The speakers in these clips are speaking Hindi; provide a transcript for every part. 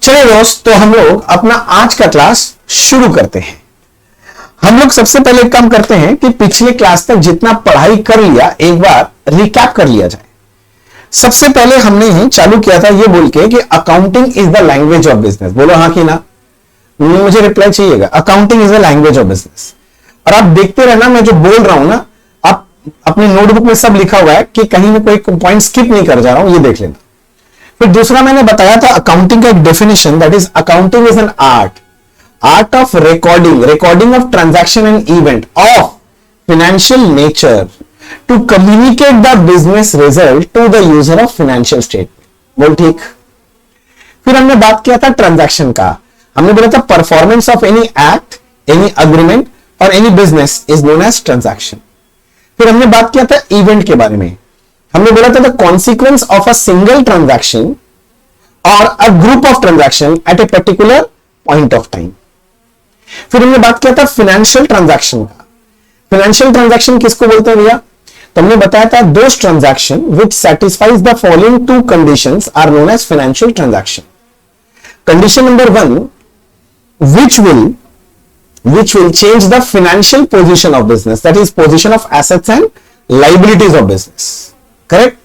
चलो दोस्त, तो हम लोग अपना आज का क्लास शुरू करते हैं। हम लोग सबसे पहले एक काम करते हैं कि पिछले क्लास तक जितना पढ़ाई कर लिया एक बार रिकैप कर लिया जाए। सबसे पहले हमने चालू किया था ये बोल के कि accounting is the language of business. बोलो हाँ कि ना, मुझे रिप्लाई चाहिएगा। Accounting is the language of business. और आप देखते रहना, मैं जो बोल रहा हूं ना, आप अपनी नोटबुक में सब लिखा हुआ है कि कहीं में कोई पॉइंट स्किप नहीं कर जा रहा हूं, ये देख लेना। फिर दूसरा मैंने बताया था अकाउंटिंग का एक definition, that is accounting is an art of recording of transaction and event of financial nature to communicate the business result to the user of financial statement. बोल ठीक। फिर हमने बात किया था ट्रांजैक्शन का। हमने बोला था performance of any act, any agreement और any business is known as transaction. फिर हमने बात किया था इवेंट के बारे में। हमने बोला था the consequence of a single transaction और a group of transaction at a particular point of time. फिर हमने बात किया था फाइनेंशियल ट्रांजैक्शन का। फाइनेंशियल ट्रांजैक्शन किसको बोलते हैं भैया? तो हमने बताया था those transaction which satisfies the following two conditions are known as financial transaction. Condition number 1, which will change the financial position of business, that is position of assets and liabilities of business. Correct?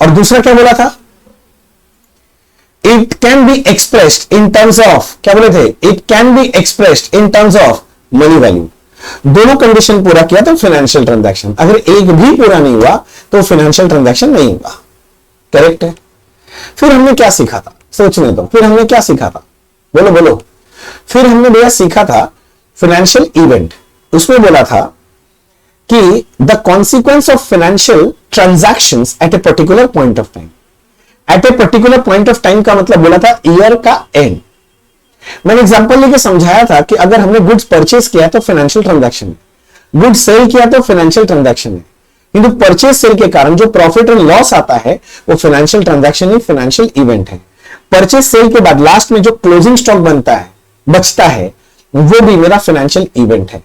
और दूसरा क्या बोला था? It can be expressed in terms of, क्या बोले थे? It can be expressed in terms of money value. दोनों कंडीशन पूरा किया तो फाइनेंशियल ट्रांजैक्शन। अगर एक भी पूरा नहीं हुआ तो फाइनेंशियल ट्रांजैक्शन नहीं हुआ। करेक्ट है? फिर हमने क्या सीखा था? सोचने दो। फिर हमने क्या सीखा था? बोलो बोलो। फिर हमने भैया सीखा था फाइनेंशियल इवेंट। उसमें बोला था कि the consequence of financial transactions at a particular point of time. At a particular point of time का मतलब बोला था ईयर का एंड। मैंने एग्जांपल लेके समझाया था कि अगर हमने गुड्स परचेस किया तो फाइनेंशियल ट्रांजैक्शन है, गुड्स सेल किया तो फाइनेंशियल ट्रांजैक्शन है, किंतु परचेस सेल के कारण जो प्रॉफिट और लॉस आता है वो फाइनेंशियल ट्रांजैक्शन ही फाइनेंशियल इवेंट है। परचेस सेल के बाद लास्ट में जो क्लोजिंग स्टॉक बनता है, बचता है, वो भी मेरा फाइनेंशियल इवेंट है।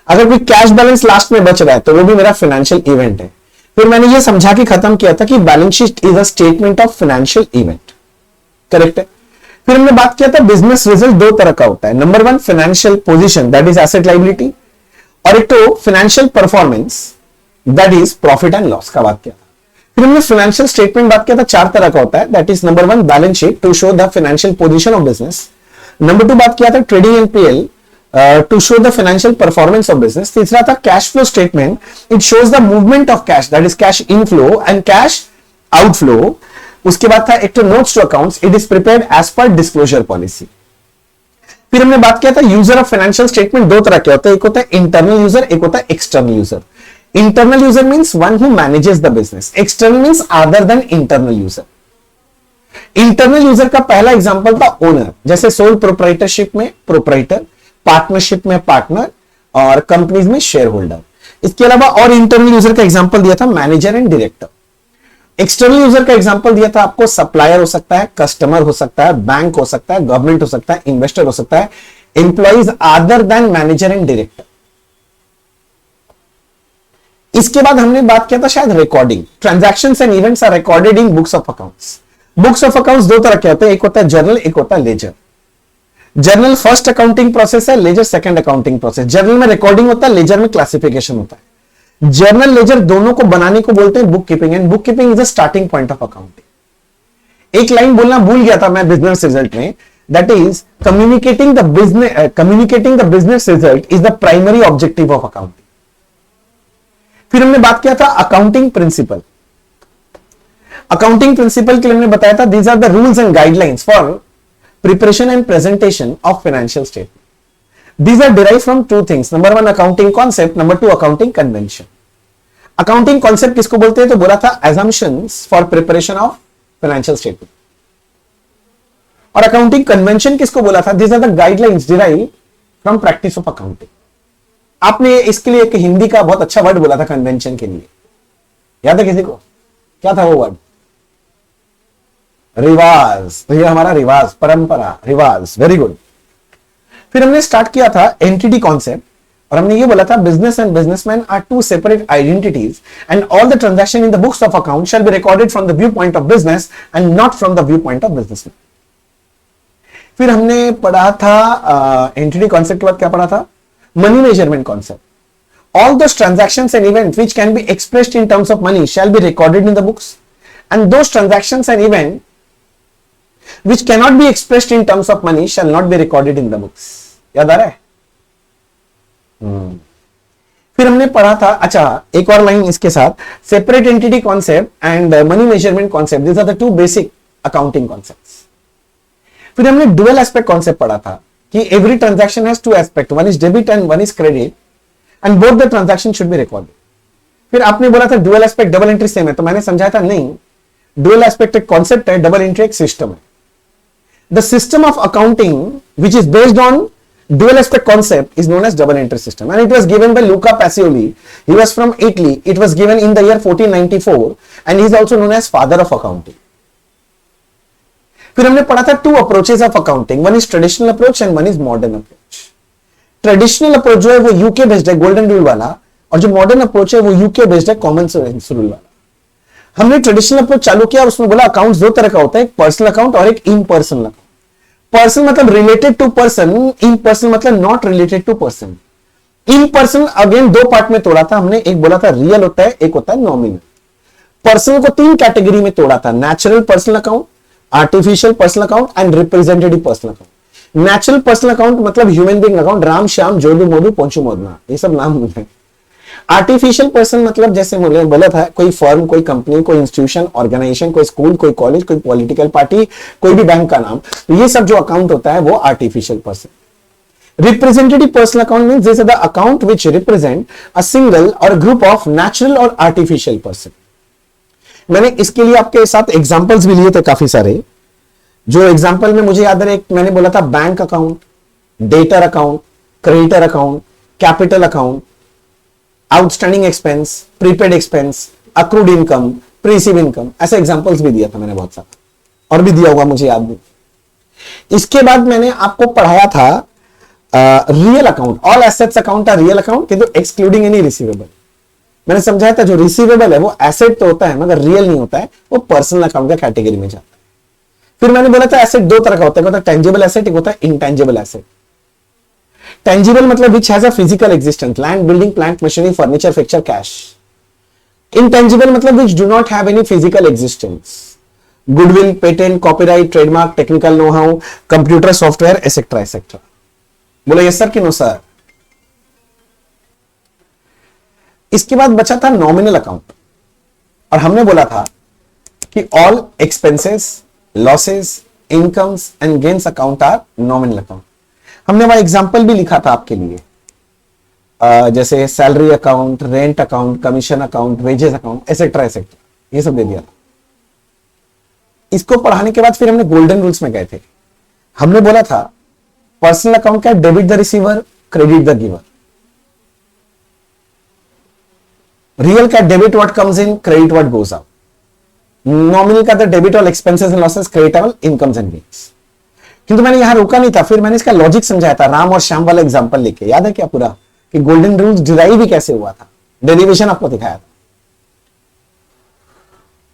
अगर कोई कैश बैलेंस लास्ट में बच रहा है तो वो भी मेरा फाइनेंशियल इवेंट है। फिर मैंने ये समझा के खत्म किया था कि balance sheet is a statement of financial event. Correct है? फिर हमने बात किया था बिजनेस रिजल्ट दो तरह का होता है। Number 1 financial position, that is asset liability, और एक तो financial performance, that is profit and loss का बात किया था। फिर हमने फाइनेंशियल स्टेटमेंट बात किया था, 4 तरह का होता है, that is number 1 balance sheet to show the financial position of business. Number 2 बात किया था trading NPL to show the financial performance of business. तीसरा था cash flow statement, it shows the movement of cash, that is cash inflow and cash outflow. उसके बाद था एक तो notes to accounts, it is prepared as per disclosure policy. फिर हमने बात किया था यूजर ऑफ फाइनेंशियल स्टेटमेंट दो तरह के होते हैं, एक होता है इंटरनल यूजर, एक होता है external user. Internal user means one who manages the business, external means other than internal user. Internal user का पहला एग्जांपल था ओनर, जैसे सोल प्रोप्राइटरशिप में प्रोप्राइटर, पार्टनरशिप में पार्टनर और कंपनीज में शेयर होल्डर। इसके अलावा और इंटरनल यूजर का एग्जांपल दिया था manager and director. External user का एग्जांपल दिया था आपको सप्लायर हो सकता है, कस्टमर हो सकता है, बैंक हो सकता है, गवर्नमेंट हो सकता है, इन्वेस्टर हो सकता है, employees other than manager and director. इसके बाद हमने बात किया था शायद recording, transactions and events are recorded in books of accounts. Books of accounts दो तरह के होते हैं, एक होता है जर्नल, एक होता है ledger. Journal first accounting process है, ledger second accounting process. Journal में रिकॉर्डिंग होता है, लेजर में क्लासिफिकेशन होता है। जर्नल लेजर दोनों को बनाने को बोलते हैं book keeping, and book keeping is the starting point of accounting. एक लाइन बोलना भूल गया था मैं बिजनेस रिजल्ट में, that is communicating the business result is the primary objective of accounting. फिर हमने बात किया था अकाउंटिंग प्रिंसिपल। अकाउंटिंग प्रिंसिपल के लिए हमने बताया था these are the rules and guidelines for preparation and presentation of financial statement. These are derived from two things. Number 1 accounting concept, number 2 accounting convention. Accounting concept किसको बोलते हैं? तो बोला था assumptions for preparation of financial statement. और accounting convention किसको बोला था? These are the guidelines derived from practice of accounting. आपने इसके लिए एक हिंदी का बहुत अच्छा वर्ड बोला था convention के लिए, याद है किसी को? क्या था वो वर्ड? रिवाज। तो ये हमारा रिवाज, परंपरा, रिवाज। Very good. फिर हमने स्टार्ट किया था एंटिटी कॉन्सेप्ट, और हमने ये बोला था business and businessman are two separate identities and all the transaction in the books of account shall be recorded from the view point of business and not from the view point of businessman. फिर हमने पढ़ा था एंटिटी कॉन्सेप्ट के बाद क्या पढ़ा था, money measurement concept. All those transactions and events which can be expressed in terms of money shall be recorded in the books, and those transactions and events which cannot be expressed in terms of money shall not be recorded in the books. याद आ रहा है? फिर हमने पढ़ा था, अच्छा एक और लाइन इसके साथ, separate entity concept and money measurement concept, this are the two basic accounting concepts. फिर हमने डुअल एस्पेक्ट कॉन्सेप्ट पढ़ा था कि every transaction has two aspect, one is debit and one is credit and both the transaction should be recorded. फिर आपने बोला था dual aspect double entry same है, तो मैंने समझाया था नहीं, डुअल एस्पेक्ट एक कॉन्सेप्ट है, डबल एंट्री एक सिस्टम है. The system of accounting which is based on dual aspect concept is known as double entry system, and it was given by Luca Pacioli. He was from Italy. It was given in the year 1494 and he is also known as father of accounting. फिर हमने पढ़ा था two approaches of accounting, one is traditional approach and one is modern approach. Traditional approach जो है वो UK based है, golden rule वाला, और जो modern approach है वो UK based है, common sense rule वाला. हमने ट्रेडिशनल अप्रोच चालू किया, उसमें बोला अकाउंट्स दो तरह का होता है, एक पर्सनल अकाउंट और एक इम्पर्सनल अकाउंट. पर्सन मतलब रिलेटेड टू पर्सन, इम्पर्सनल मतलब not related to person. Impersonal again दो पार्ट में तोड़ा था हमने, एक बोला था रियल होता है, एक होता है नॉमिनल. पर्सनल को तीन कैटेगरी में तोड़ा था, natural personal account, artificial personal account and representative personal account. Natural personal account मतलब human being account, Ram Shyam Jodu Modu poncho मोदना, ये सब नाम है. आर्टिफिशियल पर्सन मतलब जैसे बोला था कोई फर्म, कोई कंपनी, कोई इंस्टीट्यूशन, ऑर्गेनाइजेशन, कोई स्कूल, कोई कॉलेज, कोई पॉलिटिकल पार्टी, कोई भी बैंक का नाम, तो ये सब जो अकाउंट होता है वो artificial person. Representative personal account means this is the account which represent a single और ग्रुप ऑफ नेचुरल और आर्टिफिशियल पर्सन. मैंने इसके लिए आपके साथ एग्जांपल्स भी लिए थे काफी सारे. जो एग्जांपल में मुझे याद है, एक मैंने बोला था bank account, debtor account, creditor account, capital account, outstanding expense, prepaid expense, accrued income, prereceived income, ऐसे एग्जांपल्स भी दिया था मैंने बहुत सारा, और भी दिया होगा मुझे याद नहीं. इसके बाद मैंने आपको पढ़ाया था real account. All assets account are real account किंतु एक्सक्लूडिंग एनी रिसीवेबल. मैंने समझाया था जो रिसीवेबल है वो एसेट तो होता है मगर रियल नहीं होता है, वो पर्सनल अकाउंट का कैटेगरी में जाता है. फिर मैंने बोला था एसेट दो तरह का होता है, एक होता है टेंजिबल एसेट, एक होता है इंटेंजिबल एसेट. टेंजिबल मतलब which has a physical existence, land, building, plant, machinery, furniture, fixture, cash. Intangible मतलब which do not have any physical existence, goodwill, patent, copyright, trademark, technical know-how, computer software, etc. etc. बोलो यस सर कि नो सर. इसके बाद बचा था नॉमिनल अकाउंट, और हमने बोला था कि all expenses, losses, incomes and gains account are nominal account. हमने वहां एग्जाम्पल भी लिखा था आपके लिए, जैसे salary account, rent account, commission account, wages account, etcetera etcetera, ये सब दे दिया था. इसको पढ़ाने के बाद फिर हमने गोल्डन रूल्स में गए थे. हमने बोला था पर्सनल अकाउंट का debit the receiver, credit the giver. Real का debit what comes in, credit what goes out. Nominal का the debit all expenses and losses, credit all incomes and gains. किंतु मैंने यहां रोका नहीं था, फिर मैंने इसका लॉजिक समझाया था राम और श्याम वाला एग्जांपल लेके. याद है क्या पूरा कि गोल्डन रूल्स डिराइव भी कैसे हुआ था, डेरिवेशन आपको दिखाया था.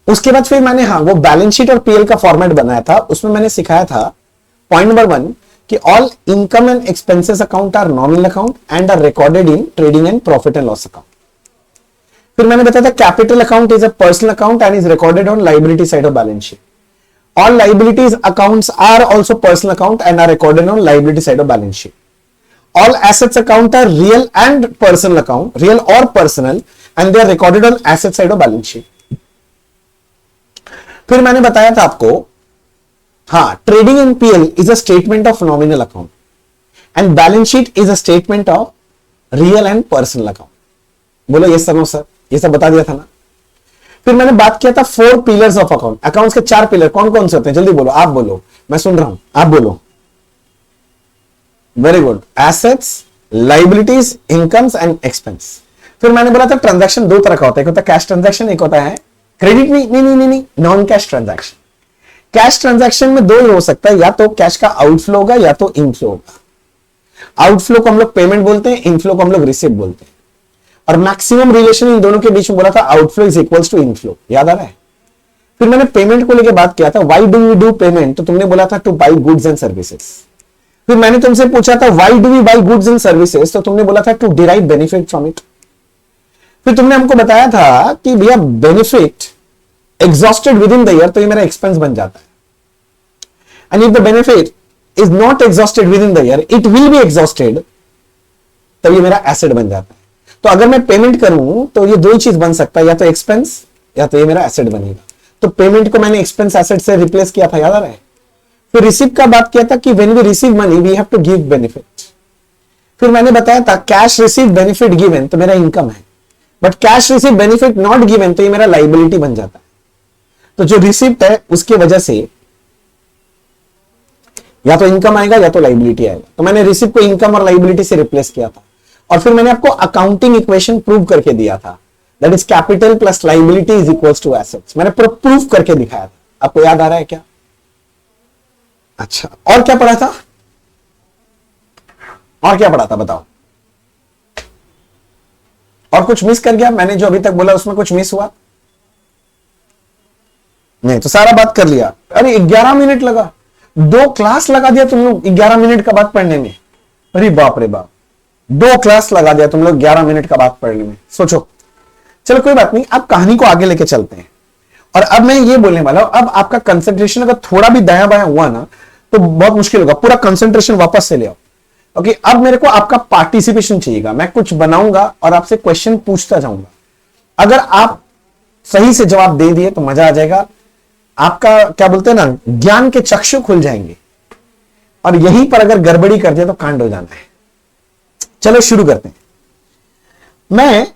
उसके बाद फिर मैंने वो बैलेंस शीट और पीएल का फॉर्मेट बनाया था. उसमें मैंने सिखाया था पॉइंट नंबर 1 कि all income and expenses account are nominal account and are recorded in trading and profit and loss account. फिर मैंने बताया था capital account is a personal account and is recorded on liability side of balance sheet. All liabilities accounts are also personal account and are recorded on liability side of balance sheet. All assets account are real and personal account, real or personal, and they are recorded on asset side of balance sheet. फिर मैंने बताया था आपको, trading in PL is a statement of nominal account and balance sheet is a statement of real and personal account. बोलो yes sir no sir, ये सब बता दिया था ना. फिर मैंने बात किया था 4 पिलर्स ऑफ अकाउंट. अकाउंट्स के 4 पिलर कौन कौन से होते हैं, जल्दी बोलो, आप बोलो, मैं सुन रहा हूं, आप बोलो. Very good. Assets, liabilities, incomes and expense. फिर मैंने बोला था ट्रांजैक्शन दो तरह का होता है, एक होता है कैश ट्रांजैक्शन, एक होता है क्रेडिट. नहीं, non cash transaction. Cash transaction में दो हो सकता है, या तो कैश का आउटफ्लो होगा या तो इनफ्लो होगा. आउटफ्लो को हम लोग पेमेंट बोलते हैं, इनफ्लो को हम लोग रिसीव बोलते हैं. और मैक्सिमम रिलेशन इन दोनों के बीच में बोला था outflow is equals to inflow. याद आ रहा है. फिर मैंने पेमेंट को लेकर बात किया था, why do we do payment, तो तुमने बोला था to buy goods and services. फिर मैंने तुमसे पूछा था why do we buy goods and services, तो तुमने बोला था to derive benefit from it. फिर तुमने हमको बताया था कि भैया benefit exhausted within the year तो ये मेरा एक्सपेंस बन जाता है, and if the benefit is not exhausted within the year it will be exhausted, तो ये मेरा एसेट बन जाता है। तो अगर मैं पेमेंट करूं तो ये दो ही चीज बन सकता है, या तो एक्सपेंस या तो ये मेरा एसेट बनेगा। तो पेमेंट को मैंने एक्सपेंस एसेट से रिप्लेस किया था, याद आ रहा है। फिर रिसीव का बात किया था कि when we receive money we have to give benefit. फिर मैंने बताया था कैश रिसीव बेनिफिट गिवन तो मेरा इनकम है, but cash receive benefit not given तो ये मेरा लाइबिलिटी बन जाता है। तो जो रिसिप्ट है उसकी वजह से या तो इनकम आएगा या तो लाइबिलिटी आएगा। तो मैंने रिसिप्ट को इनकम और लाइबिलिटी से रिप्लेस किया था, और फिर मैंने आपको अकाउंटिंग इक्वेशन प्रूव करके दिया था, that is capital plus liability is equals to assets. मैंने प्रूफ करके दिखाया था, आपको याद आ रहा है क्या? अच्छा, और क्या पढ़ा था? और क्या पढ़ा था बताओ? और कुछ मिस कर गया मैंने जो अभी तक बोला, उसमें कुछ मिस हुआ? नहीं, तो सारा बात कर लिया। अरे 11 मिनट लगा, 2 क्लास लगा दिया तुम लोग 11 मिनट का बात पढ़ने में। अरे बाप रे बाप, 2 क्लास लगा दिया तुम लोग 11 मिनट का बात पढ़ने में। सोचो, चलो कोई बात नहीं, अब कहानी को आगे लेके चलते हैं। और अब मैं ये बोलने वाला हूं, अब आपका कंसंट्रेशन अगर थोड़ा भी दाया बाया हुआ ना तो बहुत मुश्किल होगा, पूरा कंसंट्रेशन वापस से ले आओ। ओके, अब मेरे को आपका पार्टिसिपेशन चाहिएगा। मैं कुछ बनाऊंगा और आपसे क्वेश्चन पूछता जाऊंगा। अगर आप सही से जवाब दे दिए तो मजा आ जाएगा, आपका क्या बोलते हैं ना, ज्ञान के चक्षु खुल जाएंगे। और यहीं पर अगर गड़बड़ी कर दिया तो कांड हो जाना है। चलो शुरू करते हैं। मैं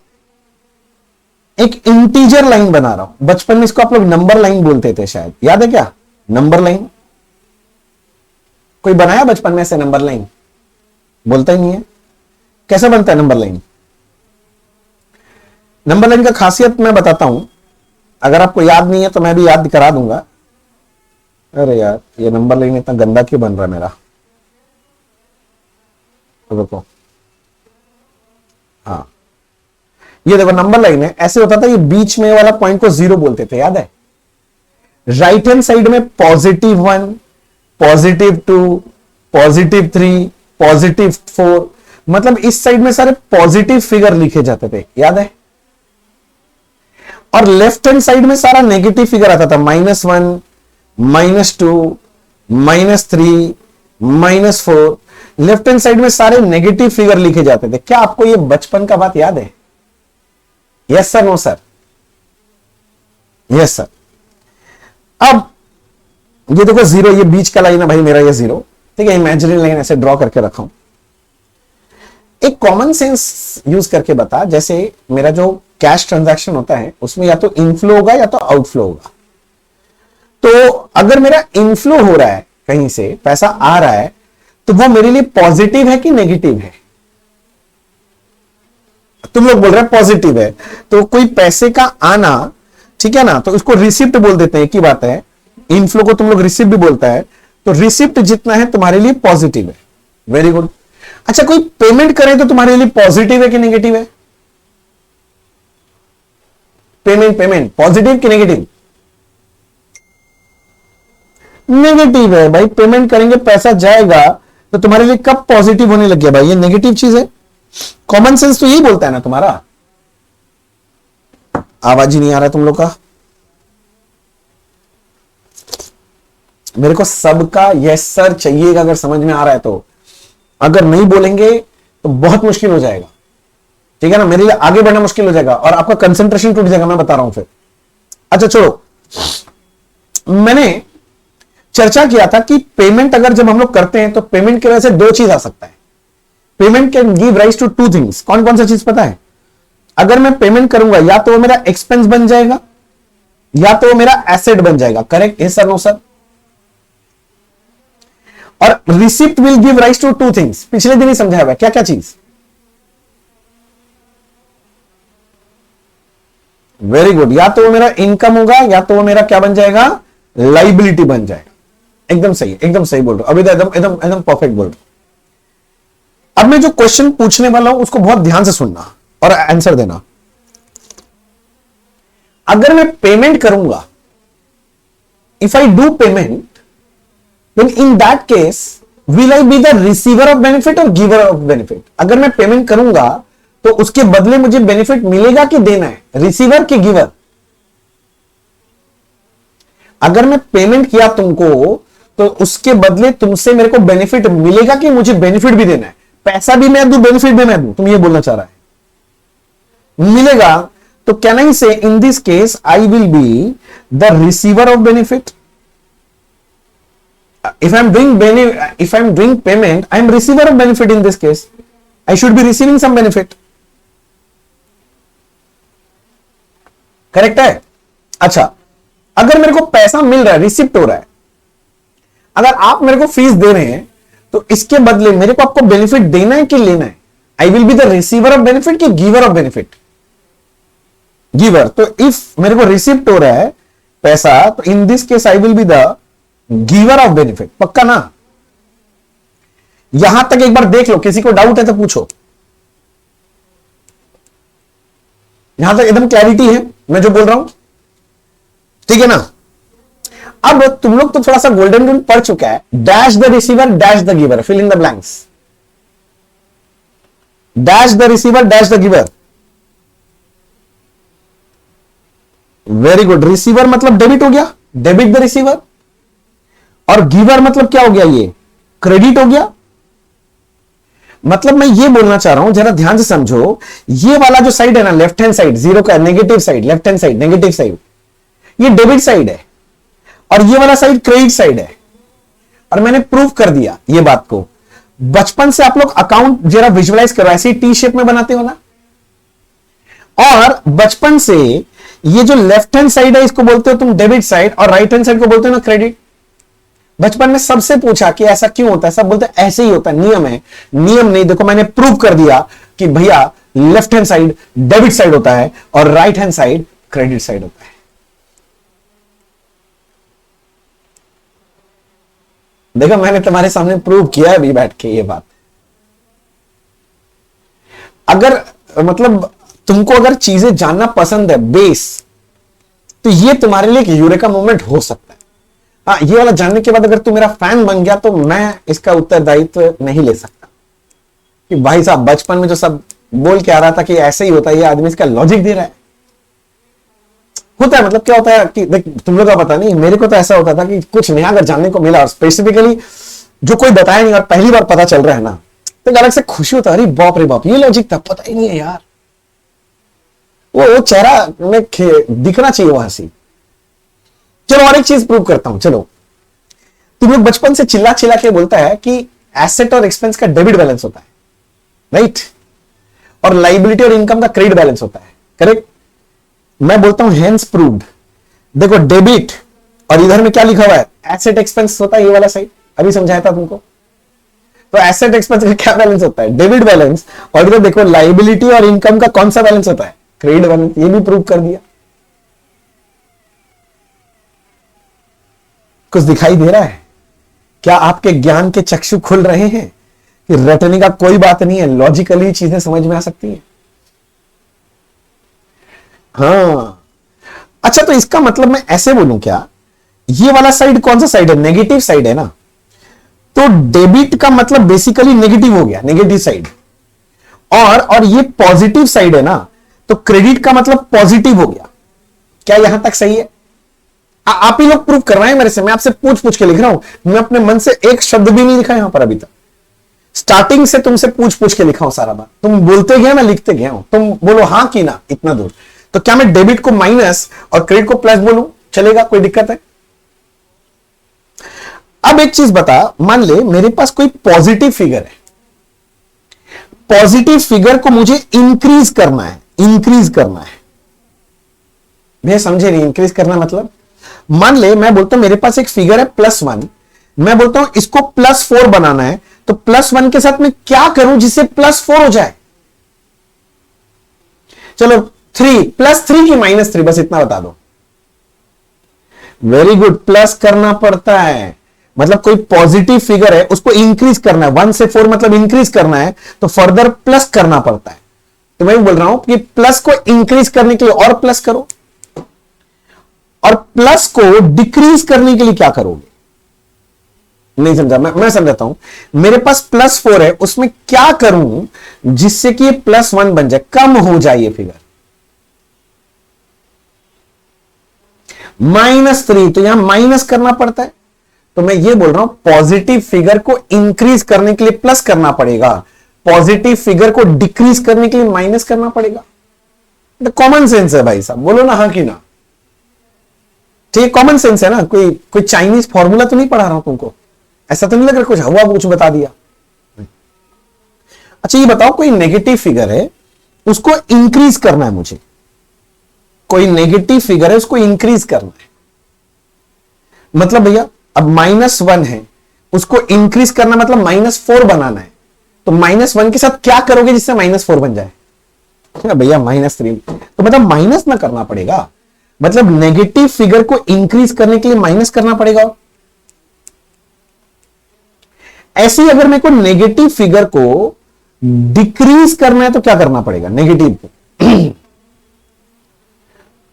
एक इंटीजर लाइन बना रहा हूं। बचपन में इसको आप लोग नंबर लाइन बोलते थे शायद, याद है क्या? नंबर लाइन कोई बनाया बचपन में ऐसे? नंबर लाइन बोलता ही नहीं है। कैसे बनता है नंबर लाइन? नंबर लाइन का खासियत मैं बताता हूं, अगर आपको याद नहीं है तो मैं भी याद करा दूंगा। अरे यार, ये नंबर लाइन इतना गंदा क्यों बन रहा है मेरा? तो देखो, हाँ ये देखो नंबर लाइन है। ऐसे होता था, ये बीच में वाला पॉइंट को 0 बोलते थे, याद है? राइट हैंड साइड में +1, +2, +3, +4, मतलब इस साइड में सारे पॉजिटिव फिगर लिखे जाते थे, याद है? और लेफ्ट हैंड साइड में सारा नेगेटिव फिगर आता था, -1, -2, -3, -4। लेफ्ट हैंड साइड में सारे नेगेटिव फिगर लिखे जाते थे। क्या आपको ये बचपन का बात याद है? Yes sir, no sir? Yes sir. अब ये देखो 0, ये बीच का लाइन है भाई मेरा, ये 0, ठीक है? इमेजिनरी लाइन ऐसे ड्रॉ करके रखा हूं। एक कॉमन सेंस यूज करके बता, जैसे मेरा जो कैश ट्रांजैक्शन होता है उसमें या तो इनफ्लो होगा या तो आउटफ्लो होगा। तो अगर मेरा इनफ्लो हो रहा है, कहीं से पैसा आ रहा है, तो वो मेरे लिए पॉजिटिव है कि नेगेटिव है? तुम लोग बोल रहे हैं पॉजिटिव है। तो कोई पैसे का आना, ठीक है ना, तो उसको रिसिप्ट बोल देते हैं, एक ही बात है। इनफ्लो को तुम लोग रिसिप्ट भी बोलता है, तो रिसिप्ट जितना है तुम्हारे लिए पॉजिटिव है। Very good. अच्छा, कोई पेमेंट करे तो तुम्हारे लिए पॉजिटिव है कि नेगेटिव है? पेमेंट पॉजिटिव कि नेगेटिव? नेगेटिव है भाई। पेमेंट करेंगे, पैसा जाएगा, तो तुम्हारे लिए कब पॉजिटिव होने लग गया भाई? ये नेगेटिव चीज है। कॉमन सेंस तो यही बोलता है ना तुम्हारा। आवाज ही नहीं आ रहा है तुम लोग का। मेरे को सबका यस सर चाहिएगा, अगर समझ में आ रहा है तो। अगर नहीं बोलेंगे तो बहुत मुश्किल हो जाएगा, ठीक है ना? मेरे लिए आगे बढ़ना मुश्किल हो जाएगा और आपका कंसंट्रेशन टूट जाएगा, मैं बता रहा हूं फिर। अच्छा छोड़ो, मैंने चर्चा किया था कि पेमेंट अगर जब हम लोग करते हैं तो पेमेंट की वजह से 2 चीज आ सकता है। Payment can give rise to 2 things. कौन कौन सा चीज पता है? अगर मैं पेमेंट करूंगा, या तो वो मेरा एक्सपेंस बन जाएगा या तो वो मेरा एसेट बन जाएगा। Correct? Yes sir, no sir? और receipt will give rise to 2 things. पिछले दिन ही समझाया हुआ, क्या क्या चीज? Very good. या तो वो मेरा इनकम होगा या तो वो मेरा क्या बन जाएगा? लाइबिलिटी बन जाएगा। एकदम सही, एकदम सही बोल रहे हो। अभी तो एकदम एकदम एकदम परफेक्ट बोल रहे हो। अब मैं जो क्वेश्चन पूछने वाला हूं उसको बहुत ध्यान से सुनना और आंसर देना। अगर मैं पेमेंट करूंगा if I do payment, then in that case will I be the receiver of benefit or giver of benefit? अगर मैं पेमेंट करूंगा तो उसके बदले मुझे बेनिफिट मिलेगा कि देना है, रिसीवर कि गिवर? अगर मैं पेमेंट किया तुमको तो उसके बदले तुमसे मेरे को बेनिफिट मिलेगा कि मुझे बेनिफिट भी देना है? पैसा भी मैं दूं, बेनिफिट भी मैं दूं, तुम ये बोलना चाह रहा है? मिलेगा तो कैन आई से in this case I will be the receiver of benefit? If I'm doing payment, I'm receiver of benefit in this case. I should be receiving some benefit. Correct है? अच्छा, अगर मेरे को पैसा मिल रहा है, रिसिप्ट हो रहा है, अगर आप मेरे को फीस दे रहे हैं तो इसके बदले मेरे को आपको बेनिफिट देना है कि लेना है? I will be the receiver of benefit कि गिवर ऑफ बेनिफिट? गिवर। तो इफ मेरे को रिसिप्ट हो रहा है पैसा, तो in this case I will be the giver of benefit. पक्का ना? यहां तक एक बार देख लो, किसी को डाउट है तो पूछो। यहां तक एकदम क्लैरिटी है मैं जो बोल रहा हूं? ठीक है ना? अब तुम लोग तो थोड़ा सा गोल्डन रूल पढ़ चुका है, dash the receiver dash the giver, fill in the blanks. Dash the receiver dash the giver. Very good. Receiver मतलब डेबिट हो गया, डेबिट द रिसीवर, और गिवर मतलब क्या हो गया? ये क्रेडिट हो गया। मतलब मैं ये बोलना चाह रहा हूं, जरा ध्यान से समझो, ये वाला जो साइड है ना, लेफ्ट हैंड साइड, जीरो का negative side, left hand side negative side, ये डेबिट साइड है, और ये वाला साइड क्रेडिट साइड है। और मैंने प्रूव कर दिया ये बात को। बचपन से आप लोग अकाउंट जरा विजुअलाइज करो, ऐसे टी शेप में बनाते हो ना, और बचपन से ये जो लेफ्ट हैंड साइड है इसको बोलते हो तुम डेबिट साइड, और राइट हैंड साइड को बोलते हो ना क्रेडिट। बचपन में सबसे पूछा कि ऐसा क्यों होता है, सब बोलते हैं ऐसे ही होता है, नियम है। नियम नहीं, देखो मैंने प्रूव कर दिया कि भैया left hand side debit side होता है और right hand side credit side होता है। देखो मैंने तुम्हारे सामने प्रूव किया है अभी बैठ के ये बात। अगर मतलब तुमको अगर चीजें जानना पसंद है बेस, तो ये तुम्हारे लिए एक यूरेका मोमेंट हो सकता है। हाँ, ये वाला जानने के बाद अगर तू मेरा फैन बन गया तो मैं इसका उत्तरदायित्व नहीं ले सकता कि भाई साहब बचपन में जो सब बोल के आ रहा था कि ऐसे ही होता है, ये आदमी इसका लॉजिक दे रहा है। होता है, मतलब क्या होता है कि देख, तुम लोग का पता नहीं, मेरे को तो ऐसा होता था कि कुछ नया अगर जानने को मिला और स्पेसिफिकली जो कोई बताया नहीं और पहली बार पता चल रहा है ना, तो एक अलग से खुशी होता है। अरे बाप रे बाप, ये लॉजिक था, पता ही नहीं है यार। वो चेहरा में दिखना चाहिए वो हंसी। चलो और एक चीज प्रूव करता हूं। चलो, तुम लोग बचपन से चिल्ला चिल्ला के बोलता है कि एसेट और एक्सपेंस का डेबिट बैलेंस होता है, राइट, और लाइबिलिटी और इनकम का क्रेडिट बैलेंस होता है, करेक्ट। मैं बोलता हूं हेंस प्रूव्ड। देखो डेबिट और इधर में क्या लिखा हुआ है, एसेट एक्सपेंस होता है, ये वाला साइड अभी समझाया था तुमको। तो एसेट एक्सपेंस का क्या बैलेंस होता है, डेबिट बैलेंस, और इधर देखो लाइबिलिटी और इनकम का कौन सा बैलेंस होता है, क्रेडिट बैलेंस। ये भी प्रूव कर दिया। कुछ दिखाई दे रहा है क्या? आपके ज्ञान के चक्षु खुल रहे हैं कि रटने का कोई बात नहीं है, लॉजिकली चीजें समझ में आ सकती हैं। हाँ, अच्छा, तो इसका मतलब मैं ऐसे बोलूं क्या, ये वाला साइड कौन सा साइड है, नेगेटिव साइड है ना, तो डेबिट का मतलब बेसिकली नेगेटिव हो गया, नेगेटिव साइड, और ये पॉजिटिव साइड है ना, तो क्रेडिट का मतलब पॉजिटिव हो गया। क्या यहां तक सही है? आप ही लोग प्रूव करवाएं मेरे से, मैं आपसे पूछ पूछ के लिख रहा हूं, मैं अपने मन से एक शब्द भी नहीं लिखा यहां पर अभी तक। स्टार्टिंग से तुमसे पूछ पूछ के लिखा हूं सारा बात, तुम बोलते गए मैं लिखते गया हूं, तुम बोलो हां कि ना इतना दूर। तो क्या मैं डेबिट को माइनस और क्रेडिट को प्लस बोलूं, चलेगा? कोई दिक्कत है? अब एक चीज बता, मान ले मेरे पास कोई पॉजिटिव फिगर है, पॉजिटिव फिगर को मुझे इंक्रीज करना है, इंक्रीज करना है। भैया समझे नहीं इंक्रीज करना मतलब? मान ले मैं बोलता हूं मेरे पास एक फिगर है +1, मैं बोलता हूं इसको +4 बनाना है, तो +1 के साथ मैं क्या करूं जिससे +4 हो जाए? चलो 3 +3 की -3, बस इतना बता दो। वेरी गुड, प्लस करना पड़ता है, मतलब कोई पॉजिटिव फिगर है उसको इंक्रीज करना है, 1 से 4 मतलब इंक्रीज करना है, तो फर्दर प्लस करना पड़ता है। तो मैं बोल रहा हूं कि प्लस को इंक्रीज करने के लिए और प्लस करो, और प्लस को डिक्रीज करने के लिए क्या करोगे? नहीं समझा? मैं समझाता हूं। मेरे पास +4 है, उसमें क्या करूं जिससे कि ये +1 बन जाए, कम हो जाए ये फिगर। -3, तो यहां माइनस करना पड़ता है। तो मैं ये बोल रहा हूं पॉजिटिव फिगर को इंक्रीज करने के लिए प्लस करना पड़ेगा, पॉजिटिव फिगर को डिक्रीज करने के लिए माइनस करना पड़ेगा। तो कॉमन सेंस है भाई साहब, बोलो ना हाँ कि ना। ठीक, कॉमन सेंस है ना। कोई चाइनीज फॉर्मूला तो नहीं पढ़ा रहा हूं तुमको, ऐसा तो नहीं लग रहा कुछ हवा कुछ बता दिया। अच्छा ये बताओ, कोई नेगेटिव फिगर है उसको इंक्रीज करना है मुझे, कोई नेगेटिव फिगर है उसको इंक्रीज करना है, मतलब भैया अब -1 है, उसको इंक्रीज करना मतलब -4 बनाना है। तो -1 के साथ क्या करोगे जिससे -4 बन जाए? भैया -3, तो मतलब माइनस ना करना पड़ेगा, मतलब नेगेटिव फिगर को इंक्रीज करने के लिए माइनस करना पड़ेगा। ऐसे ही अगर मेरे को नेगेटिव फिगर को डिक्रीज करना है तो क्या करना पड़ेगा? नेगेटिव को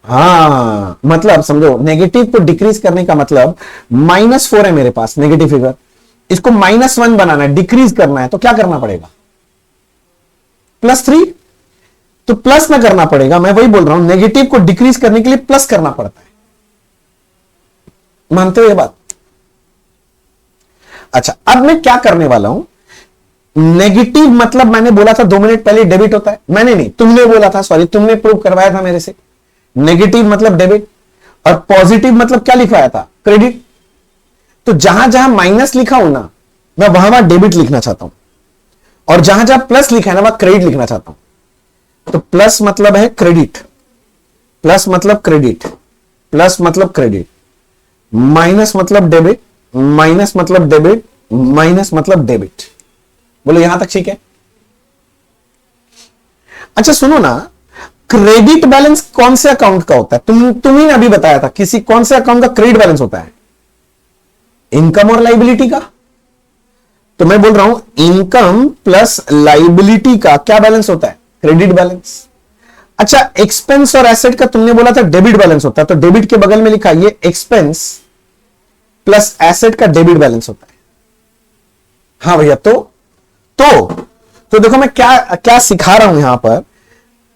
हाँ, मतलब समझो, नेगेटिव को डिक्रीज करने का मतलब -4 है मेरे पास नेगेटिव फिगर, इसको -1 बनाना है, डिक्रीज करना है, तो क्या करना पड़ेगा? +3। तो प्लस ना करना पड़ेगा, मैं वही बोल रहा हूं, नेगेटिव को डिक्रीज करने के लिए प्लस करना पड़ता है। मानते हो ये बात? अच्छा, अब मैं क्या करने वाला हूं, नेगेटिव मतलब मैंने बोला था 2 मिनट पहले डेबिट होता है, मैंने नहीं, तुमने बोला था, सॉरी, तुमने प्रूव करवाया था मेरे से। नेगेटिव मतलब डेबिट और पॉजिटिव मतलब क्या लिखवाया था? क्रेडिट। तो जहां जहां माइनस लिखा हूं ना, मैं वहां वहां डेबिट लिखना चाहता हूं, और जहां जहां प्लस लिखा है ना, वहां क्रेडिट लिखना चाहता हूं। तो प्लस मतलब है क्रेडिट, प्लस मतलब क्रेडिट, प्लस मतलब क्रेडिट, माइनस मतलब डेबिट, माइनस मतलब डेबिट, माइनस मतलब डेबिट। बोलो यहां तक ठीक है? अच्छा सुनो ना, क्रेडिट बैलेंस कौन से अकाउंट का होता है? तुम ही ने अभी बताया था, किसी कौन से अकाउंट का क्रेडिट बैलेंस होता है? इनकम और लाइबिलिटी का। तो मैं बोल रहा हूं इनकम प्लस लाइबिलिटी का क्या बैलेंस होता है? Credit balance. अच्छा, एक्सपेंस और एसेट का तुमने बोला था डेबिट बैलेंस होता है, तो डेबिट के बगल में लिखा ये एक्सपेंस प्लस एसेट का डेबिट बैलेंस होता है। हाँ भैया, तो देखो मैं क्या क्या सिखा रहा हूं यहां पर।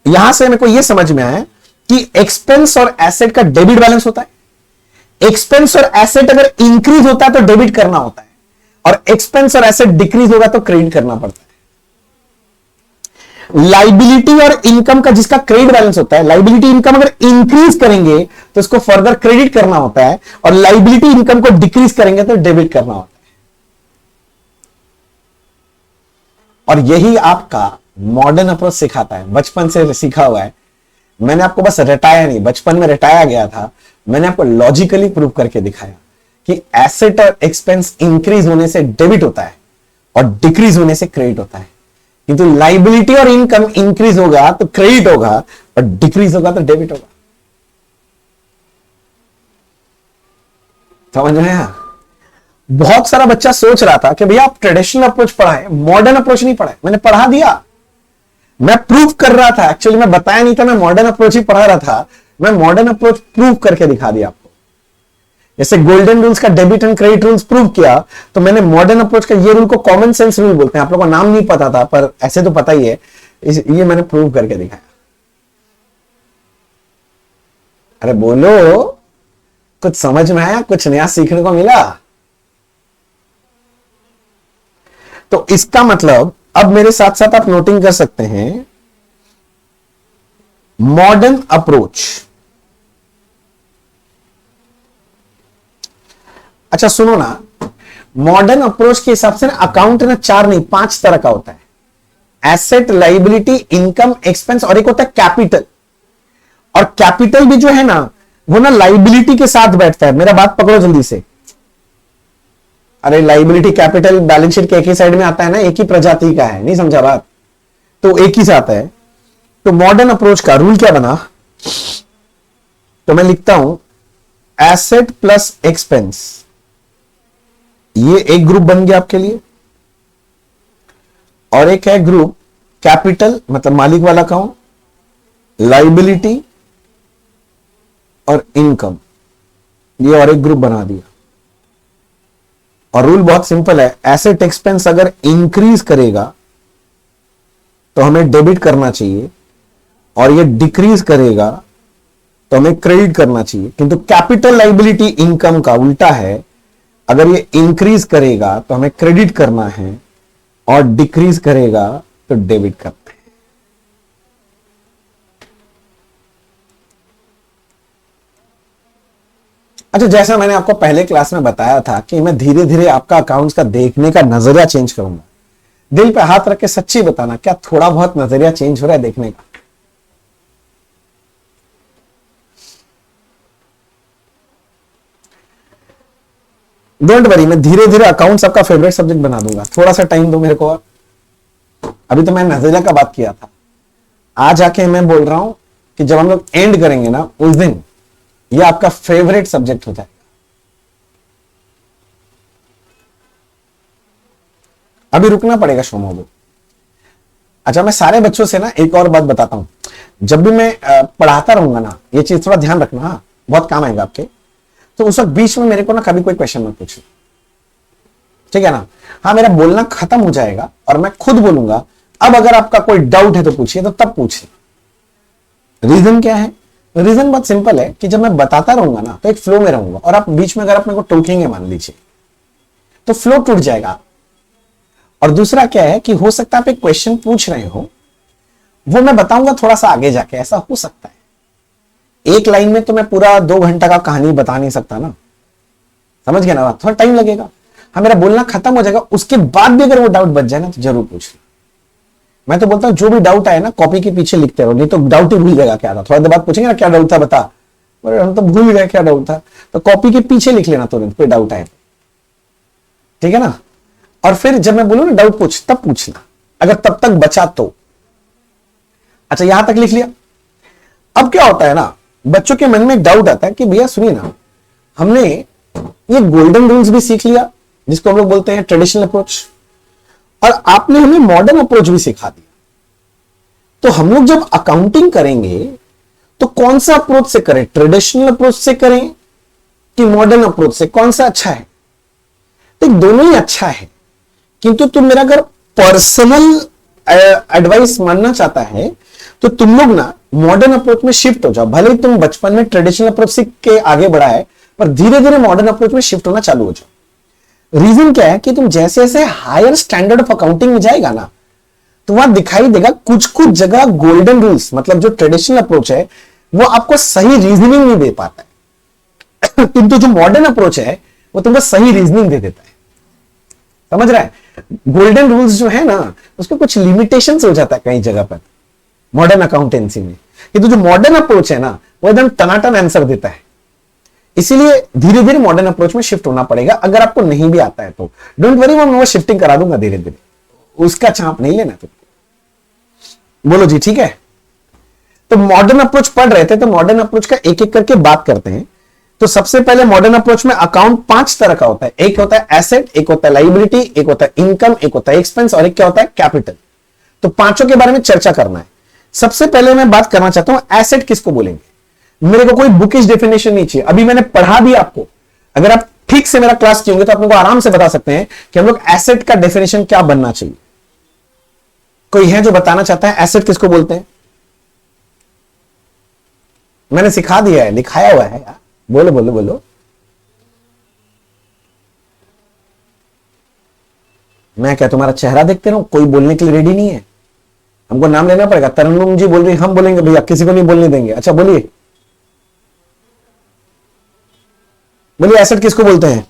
यहां से मेरे को यह समझ में आया कि एक्सपेंस और एसेट का डेबिट बैलेंस होता है। एक्सपेंस और एसेट अगर इंक्रीज होता है तो डेबिट करना होता है, और एक्सपेंस और एसेट डिक्रीज होगा तो क्रेडिट करना पड़ता है। लाइबिलिटी और इनकम का जिसका क्रेडिट बैलेंस होता है, लाइबिलिटी इनकम अगर इंक्रीज करेंगे तो इसको फर्दर क्रेडिट करना होता है, और लाइबिलिटी इनकम को डिक्रीज करेंगे तो डेबिट करना होता है। और यही आपका मॉडर्न अप्रोच सिखाता है, बचपन से सीखा हुआ है। मैंने आपको बस रटाया नहीं, बचपन में रटाया गया था, मैंने आपको लॉजिकली प्रूव करके दिखाया कि एसेट और एक्सपेंस इंक्रीज होने से डेबिट होता है और डिक्रीज होने से क्रेडिट होता है, किंतु लाइबिलिटी और इनकम इंक्रीज होगा तो क्रेडिट होगा और डिक्रीज होगा तो डेबिट होगा। समझ में आया? बहुत सारा बच्चा सोच रहा था कि भैया आप ट्रेडिशनल अप्रोच पढ़ाए, मॉडर्न अप्रोच नहीं पढ़ाए। मैंने पढ़ा दिया, मैं प्रूव कर रहा था, एक्चुअली मैं बताया नहीं था, मैं मॉडर्न अप्रोच ही पढ़ा रहा था। मैं मॉडर्न अप्रोच प्रूव करके दिखा दिया आपको। जैसे गोल्डन रूल्स का debit and credit rules prove किया, तो मैंने मॉडर्न अप्रोच का ये रूल को कॉमन सेंस रूल बोलते हैं। आप लोगों को नाम नहीं पता था, पर ऐसे तो पता ही है, ये मैंने प्रूव करके दिखाया। अरे बोलो, कुछ समझ में आया? कुछ नया सीखने को मिला? तो इसका मतलब अब मेरे साथ साथ आप नोटिंग कर सकते हैं, मॉडर्न अप्रोच। अच्छा सुनो ना, मॉडर्न अप्रोच के हिसाब से ना अकाउंट ना 4 नहीं 5 तरह का होता है। एसेट, लाइबिलिटी, इनकम, एक्सपेंस, और एक होता है कैपिटल। और कैपिटल भी जो है ना, वो ना लाइबिलिटी के साथ बैठता है। मेरा बात पकड़ो जल्दी से। अरे लाइबिलिटी कैपिटल बैलेंस शीट के एक ही साइड में आता है ना, एक ही प्रजाति का है, नहीं समझा बात? तो एक ही से आता है। तो मॉडर्न अप्रोच का रूल क्या बना, तो मैं लिखता हूं एसेट प्लस एक्सपेंस, ये एक ग्रुप बन गया आपके लिए, और एक है ग्रुप कैपिटल मतलब मालिक वाला अकाउंट, लाइबिलिटी और इनकम, ये और एक ग्रुप बना दिया। और रूल बहुत सिंपल है, एसेट एक्सपेंस अगर इंक्रीज करेगा तो हमें डेबिट करना चाहिए, और ये डिक्रीज करेगा तो हमें क्रेडिट करना चाहिए। किंतु कैपिटल लाइबिलिटी इनकम का उल्टा है, अगर ये इंक्रीज करेगा तो हमें क्रेडिट करना है, और डिक्रीज करेगा तो डेबिट करते हैं। अच्छा, जैसा मैंने आपको पहले क्लास में बताया था कि मैं धीरे धीरे आपका अकाउंट्स का देखने का नजरिया चेंज करूंगा। दिल पे हाथ रख के सच्ची बताना, क्या थोड़ा बहुत नजरिया चेंज हो रहा है देखने का? डोंट वरी, मैं धीरे धीरे अकाउंट्स आपका फेवरेट सब्जेक्ट बना दूंगा। थोड़ा सा टाइम दो मेरे को। और अभी तो मैं नजरिया का बात किया था, आज आके मैं बोल रहा हूं कि जब हम लोग एंड करेंगे ना, उस दिन ये आपका फेवरेट सब्जेक्ट हो जाएगा। अभी रुकना पड़ेगा शोमोबू। अच्छा, मैं सारे बच्चों से ना एक और बात बताता हूं, जब भी मैं पढ़ाता रहूंगा ना, ये चीज थोड़ा ध्यान रखना, हाँ बहुत काम आएगा आपके। तो उस वक्त बीच में मेरे को ना कभी कोई क्वेश्चन मत पूछना, ठीक है ना? हाँ, मेरा बोलना खत्म हो जाएगा और मैं खुद बोलूंगा, अब अगर आपका कोई डाउट है तो पूछिए, तो तब पूछिए। रीजन क्या है? रीजन बहुत सिंपल है कि जब मैं बताता रहूंगा ना तो एक फ्लो में रहूंगा, और आप बीच में अगर आप मेरे को टोकेंगे मान लीजिए तो फ्लो टूट जाएगा। और दूसरा क्या है कि हो सकता है आप एक क्वेश्चन पूछ रहे हो, वो मैं बताऊंगा थोड़ा सा आगे जाके, ऐसा हो सकता है। एक लाइन में तो मैं पूरा 2 घंटा का कहानी बता नहीं सकता ना, समझ गया ना? थोड़ा टाइम लगेगा। हाँ, मेरा बोलना खत्म हो जाएगा, उसके बाद भी अगर वो डाउट बच जाए ना तो जरूर पूछना। मैं तो बोलता हूं जो भी डाउट आए ना कॉपी के पीछे लिखते रहो, नहीं तो डाउट ही भूल जाएगा क्या था। थोड़ा देर बाद पूछेंगे ना क्या डाउट था बता, अरे हम तो भूल गए क्या डाउट था, तो कॉपी के पीछे लिख लेना तुरंत कोई डाउट आए, ठीक है ना? और फिर जब मैं बोलूं ना डाउट पूछ, तब पूछना, अगर तब तक बचा तो। अच्छा, यहां तक लिख लिया। अब क्या होता है ना, बच्चों के मन में एक डाउट आता है कि भैया सुनिए ना, हमने ये गोल्डन रूल्स भी सीख लिया जिसको हम लोग बोलते हैं ट्रेडिशनल अप्रोच, और आपने हमें मॉडर्न अप्रोच भी सिखा दिया। तो हम लोग जब अकाउंटिंग करेंगे तो कौन सा अप्रोच से करें? ट्रेडिशनल अप्रोच से करें कि मॉडर्न अप्रोच से? कौन सा अच्छा है? तो दोनों ही अच्छा है, किंतु तुम मेरा अगर पर्सनल एडवाइस मानना चाहता है तो तुम लोग ना मॉडर्न अप्रोच में शिफ्ट हो जाओ। भले ही तुम बचपन में ट्रेडिशनल अप्रोच सीख के आगे बढ़ा है, पर धीरे धीरे मॉडर्न अप्रोच में शिफ्ट होना चालू हो जाओ। रीजन क्या है कि तुम जैसे जैसे हायर स्टैंडर्ड ऑफ अकाउंटिंग में जाएगा ना, तो वहां दिखाई देगा कुछ कुछ जगह गोल्डन रूल्स, मतलब जो ट्रेडिशनल अप्रोच है वो आपको सही रीजनिंग नहीं दे पाता है किंतु जो मॉडर्न अप्रोच है वो तुमको सही रीजनिंग दे देता है। समझ रहा है? गोल्डन रूल्स जो है ना, उसके कुछ लिमिटेशंस हो जाता है कई जगह पर मॉडर्न अकाउंटेंसी में, किंतु जो मॉडर्न अप्रोच है ना वो एकदम टनाटन आंसर देता है। इसीलिए धीरे धीरे मॉडर्न अप्रोच में शिफ्ट होना पड़ेगा। अगर आपको नहीं भी आता है तो डोंट वरी, मैं वो शिफ्टिंग करा दूंगा धीरे धीरे, उसका चांप नहीं लेना तुम। बोलो जी, ठीक है? तो मॉडर्न अप्रोच पढ़ रहे थे, तो मॉडर्न अप्रोच का एक एक करके बात करते हैं। तो सबसे पहले मॉडर्न अप्रोच में अकाउंट 5 तरह का होता है। एक होता है एसेट, एक होता है लायबिलिटी, एक होता है इनकम, एक होता है एक्सपेंस, और एक क्या होता है? कैपिटल। तो पांचों के बारे में चर्चा करना है। सबसे पहले मैं बात करना चाहता हूं एसेट किसको बोलेंगे। मेरे को कोई बुकिश डेफिनेशन नहीं चाहिए, अभी मैंने पढ़ा भी आपको। अगर आप ठीक से मेरा क्लास किए होंगे तो आप लोगों को आराम से बता सकते हैं कि हम लोग एसेट का डेफिनेशन क्या बनना चाहिए। कोई है जो बताना चाहता है एसेट किसको बोलते हैं? मैंने सिखा दिया है, लिखाया हुआ है यार, बोलो बोलो बोलो। मैं क्या तुम्हारा चेहरा देखते रहूं? कोई बोलने के लिए रेडी नहीं है, हमको नाम लेना पड़ेगा। तरन्नुम जी बोल रही, हम बोलेंगे भैया, किसी को नहीं बोलने देंगे। अच्छा बोलिए, बोलिए एसेट किसको बोलते हैं?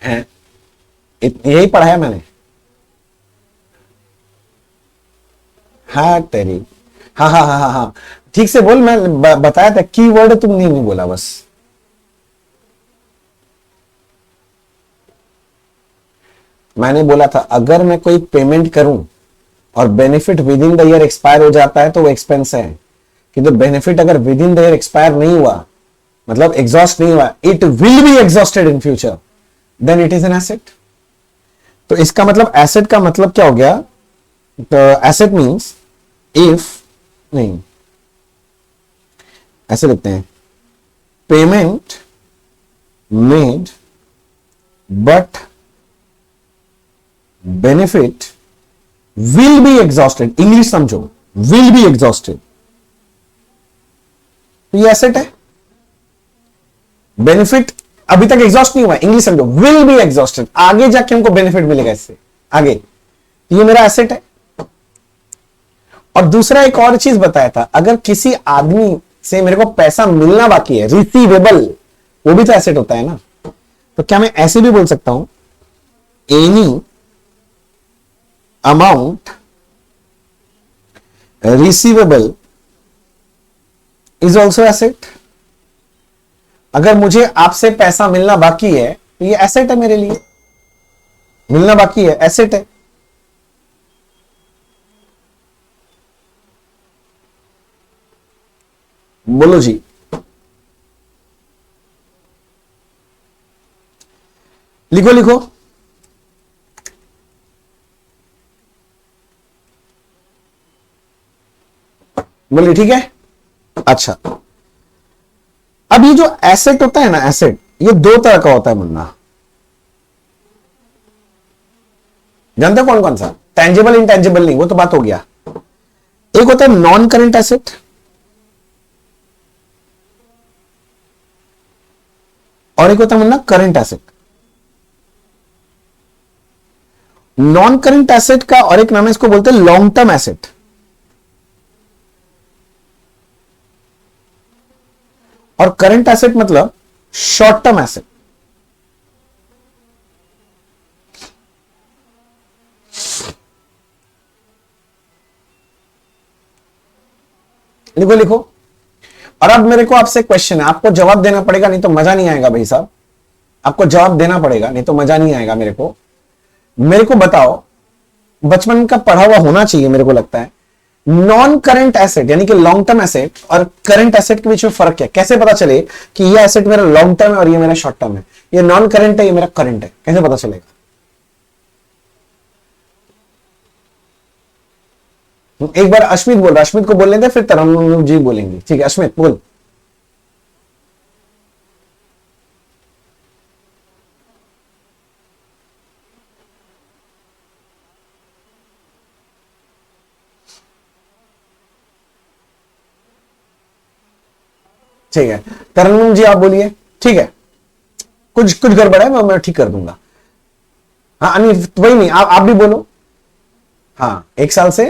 हैं? यही पढ़ाया मैंने। हाँ तेरी, हाँ हाँ हाँ हाँ हाँ, ठीक से बोल। मैं बताया था की वर्ड, तुम नहीं बोला बस। मैंने बोला था अगर मैं कोई पेमेंट करूं और benefit with in the year expire हो जाता है तो वो एक्सपेंस है, किंतु बेनिफिट अगर within the year expire नहीं हुआ, मतलब एग्जॉस्ट नहीं हुआ, it will be exhausted in future, then it is an asset. तो इसका मतलब एसेट का मतलब क्या हो गया? एसेट मींस इफ, नहीं ऐसे लिखते हैं, payment made but benefit will be exhausted. English समझो, विल बी एग्जॉस्टेड। तो ये एसेट है, बेनिफिट अभी तक एग्जॉस्ट नहीं हुआ, इंग्लिश समझो, विल बी एग्जॉस्टेड, आगे जाके हमको बेनिफिट मिलेगा इससे आगे। तो ये मेरा एसेट है। और दूसरा एक और चीज बताया था, अगर किसी आदमी से मेरे को पैसा मिलना बाकी है, रिसीवेबल, वो भी तो एसेट होता है ना। तो क्या मैं ऐसे भी बोल सकता हूं, any amount receivable is also asset. अगर मुझे आपसे पैसा मिलना बाकी है तो ये एसेट है, मेरे लिए मिलना बाकी है, एसेट है। बोलो जी, लिखो लिखो। बोलिए ठीक है। अच्छा, अब ये जो एसेट होता है ना, एसेट ये दो तरह का होता है मुन्ना, जानते हो कौन कौन सा? टेंजिबल, इंटेंजिबल नहीं, वो तो बात हो गया। एक होता है नॉन करंट एसेट, और एक होता है Munna current asset. Non current asset का और एक नाम है, इसको बोलते हैं लॉन्ग टर्म एसेट। और करंट एसेट मतलब शॉर्ट टर्म एसेट। लिखो लिखो। और अब मेरे को आपसे क्वेश्चन है, आपको जवाब देना पड़ेगा, नहीं तो मजा नहीं आएगा भाई साहब। आपको जवाब देना पड़ेगा, नहीं तो मजा नहीं आएगा। मेरे को बताओ, बचपन का पढ़ा हुआ होना चाहिए मेरे को लगता है, नॉन करंट एसेट यानी कि लॉन्ग टर्म एसेट और करंट एसेट के बीच में फर्क क्या है? कैसे पता चले कि ये एसेट मेरा लॉन्ग टर्म है और ये मेरा शॉर्ट टर्म है, ये नॉन करंट है, ये मेरा करंट है, कैसे पता चलेगा? एक बार अश्मित बोल रहा, अश्मित को बोलने दे, फिर तरन्नुम जी बोलेंगे। ठीक है अश्मित बोल। ठीक है तरन्नुम जी आप बोलिए। ठीक है, कुछ कुछ गड़बड़ है, मैं ठीक कर दूंगा। हाँ नहीं वही नहीं, आप भी बोलो। हाँ 1 साल से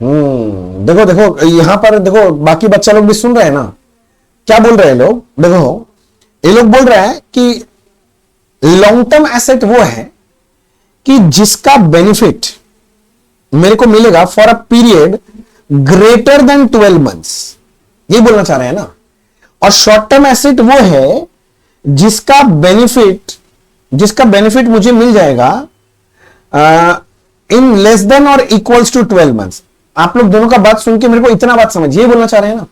देखो देखो यहां पर देखो, बाकी बच्चा लोग भी सुन रहे हैं ना, क्या बोल रहे हैं लोग? देखो ये लोग बोल रहे हैं कि लॉन्ग टर्म एसेट वो है कि जिसका बेनिफिट मेरे को मिलेगा for a period greater than 12 months, ये बोलना चाह रहे हैं ना। और शॉर्ट टर्म एसेट वो है जिसका बेनिफिट मुझे मिल जाएगा इन लेस देन और इक्वल्स टू 12 मंथ्स। आप लोग दोनों का बात सुन के मेरे को इतना बात समझ, ये बोलना चाह रहे हैं ना।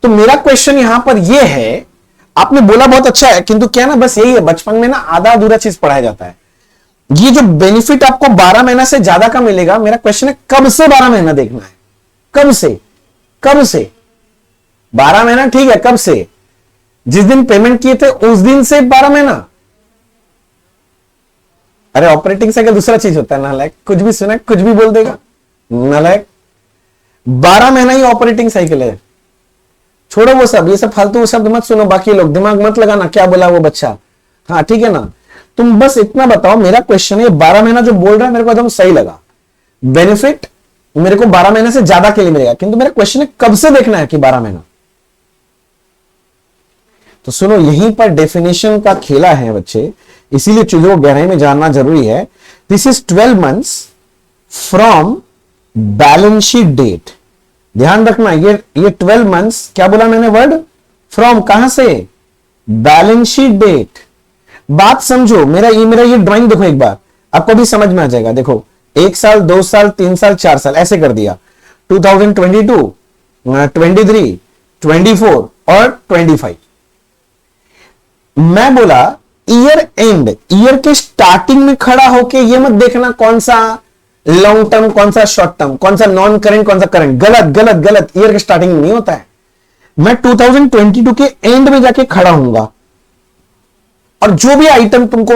तो मेरा क्वेश्चन यहां पर यह है, आपने बोला बहुत अच्छा है, किंतु क्या ना, बस यही है, बचपन में ना आधा अधूरा चीज पढ़ाया जाता है। ये जो बेनिफिट आपको 12 महीना से ज्यादा का मिलेगा, मेरा क्वेश्चन है कब से 12 महीना देखना है? कब से? 12 महीना ठीक है, कब से? जिस दिन पेमेंट किए थे उस दिन से 12 महीना? अरे ऑपरेटिंग साइकिल दूसरा चीज होता है नालायक, कुछ भी सुना कुछ भी बोल देगा नालायक। 12 महीना ही ऑपरेटिंग साइकिल है। छोड़ो वो सब, ये सब फालतू शब्द मत सुनो, बाकी लोग दिमाग मत लगाना क्या बोला वो बच्चा। हाँ ठीक है ना, तुम बस इतना बताओ, मेरा क्वेश्चन है 12 महीना जो बोल रहा है मेरे को एकदम सही लगा। बेनिफिट मेरे को 12 महीने से ज्यादा के लिए मिलेगा, किंतु मेरा क्वेश्चन है कब से देखना है कि 12 महीना? तो सुनो, यहीं पर डेफिनेशन का खेला है बच्चे, इसीलिए चीजों को गहराई में जानना जरूरी है। This is 12 months from balance sheet date. ध्यान रखना, ये 12 मंथ्स क्या बोला मैंने वर्ड? फ्रॉम, कहां से? Balance sheet date. बात समझो, मेरा ये ड्राइंग देखो एक बार, आपको भी समझ में आ जाएगा। देखो 1 साल 2 साल 3 साल 4 साल ऐसे कर दिया, 2022 23 24 और 25। मैं बोला ईयर एंड, ईयर के स्टार्टिंग में खड़ा होके ये मत देखना कौन सा लॉन्ग टर्म, कौन सा शॉर्ट टर्म, कौन सा नॉन करेंट, कौन सा करेंट। गलत गलत गलत, ईयर के स्टार्टिंग में नहीं होता है। मैं 2022 के एंड में जाके खड़ा हूंगा और जो भी आइटम तुमको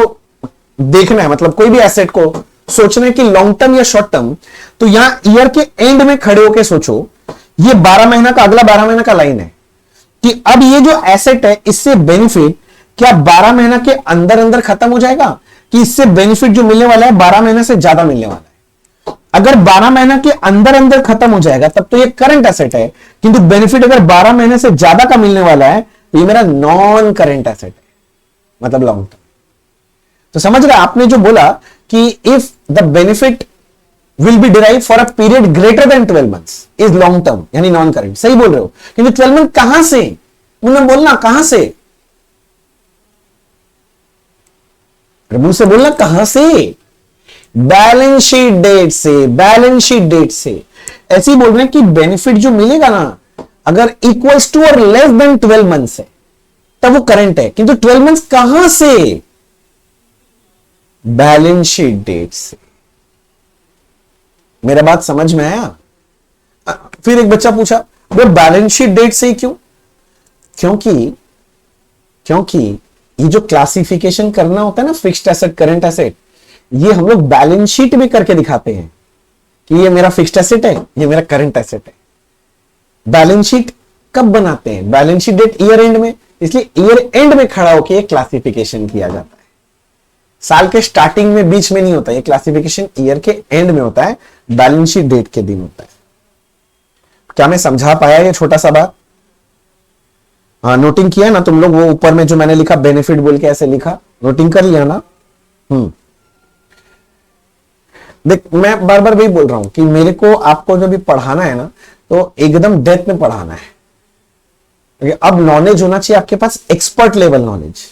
देखना है, मतलब कोई भी एसेट को सोचना है कि लॉन्ग टर्म या शॉर्ट टर्म, तो यहां ईयर के एंड में खड़े होके सोचो। ये 12 महीना का, अगला 12 महीना का लाइन है कि अब ये जो एसेट है इससे बेनिफिट क्या 12 महीना के अंदर अंदर खत्म हो जाएगा, कि इससे बेनिफिट जो मिलने वाला है 12 महीने से ज्यादा मिलने वाला है। अगर 12 महीना के अंदर अंदर खत्म हो जाएगा तब तो ये करंट एसेट है, किंतु बेनिफिट अगर 12 महीने से ज्यादा का मिलने वाला है तो ये मेरा नॉन करंट एसेट है, मतलब लॉन्ग टर्म। तो समझ रहे आपने जो बोला कि if the benefit will be derive for a period greater than 12 months is long term, यानी नॉन करंट। सही बोल रहे हो, किंतु 12 मंथ कहां से, उन्होंने बोलना कहां से, मुंह से बोलना कहां से, बैलेंस शीट डेट से, बैलेंस शीट डेट से। ऐसे ही बोल रहे हैं कि बेनिफिट जो मिलेगा ना, अगर इक्वल्स टू और लेस देन 12 मंथ्स है तब वो करंट है, किंतु 12 मंथ्स कहां से, बैलेंस शीट डेट से। मेरा बात समझ में आया? फिर एक बच्चा पूछा वो बैलेंस शीट डेट से क्यों? क्योंकि ये जो क्लासिफिकेशन करना होता है ना, फिक्स्ड एसेट, करंट एसेट, ये हम लोग बैलेंस शीट में करके दिखाते हैं कि ये मेरा फिक्स्ड एसेट है, ये मेरा करंट एसेट है। बैलेंस शीट कब बनाते हैं? Balance sheet date year end में, इसलिए ईयर एंड में खड़ा होकर ये क्लासिफिकेशन किया जाता है। साल के स्टार्टिंग में, बीच में नहीं होता, ये क्लासिफिकेशन ईयर के एंड में होता है, बैलेंस शीट डेट के दिन होता है। क्या मैं समझा पाया ये छोटा सा बात? हाँ, नोटिंग किया ना तुम लोग? वो ऊपर में जो मैंने लिखा बेनिफिट बोल के ऐसे लिखा, नोटिंग कर लिया ना? देख, मैं बार बार वही बोल रहा हूं कि मेरे को आपको जो भी पढ़ाना है ना, तो एकदम डेप्थ में पढ़ाना है। अब नॉलेज होना चाहिए आपके पास, एक्सपर्ट लेवल नॉलेज।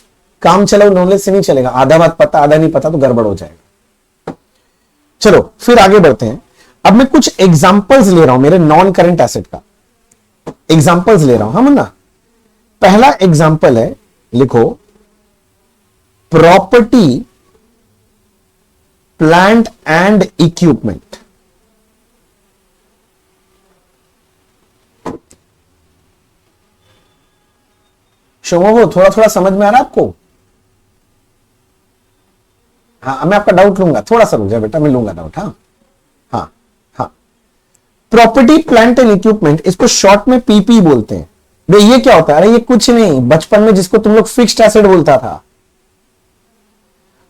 काम चलाओ नॉलेज से नहीं चलेगा, आधा बात पता आधा नहीं पता तो गड़बड़ हो जाएगा। चलो फिर आगे बढ़ते हैं। अब मैं कुछ एग्जांपल्स ले रहा हूं मेरे नॉन करंट एसेट का, एग्जांपल्स ले रहा हूं हम ना। पहला एग्जांपल है, लिखो, property plant and equipment. Shomo, वो थोड़ा थोड़ा समझ में आ रहा है आपको? हाँ, मैं आपका डाउट लूंगा, थोड़ा सा रुक जाए बेटा, मैं लूंगा डाउट। हाँ हाँ हाँ, प्रॉपर्टी प्लांट एंड इक्विपमेंट, इसको शॉर्ट में पीपी बोलते हैं। भाई ये क्या होता है? अरे ये कुछ नहीं, बचपन में जिसको तुम लोग फिक्स्ड एसेट बोलता था।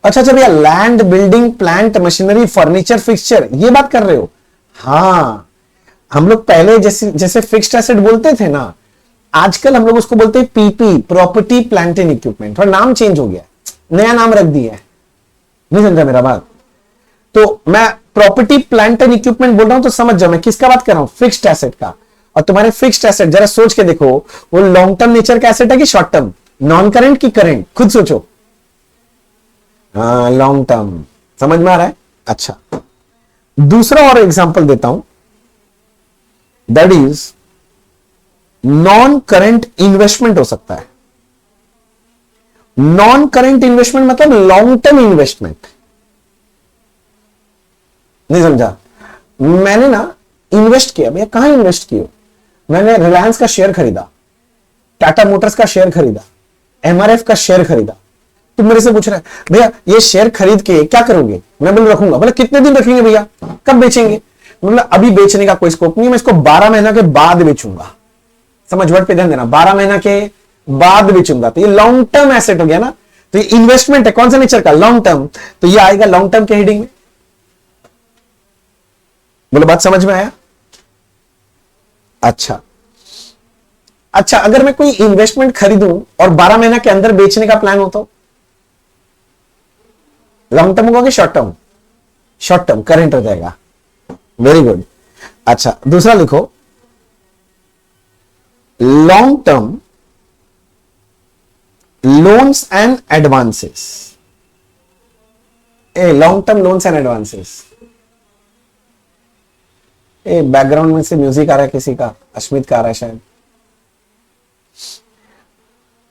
अच्छा भैया, land, building, plant, machinery, furniture, fixture, ये बात कर रहे हो? हाँ, हम लोग पहले जैसे फिक्स्ड एसेट बोलते थे ना, आजकल हम लोग उसको बोलते हैं PP, property plant and equipment. और नाम चेंज हो गया, नया नाम रख दिया है। नहीं समझा मेरा बात? तो मैं प्रॉपर्टी प्लांट एंड इक्विपमेंट बोल रहा हूं तो समझ जाओ मैं किसका बात कर रहा हूं, फिक्स्ड एसेट का। और तुम्हारे फिक्स्ड एसेट जरा सोच के देखो, वो लॉन्ग टर्म नेचर का एसेट है कि शॉर्ट टर्म, नॉन करंट की करंट, खुद सोचो। हाँ, लॉन्ग टर्म। समझ में आ रहा है? अच्छा, दूसरा और एग्जांपल देता हूं, that is non current investment हो सकता है। नॉन करंट इन्वेस्टमेंट मतलब लॉन्ग टर्म इन्वेस्टमेंट। नहीं समझा? मैंने ना इन्वेस्ट किया, भैया कहां इन्वेस्ट किया? मैंने रिलायंस का शेयर खरीदा, टाटा मोटर्स का शेयर खरीदा, एमआरएफ का शेयर खरीदा। तुम मेरे से पूछ रहे हैं भैया ये शेयर खरीद के क्या करोगे? मैं बोल रखूंगा। बोले कितने दिन रखेंगे भैया, कब बेचेंगे? मतलब अभी बेचने का कोई स्कोप नहीं, मैं इसको 12 महीना के बाद बेचूंगा। समझ, वर्ड पे ध्यान देना, 12 महीना के बाद बेचूंगा। तो ये लॉन्ग टर्म एसेट हो गया ना, तो ये इन्वेस्टमेंट है, कौन सा नेचर का? Long term. तो ये आएगा लॉन्ग टर्म के हेडिंग में। बोलो बात समझ में आया? अच्छा, अगर मैं कोई इन्वेस्टमेंट खरीदूं और 12 महीना के अंदर बेचने का प्लान हो तो लॉन्ग टर्म होगा कि short term? Short term, current हो जाएगा। Very good. अच्छा, दूसरा लिखो, long term loans and advances. Long term loans and advances. Background में से म्यूजिक आ रहा है किसी का, अश्मित का आ रहा है शायद।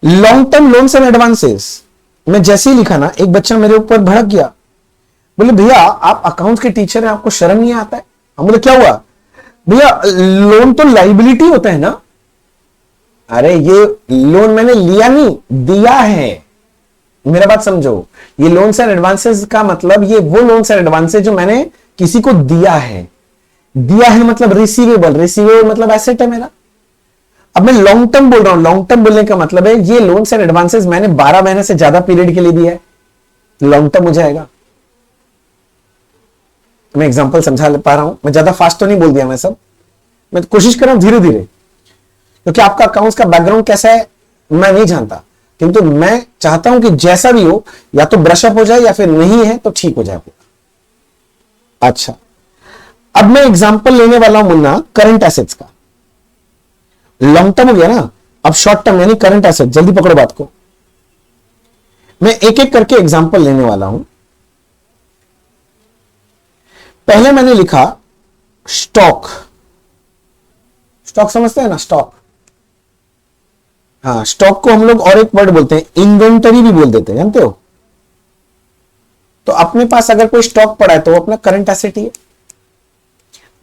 Long term loans and advances, मैं जैसे ही लिखा ना, एक बच्चा मेरे ऊपर भड़क गया, बोले भैया आप अकाउंट्स के टीचर हैं, आपको शर्म नहीं आता है? हम बोले क्या हुआ? भैया लोन तो लाइबिलिटी होता है ना। अरे ये लोन मैंने लिया नहीं, दिया है। मेरा बात समझो, ये लोन्स एंड एडवांसेस का मतलब ये वो लोन्स एंड एडवांसेस जो मैंने किसी को दिया है। दिया है मतलब रिसीवेबल, रिसीवेबल मतलब एसेट है मेरा। अब मैं लॉन्ग टर्म बोल रहा हूं, लॉन्ग टर्म बोलने का मतलब है ये लोन्स एंड एडवांसेस मैंने 12 महीने से ज्यादा पीरियड के लिए दिया है, लॉन्ग टर्म हो जाएगा। मैं एग्जांपल समझा पा रहा हूं? मैं ज्यादा फास्ट तो नहीं बोल दिया, मैं कोशिश कर रहा हूं धीरे धीरे, क्योंकि आपका अकाउंट्स का बैकग्राउंड कैसा है मैं नहीं जानता, किंतु मैं चाहता हूं कि जैसा भी हो या तो ब्रश अप हो जाए या फिर नहीं है तो ठीक हो जाए पूरा। अच्छा, अब मैं एग्जांपल लेने वाला हूं मुन्ना करंट एसेट्स का। लॉन्ग टर्म हो गया ना, अब शॉर्ट टर्म यानी करंट एसेट। जल्दी पकड़ो बात को, मैं एक एक करके एग्जांपल लेने वाला हूं। पहले मैंने लिखा स्टॉक। स्टॉक समझते हैं ना, स्टॉक। हाँ, स्टॉक को हम लोग और एक वर्ड बोलते हैं, इन्वेंटरी भी बोल देते हैं, जानते हो? तो अपने पास अगर कोई स्टॉक पड़ा है तो वो अपना करंट एसेट ही है।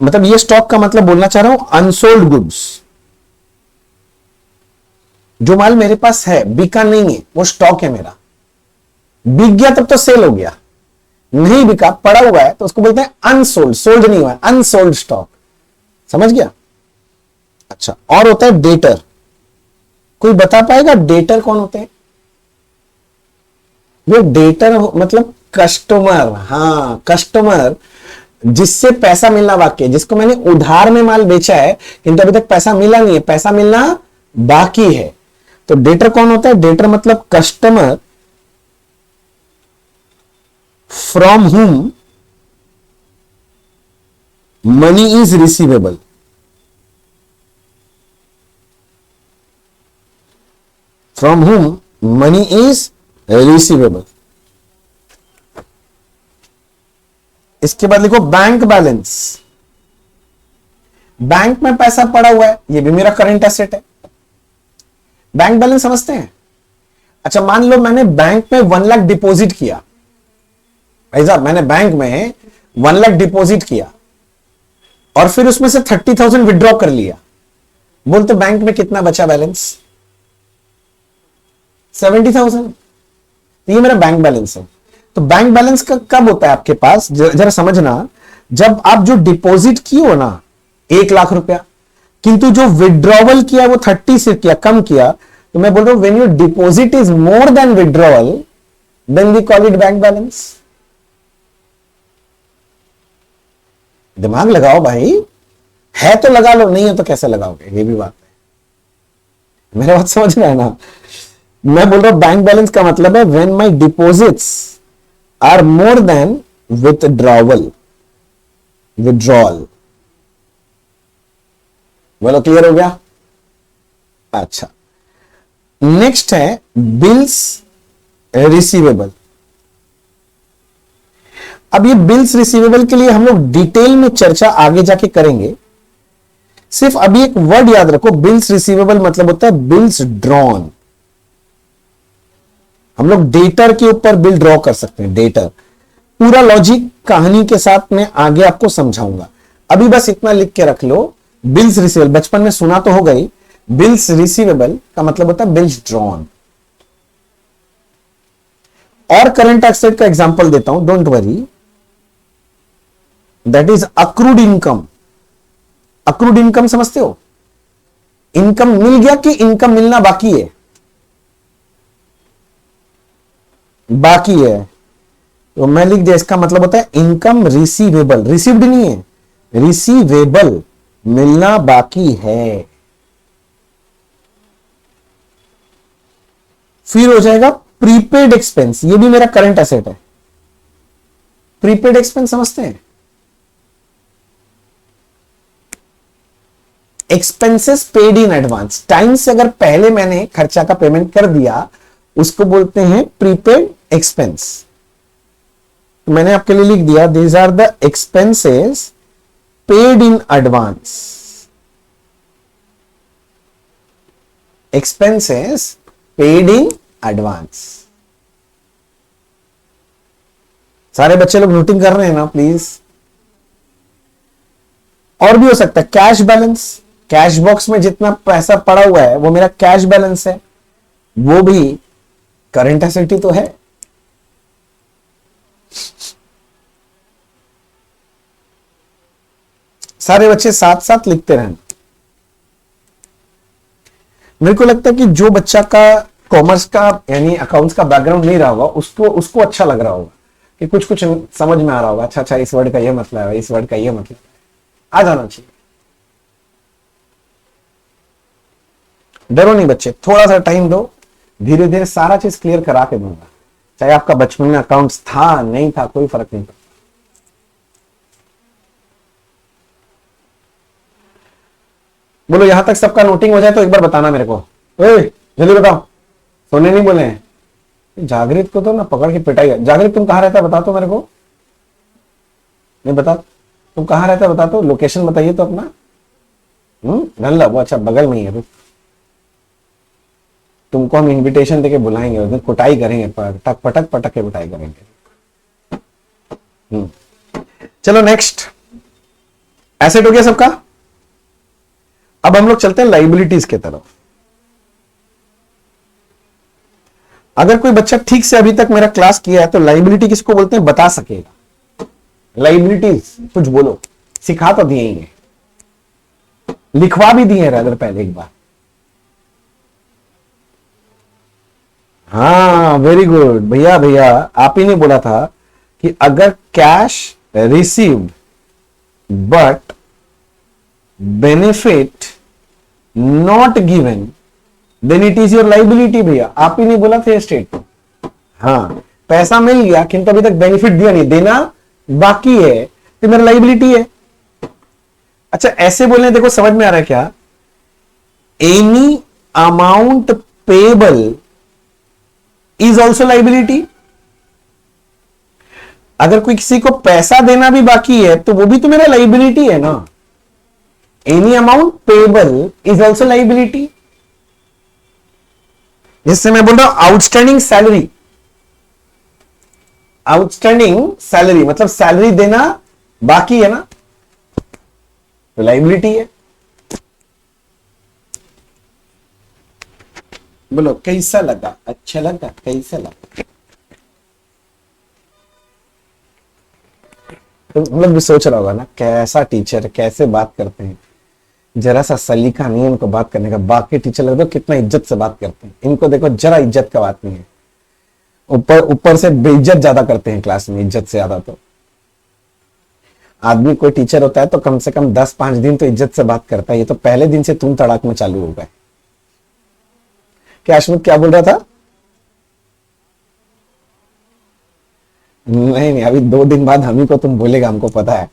मतलब ये स्टॉक का मतलब बोलना चाह रहा हूं अनसोल्ड गुड्स। जो माल मेरे पास है, बिका नहीं है, वो स्टॉक है मेरा। बिक गया तब तो सेल हो गया, नहीं बिका पड़ा हुआ है तो उसको बोलते हैं अनसोल्ड। सोल्ड नहीं हुआ है, अनसोल्ड स्टॉक। समझ गया? अच्छा, और होता है डेटर। कोई बता पाएगा डेटर कौन होते हैं? वो डेटर मतलब कस्टमर। हाँ, कस्टमर जिससे पैसा मिलना बाकी है, जिसको मैंने उधार में माल बेचा है किंतु अभी तक पैसा मिला नहीं है, पैसा मिलना बाकी है। तो डेटर कौन होता है? डेटर मतलब customer from whom money is receivable. From whom money is receivable. इसके बाद लिखो बैंक बैलेंस। बैंक में पैसा पड़ा हुआ है, ये भी मेरा करंट एसेट है। बैंक बैलेंस समझते हैं? अच्छा, मान लो मैंने बैंक में 1 लाख डिपॉजिट किया। भाई साहब, मैंने बैंक में 1 लाख डिपॉजिट किया और फिर उसमें से 30,000 विड्रॉ कर लिया। बोलते बैंक में कितना बचा बैलेंस? 70,000। ये मेरा बैंक बैलेंस है। तो बैंक बैलेंस का कब होता है आपके पास? जरा समझना, जब आप जो डिपॉजिट किए हो ना 1 लाख रुपया, किंतु जो विड्रॉवल किया वो 30 से किया, कम किया, तो मैं बोल रहा हूं when your deposit is more than withdrawal then we call it bank balance. दिमाग लगाओ भाई, है तो लगा लो, नहीं है तो कैसे लगाओगे? ये भी बात है। मेरा बात समझ रहा है ना? मैं बोल रहा हूं बैंक बैलेंस का मतलब है when my deposits are more than withdrawal, withdrawal. बोलो क्लियर हो गया? अच्छा, नेक्स्ट है बिल्स रिसीवेबल। अब ये बिल्स रिसीवेबल के लिए हम लोग डिटेल में चर्चा आगे जाके करेंगे। सिर्फ अभी एक वर्ड याद रखो, बिल्स रिसीवेबल मतलब होता है बिल्स ड्रॉन। हम लोग डेटर के ऊपर बिल ड्रॉ कर सकते हैं, डेटर। पूरा लॉजिक कहानी के साथ मैं आगे आपको समझाऊंगा। अभी बस इतना लिख के रख लो, बिल्स रिसीवेबल बचपन में सुना तो हो गई। बिल्स रिसीवेबल का मतलब होता है बिल्स ड्रॉन। और करंट एसेट का एग्जांपल देता हूं, don't worry, that is accrued income. Accrued income समझते हो? इनकम मिल गया कि इनकम मिलना बाकी है? बाकी है, तो मैं लिख दिया, इसका मतलब होता है इनकम रिसीवेबल। रिसीव्ड नहीं है, रिसीवेबल, मिलना बाकी है। फिर हो जाएगा प्रीपेड एक्सपेंस। ये भी मेरा करंट एसेट है। प्रीपेड एक्सपेंस समझते हैं? Expenses paid in advance. Time से अगर पहले मैंने खर्चा का पेमेंट कर दिया उसको बोलते हैं प्रीपेड एक्सपेंस। तो मैंने आपके लिए लिख दिया, these are the expenses paid in advance. Expenses paid in advance. सारे बच्चे लोग नोटिंग कर रहे हैं ना प्लीज। और भी हो सकता है कैश बैलेंस, कैश बॉक्स में जितना पैसा पड़ा हुआ है वो मेरा कैश बैलेंस है, वो भी करंट एसेट ही तो है। सारे बच्चे साथ साथ लिखते रहना। मेरे को लगता है कि जो बच्चा का कॉमर्स का यानी अकाउंट्स का बैकग्राउंड नहीं रहा होगा उसको उसको अच्छा लग रहा होगा कि कुछ कुछ समझ में आ रहा होगा। अच्छा अच्छा, इस वर्ड का ये मतलब है, इस वर्ड का ये मतलब है। आ जाना चाहिए। डरो नहीं बच्चे, थोड़ा सा टाइम दो, धीरे धीरे सारा चीज क्लियर करा के दूंगा। चाहे आपका बचपन में अकाउंट्स था नहीं था कोई फर्क नहीं पड़ता। बोलो यहां तक सबका नोटिंग हो जाए तो एक बार बताना मेरे को। जल्दी बताओ, सोने नहीं बोले हैं। जागृत को तो ना पकड़ के पिटाई है। जागृत तुम कहां रहता है बता तो मेरे को। नहीं बता, तुम कहां रहता है बता तो, लोकेशन बताइए तो अपना। धनला वो अच्छा बगल में ही है। रुक, तुमको हम इनविटेशन देके बुलाएंगे, उस दिन कुटाई करेंगे, पटक पटक पटक के कुटाई करेंगे। चलो नेक्स्ट, एसेट हो गया सबका। अब हम लोग चलते हैं लाइबिलिटीज के तरफ। अगर कोई बच्चा ठीक से अभी तक मेरा क्लास किया है तो लाइबिलिटी किसको बोलते हैं बता सकेगा। लाइबिलिटीज कुछ बोलो, सिखा तो दिए ही, लिखवा भी दिए अगर पहले एक बार। हाँ वेरी गुड भैया, भैया आप ही ने बोला था कि अगर cash received but benefit not given then it is your liability. भैया आप ही नहीं बोला था स्टेटमेंट। हाँ पैसा मिल गया किंतु अभी तक बेनिफिट दिया नहीं, देना बाकी है तो मेरा लाइबिलिटी है। अच्छा ऐसे बोलने देखो समझ में आ रहा है क्या। Any amount payable is also liability. अगर कोई किसी को पैसा देना भी बाकी है तो वो भी तो मेरा लाइबिलिटी है ना। Any amount payable is also liability. जिससे मैं बोल रहा हूं आउटस्टैंडिंग सैलरी, आउटस्टैंडिंग सैलरी मतलब सैलरी देना बाकी है ना, तो लाइबिलिटी है। बोलो कैसा लगा, अच्छा लगा, कैसा लगा। तो हम लोग भी सोच रहा होगा ना कैसा टीचर, कैसे बात करते हैं, जरा सा सलीका नहीं है इनको बात करने का। बाकी टीचर लोग तो कितना इज्जत से बात करते हैं, इनको देखो जरा इज्जत का बात नहीं है। ऊपर ऊपर से बेइज्जत ज्यादा करते हैं क्लास में, इज्जत से ज्यादा। तो आदमी कोई टीचर होता है तो कम से कम 10-5 दिन तो इज्जत से बात करता है। ये तो पहले दिन से तुम तड़ाक में चालू हो गए। क्या अश्मित क्या बोल रहा था। नहीं नहीं, अभी 2 दिन बाद हम ही को तुम बोलेगा, हमको पता है।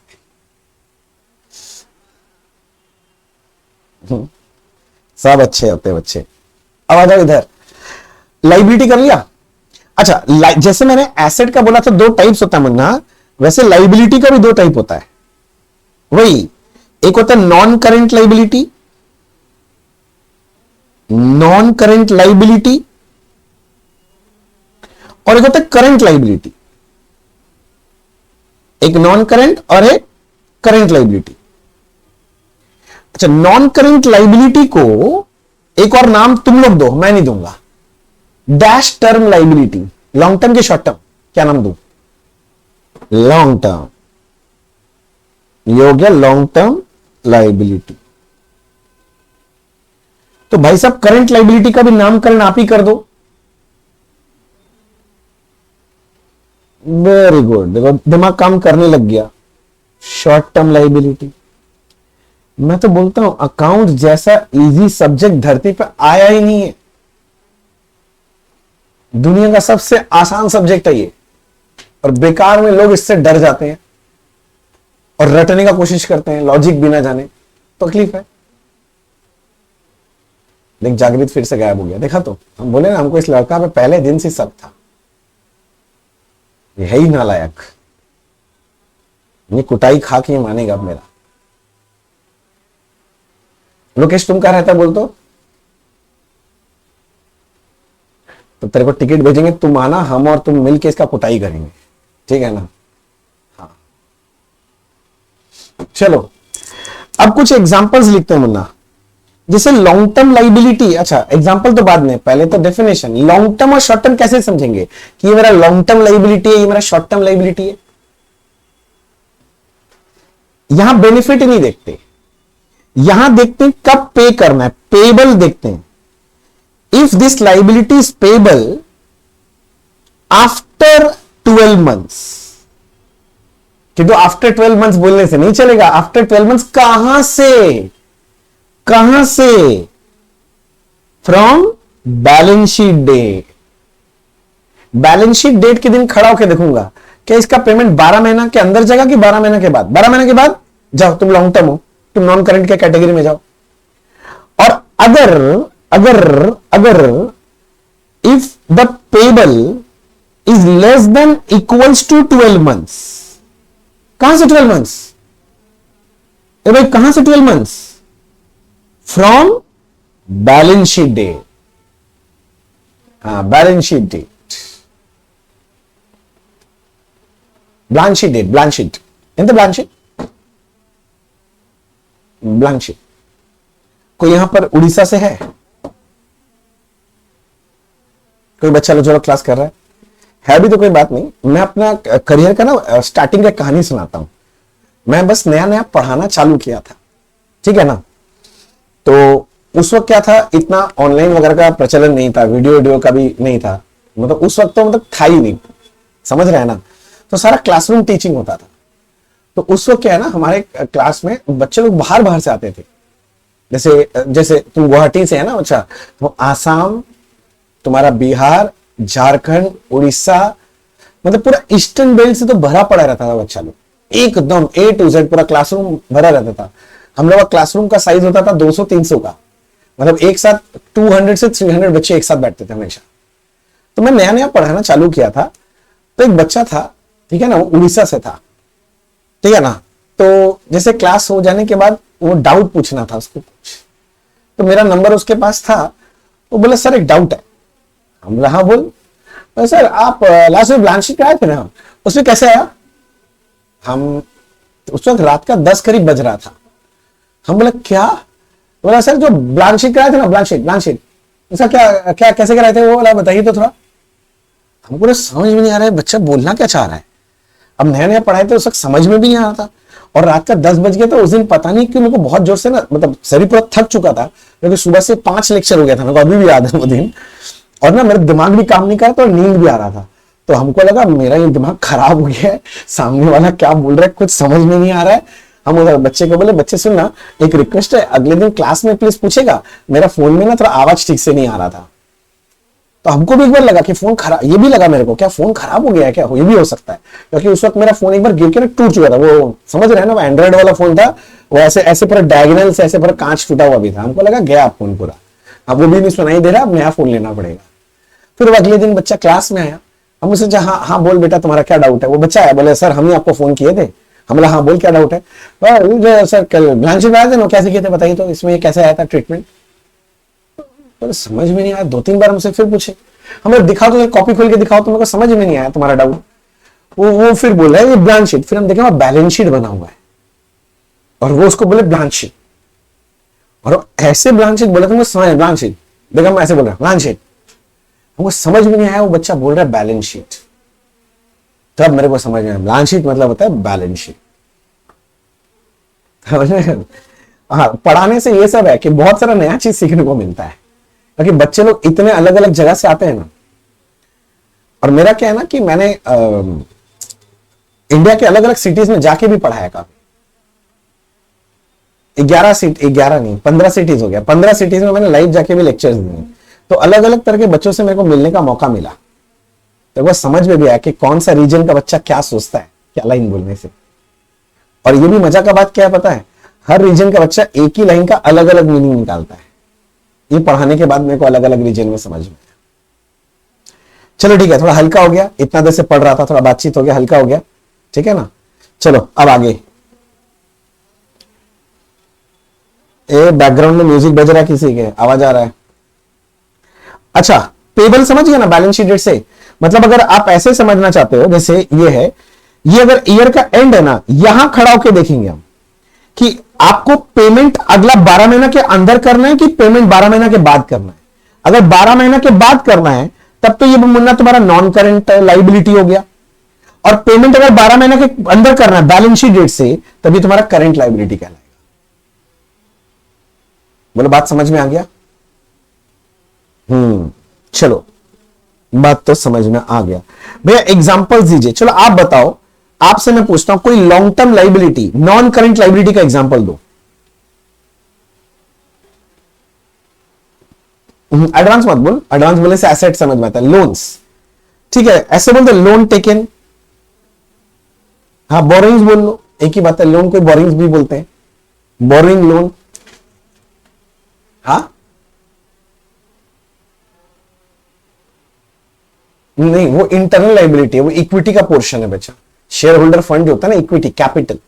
सब अच्छे होते हैं बच्चे। अब आ जाओ इधर, लाइबिलिटी कर लिया। अच्छा जैसे मैंने एसेट का बोला था 2 टाइप्स होता है मुन्ना, वैसे लाइबिलिटी का भी 2 टाइप होता है। वही एक होता है non current liability, non current liability, और एक होता है करंट लाइबिलिटी। एक नॉन करेंट और एक करंट लाइबिलिटी। अच्छा नॉन करंट लाइबिलिटी को एक और नाम तुम लोग दो, मैं नहीं दूंगा। Dash term liability, long term के शॉर्ट टर्म, क्या नाम दू। लॉन्ग टर्म, ये हो गया लॉन्ग टर्म लाइबिलिटी। तो भाई साहब करंट लाइबिलिटी का भी नामकरण आप ही कर दो। वेरी गुड, देखो दिमाग काम करने लग गया। शॉर्ट टर्म लाइबिलिटी, मैं तो बोलता हूं अकाउंट जैसा इजी सब्जेक्ट धरती पर आया ही नहीं है। दुनिया का सबसे आसान सब्जेक्ट है ये, और बेकार में लोग इससे डर जाते हैं और रटने का कोशिश करते हैं लॉजिक बिना जाने। तकलीफ है। देख जागृत फिर से गायब हो गया, देखा तो हम बोले ना हमको इस लड़का पे पहले दिन से शक था, ये है ही नालायक, ये कुटाई खा के मानेगा अब मेरा। लोकेश तुम कहाँ रहता बोल तो तेरे को टिकट भेजेंगे, तुम आना, हम और तुम मिलके इसका कुटाई करेंगे। ठीक है ना। हाँ चलो अब कुछ एग्जांपल्स लिखते हैं मुन्ना। जैसे लॉन्ग टर्म लाइबिलिटी, अच्छा एग्जांपल तो बाद में, पहले तो डेफिनेशन। लॉन्ग टर्म और शॉर्ट टर्म कैसे समझेंगे कि ये मेरा लॉन्ग टर्म लाइबिलिटी है, ये मेरा शॉर्ट टर्म लाइबिलिटी है। यहां बेनिफिट नहीं देखते, यहां देखते हैं कब पे करना है, पेबल देखते हैं। If this liability is payable after 12 months, किंतु आफ्टर 12 मंथ्स बोलने से नहीं चलेगा। आफ्टर 12 मंथ्स कहां से, कहां से? From balance sheet date. Balance sheet date के दिन खड़ा होकर देखूंगा क्या इसका पेमेंट 12 महीना के अंदर जाएगा कि 12 महीना के बाद। 12 महीने के बाद जाओ, तुम लॉन्ग टर्म हो, तुम नॉन करंट के कैटेगरी में जाओ। और अगर अगर अगर if the payable is less then equals to 12 months, कहां से 12 मंथ्स? भाई कहां से 12 months? From balance sheet date. हाँ balance sheet date, blank sheet date, blank sheet ఎంత ब्लांक शीट, ब्लांक शीट। कोई यहां पर उड़ीसा से है? कोई बच्चा लोग जो क्लास कर रहा है भी तो कोई बात नहीं। मैं अपना करियर का ना स्टार्टिंग का कहानी सुनाता हूं। मैं बस नया नया पढ़ाना चालू किया था, ठीक है ना। तो उस वक्त क्या था, इतना ऑनलाइन वगैरह का प्रचलन नहीं था, वीडियो का भी नहीं था, मतलब उस वक्त तो मतलब था ही नहीं, समझ रहे हैं ना। तो सारा क्लासरूम टीचिंग होता था। तो उस वक्त क्या है ना, हमारे क्लास में बच्चे लोग बाहर बाहर से आते थे। जैसे जैसे तुम गुवाहाटी से है ना, अच्छा तो आसाम, तुम्हारा बिहार, झारखंड, उड़ीसा, मतलब पूरा ईस्टर्न बेल्ट से तो भरा पड़ा रहता था बच्चा लोग, एकदम A to Z पूरा क्लासरूम भरा रहता था। हम लोग का क्लासरूम का साइज होता था 200-300 का, मतलब एक साथ 200 से 300 बच्चे एक साथ बैठते थे हमेशा। तो मैं नया नया पढ़ाना चालू किया था। तो एक बच्चा था, ठीक है ना, वो उड़ीसा से था, ठीक है ना। तो जैसे क्लास हो जाने के बाद वो डाउट पूछना था उसको कुछ, तो मेरा नंबर उसके पास था। वो बोला सर एक डाउट है। हम बोला हाँ बोल। सर आप लास्ट में ब्लांक शीट कराए थे ना, उसमें कैसे आया? हम उस वक्त रात का 10 करीब बज रहा था। हम बोला क्या? बोला सर जो ब्लांक शीट कराए थे ना, ब्लांक शीट उसका क्या क्या कैसे कराए थे वो वाला बताइए तो थोड़ा। हमको समझ में नहीं आ रहा है बच्चा बोलना क्या चाह रहा है। अब नया नया पढ़ाए थे, उस वक्त समझ में भी नहीं आ रहा था। और रात का 10 बज गया। तो उस दिन पता नहीं क्यों मेरे को बहुत जोर से ना, मतलब शरीर पूरा थक चुका था, क्योंकि सुबह से 5 लेक्चर हो गया था, मेरे को अभी भी याद है वो दिन। और ना मेरा दिमाग भी काम नहीं कर रहा था और नींद भी आ रहा था। तो हमको लगा मेरा ये दिमाग खराब हो गया है, सामने वाला क्या बोल रहा है कुछ समझ में नहीं आ रहा है। हम उधर बच्चे को बोले बच्चे सुनना, एक रिक्वेस्ट है, अगले दिन क्लास में प्लीज पूछेगा, मेरा फोन में ना थोड़ा आवाज ठीक से नहीं आ रहा था। तो हमको भी एक बार लगा कि फोन खराब, ये भी लगा मेरे को क्या फोन खराब हो गया है क्या, ये भी हो सकता है, क्योंकि उस वक्त मेरा फोन एक बार गिर के ना टूट चुका था। वो समझ रहे हैं ना, वो एंड्रॉइड वाला फोन था, वो ऐसे ऐसे पूरा डायगोनल से ऐसे पूरा कांच टूटा हुआ भी था। हमको लगा गया फोन पूरा, अब वो भी नहीं सुनाई दे रहा, अब नया फोन लेना पड़ेगा। फिर वो अगले दिन बच्चा क्लास में आया, हम उससे हाँ हाँ बोल बेटा तुम्हारा क्या डाउट है। वो बच्चा आया, बोले सर हम ही आपको फोन किए थे। हम बोला हाँ बोल क्या डाउट है। सर कल ब्लांक शीट आए थे ना, कैसे किए थे बताइए तो, इसमें ये कैसे आया था ट्रीटमेंट। तो समझ में नहीं आया, 2-3 बार हमसे फिर पूछे, हमें दिखाओ तो कॉपी खोल के दिखाओ, तो मेरे को समझ में नहीं आया तुम्हारा डाउट। वो फिर बोल रहा है ये ब्लांक शीट। फिर हम देखें वहां बैलेंस शीट बना हुआ है और वो उसको बोले ब्लांक शीट, और ऐसे ब्लांक शीट बोले तो समझ ब्लांक शीट, देखा हम ऐसे बोल रहे ब्लांक शीट, हमको समझ में नहीं आया। वो बच्चा बोल रहा है बैलेंस शीट, तब मेरे को समझ में आया ब्लांक शीट मतलब होता है बैलेंस शीट। हाँ पढ़ाने से ये सब है कि बहुत सारा नया चीज सीखने को मिलता है, क्योंकि बच्चे लोग इतने अलग अलग जगह से आते हैं ना। और मेरा क्या है ना कि मैंने इंडिया के अलग अलग सिटीज में जाके भी पढ़ाया काफी। 11 नहीं 15 सिटीज हो गया, 15 सिटीज में मैंने लाइव जाके भी लेक्चर्स दिए। तो अलग अलग तरह के बच्चों से मेरे को मिलने का मौका मिला, तो वो समझ में भी आया कि कौन सा रीजन का बच्चा क्या सोचता है क्या लाइन बोलने से। और ये भी मजा का बात क्या है पता है, हर रीजन का बच्चा एक ही लाइन का अलग अलग मीनिंग निकालता है। ये पढ़ाने के बाद मेरे को अलग अलग रीजन में समझ में आया। चलो ठीक है, थोड़ा हल्का हो गया, इतना देर से पढ़ रहा था, थोड़ा बातचीत हो गया, हल्का हो गया, ठीक है ना। चलो अब आगे। ए बैकग्राउंड में म्यूजिक बज रहा है, किसी के आवाज आ रहा है। अच्छा पेबल समझ गया ना बैलेंस शीट डेट से, मतलब अगर आप ऐसे समझना चाहते हो, जैसे ये है, ये अगर ईयर का एंड है ना, यहां खड़ा होकर देखेंगे हम कि आपको पेमेंट अगला 12 महीना के अंदर करना है कि पेमेंट 12 महीना के बाद करना है। अगर 12 महीना के बाद करना है तब तो ये मुन्ना तुम्हारा नॉन करंट लाइबिलिटी हो गया, और पेमेंट अगर 12 महीने के अंदर करना है बैलेंस शीट डेट से, तभी तुम्हारा करंट लाइबिलिटी कहलाएगा। बोलो बात समझ में आ गया? चलो बात तो समझ में आ गया। भैया एग्जांपल्स दीजिए। चलो आप बताओ, आपसे मैं पूछता हूं कोई long term liability, non current liability का एग्जांपल दो। एडवांस मत बोल, एडवांस बोलने से एसेट समझ में आता है। लोन्स, ठीक है, ऐसे बोलते लोन टेकन। हाँ बोरिंग्स बोल लो, एक ही बात है, लोन को बोरिंग्स भी बोलते हैं, बोरिंग लोन। हाँ नहीं, वो इंटरनल लाइबिलिटी है, वो इक्विटी का पोर्शन है बच्चा। शेयर होल्डर फंड जो होता है ना, इक्विटी कैपिटल।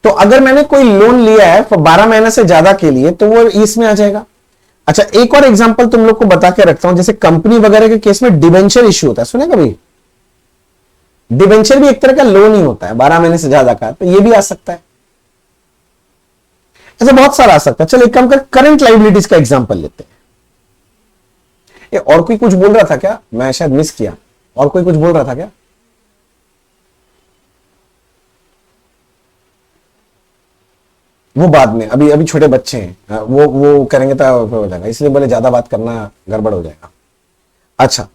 तो अगर मैंने कोई लोन लिया है 12 महीने से ज्यादा के लिए, तो वो इसमें आ जाएगा। अच्छा एक और एग्जांपल तुम लोग को बता के रखता हूं, जैसे कंपनी वगैरह के केस में डिबेंचर इश्यू होता है, सुने कभी? डिबेंचर भी एक तरह का लोन ही होता है 12 महीने से ज्यादा का, तो ये भी आ सकता है। ऐसा बहुत सारा आ सकता है। चलो एक काम कर, करंट लाइबिलिटीज का एग्जांपल लेते हैं। ये और कोई कुछ बोल रहा था क्या? मैं शायद मिस किया। और कोई कुछ बोल रहा था क्या? वो बाद में, अभी अभी छोटे बच्चे हैं, वो करेंगे तो हो जाएगा, इसलिए बोले ज्यादा बात करना गड़बड़ हो जाएगा। अच्छा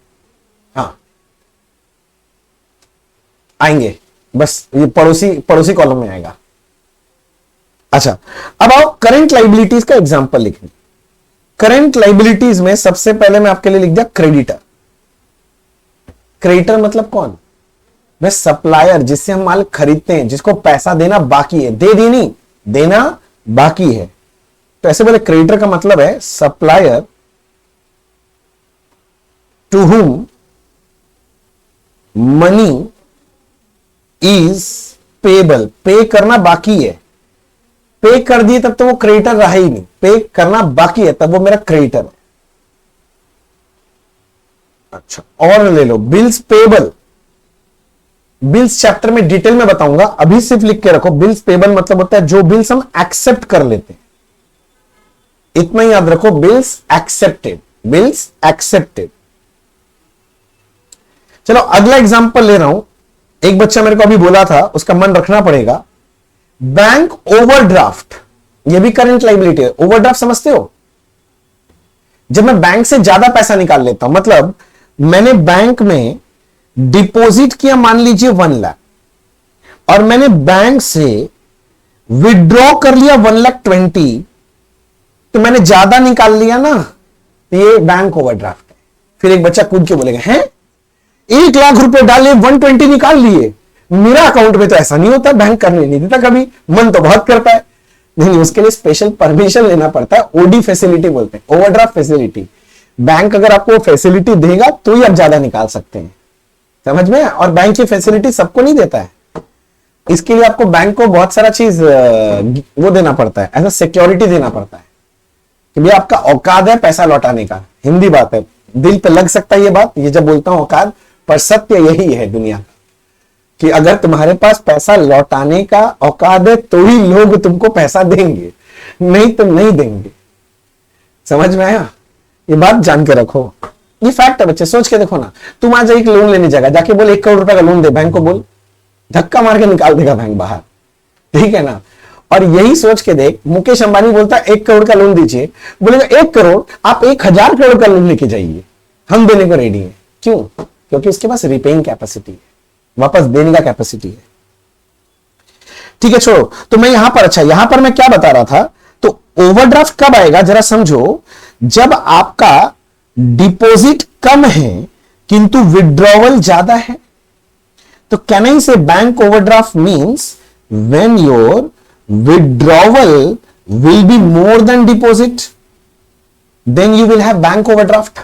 हाँ आएंगे, बस ये पड़ोसी पड़ोसी कॉलम में आएगा। अच्छा अब आओ करंट लाइबिलिटीज का एग्जांपल लिखने। करंट लाइबिलिटीज में सबसे पहले मैं आपके लिए लिख दिया क्रेडिटर। क्रेडिटर मतलब कौन? मैं सप्लायर, जिससे हम माल खरीदते हैं, जिसको पैसा देना बाकी है, दे दी नहीं, देना बाकी है। तो ऐसे बोले क्रेडिटर का मतलब है supplier to whom money is payable, pay करना बाकी है। पे कर दिए तब तो वो क्रेडिटर रहा ही नहीं, पे करना बाकी है तब वो मेरा क्रेडिटर है। अच्छा और ले लो बिल्स पेबल। बिल्स चैप्टर में डिटेल में बताऊंगा, अभी सिर्फ लिख के रखो। बिल्स पेबल मतलब होता है जो बिल्स हम एक्सेप्ट कर लेते हैं, इतना ही याद रखो। Bills accepted, bills accepted. चलो अगला एग्जांपल ले रहा हूं। एक बच्चा मेरे को अभी बोला था, उसका मन रखना पड़ेगा। बैंक ओवरड्राफ्ट, ये भी करंट लाइबिलिटी है। ओवरड्राफ्ट समझते हो? जब मैं बैंक से ज्यादा पैसा निकाल लेता हूं, मतलब मैंने बैंक में डिपॉजिट किया मान लीजिए 1 लाख, और मैंने बैंक से विड्रॉ कर लिया 1,20,000, तो मैंने ज्यादा निकाल लिया ना, तो ये बैंक ओवरड्राफ्ट है। फिर एक बच्चा कूद के बोलेगा, हैं 1 लाख रुपए डाले 120 निकाल लिए, मेरा अकाउंट में तो ऐसा नहीं होता, बैंक करने नहीं देता कभी, मन तो बहुत करता है। नहीं, उसके लिए स्पेशल परमिशन लेना पड़ता है, ओडी फैसिलिटी बोलते हैं, ओवरड्राफ्ट फैसिलिटी। बैंक अगर आपको फैसिलिटी देगा तो ही आप ज्यादा निकाल सकते हैं, समझ में? और बैंक की फैसिलिटी सबको नहीं देता है, इसके लिए आपको बैंक को बहुत सारा चीज वो देना पड़ता है, ऐसा सिक्योरिटी देना पड़ता है कि भैया आपका औकात है पैसा लौटाने का। हिंदी बात है, दिल पे लग सकता है ये बात, ये जब बोलता हूं औकात, पर सत्य यही है दुनिया का कि अगर तुम्हारे पास पैसा लौटाने का औकात है तो ही लोग तुमको पैसा देंगे, नहीं तो नहीं देंगे। समझ में आया? ये बात जान के रखो, ये फैक्ट है बच्चे। सोच के देखो ना, तुम आज एक लोन लेने जाएगा, जाके बोल 1 करोड़ रुपए का लोन दे, बैंक को बोल, धक्का मार के निकाल देगा बैंक बाहर, ठीक है ना? और यही सोच के देख, मुकेश अंबानी बोलता है 1 करोड़ का लोन दीजिए, बोलेगा 1 करोड़, आप 1,000 करोड़ का लोन लेके जाइए, हम देने को रेडी है। क्यों? क्योंकि उसके पास रिपेइंग कैपेसिटी है, वापस देने का कैपेसिटी है। ठीक है छोड़ो, तो मैं यहां पर, अच्छा यहां पर मैं क्या बता रहा था, तो ओवरड्राफ्ट कब आएगा जरा समझो, जब आपका डिपॉजिट कम है किंतु विड्रॉवल ज्यादा है। तो can I say bank overdraft means when your withdrawal will be more than deposit, then you will have bank overdraft.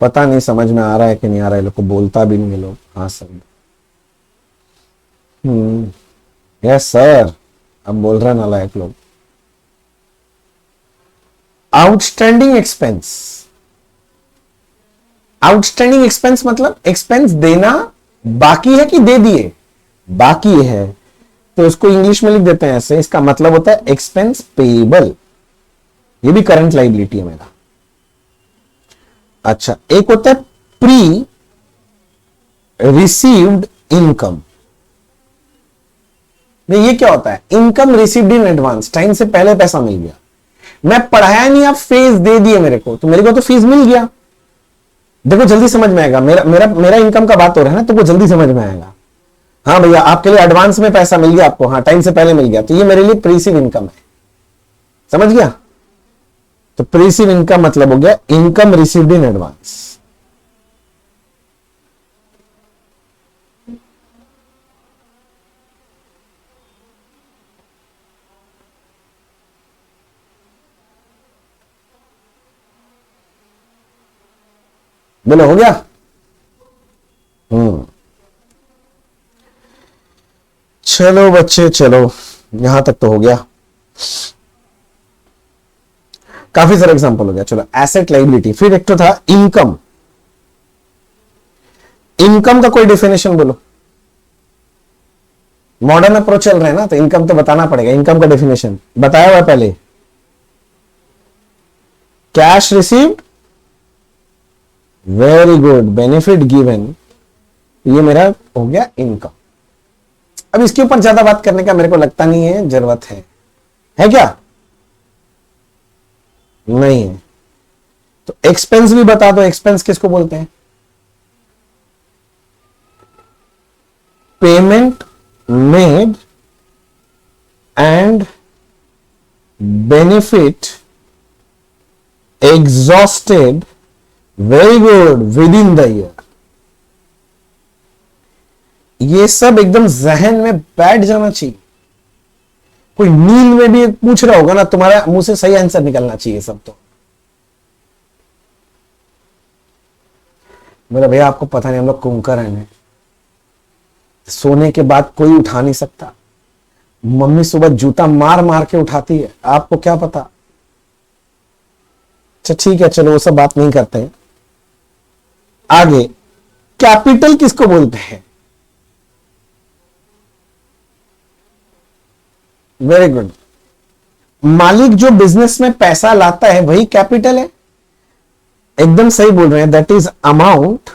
पता नहीं समझ में आ रहा है कि नहीं आ रहा है, लोग को बोलता भी नहीं है लोग, हाँ सर यस सर, अब बोल रहे नालायक लोग। आउटस्टैंडिंग एक्सपेंस, आउटस्टैंडिंग एक्सपेंस मतलब एक्सपेंस देना बाकी है कि दे दिए, बाकी है, तो उसको इंग्लिश में लिख देते हैं ऐसे, इसका मतलब होता है एक्सपेंस पेएबल, ये भी करंट लाइबिलिटी है मेरा। अच्छा, एक होता है प्री रिसीव्ड इनकम, ये क्या होता है? Income received in advance, time से पहले पैसा मिल गया, मैं पढ़ाया नहीं, आप फीस दे दिए मेरे को, तो मेरे को तो फीस मिल गया। देखो जल्दी समझ में आएगा, मेरा मेरा मेरा इनकम का बात हो रहा है ना, तो वो जल्दी समझ में आएगा। हाँ भैया, आपके लिए एडवांस में पैसा मिल गया आपको, हाँ टाइम से पहले मिल गया, तो ये मेरे लिए प्रीसिव इनकम है, समझ गया? तो प्रीसिव इनकम मतलब हो गया इनकम रिसीव्ड इन एडवांस। बोलो हो गया? चलो बच्चे, चलो यहां तक तो हो गया, काफी सारे एग्जांपल हो गया। चलो एसेट लायबिलिटी, फिर एक तो था इनकम। इनकम का कोई डेफिनेशन बोलो, मॉडर्न अप्रोच चल रहे हैं ना, तो इनकम तो बताना पड़ेगा। इनकम का डेफिनेशन बताया हुआ पहले, cash received, very good, benefit given, ये मेरा हो गया इनकम। अब इसके ऊपर ज्यादा बात करने का मेरे को लगता नहीं है जरूरत है क्या? नहीं है। तो एक्सपेंस भी बता दो, एक्सपेंस किसको बोलते हैं? Payment made and benefit exhausted, very good, with in the year. ये सब एकदम जहन में बैठ जाना चाहिए। कोई नींद में भी पूछ रहा होगा ना, तुम्हारा मुंह से सही आंसर निकलना चाहिए सब। तो मेरा भैया आपको पता नहीं, हम लोग कुंभकर्ण हैं, सोने के बाद कोई उठा नहीं सकता। मम्मी सुबह जूता मार मार के उठाती है, आपको क्या पता। अच्छा ठीक है, चलो वो सब बात नहीं करते हैं। आगे, कैपिटल किसको बोलते हैं? वेरी गुड, मालिक जो बिजनेस में पैसा लाता है वही कैपिटल है। एकदम सही बोल रहे हैं, that is amount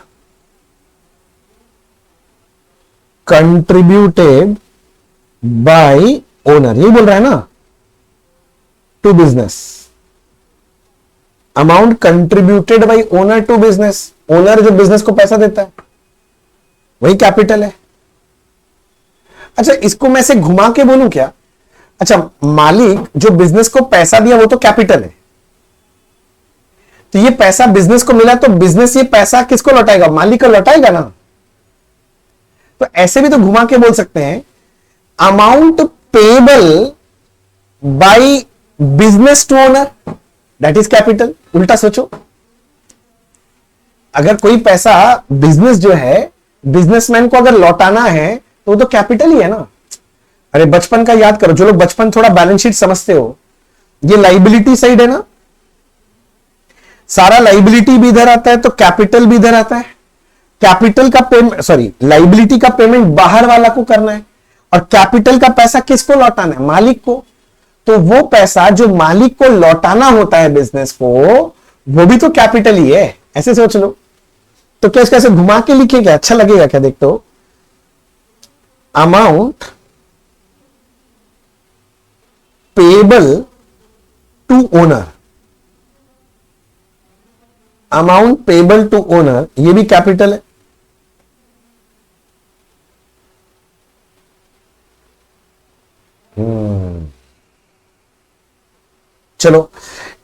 contributed by owner, यही बोल रहा है ना, to business. Amount contributed by owner to business, owner जो बिजनेस को पैसा देता है वही कैपिटल है। अच्छा, इसको मैं से घुमा के बोलूं क्या? अच्छा, मालिक जो बिजनेस को पैसा दिया वो तो कैपिटल है, तो ये पैसा बिजनेस को मिला, तो बिजनेस ये पैसा किसको लौटाएगा? मालिक को लौटाएगा ना। तो ऐसे भी तो घुमा के बोल सकते हैं, amount payable by business to owner, that is capital. उल्टा सोचो, अगर कोई पैसा बिजनेस जो है बिजनेसमैन को अगर लौटाना है तो वो तो कैपिटल ही है ना। अरे बचपन का याद करो, जो लोग बचपन थोड़ा बैलेंस शीट समझते हो, ये लाइबिलिटी साइड है ना, सारा लाइबिलिटी भी इधर आता है तो कैपिटल भी इधर आता है। कैपिटल का पेमेंट, सॉरी, लाइबिलिटी का पेमेंट बाहर वाला को करना है, और कैपिटल का पैसा किसको लौटाना है? मालिक को। तो वो पैसा जो मालिक को लौटाना होता है बिजनेस को, वो भी तो कैपिटल ही है। ऐसे सोच लो। तो कैसे कैसे घुमा के लिखे, क्या अच्छा लगेगा क्या? देखते हो, amount payable to owner, amount payable to owner, ये भी कैपिटल है। चलो,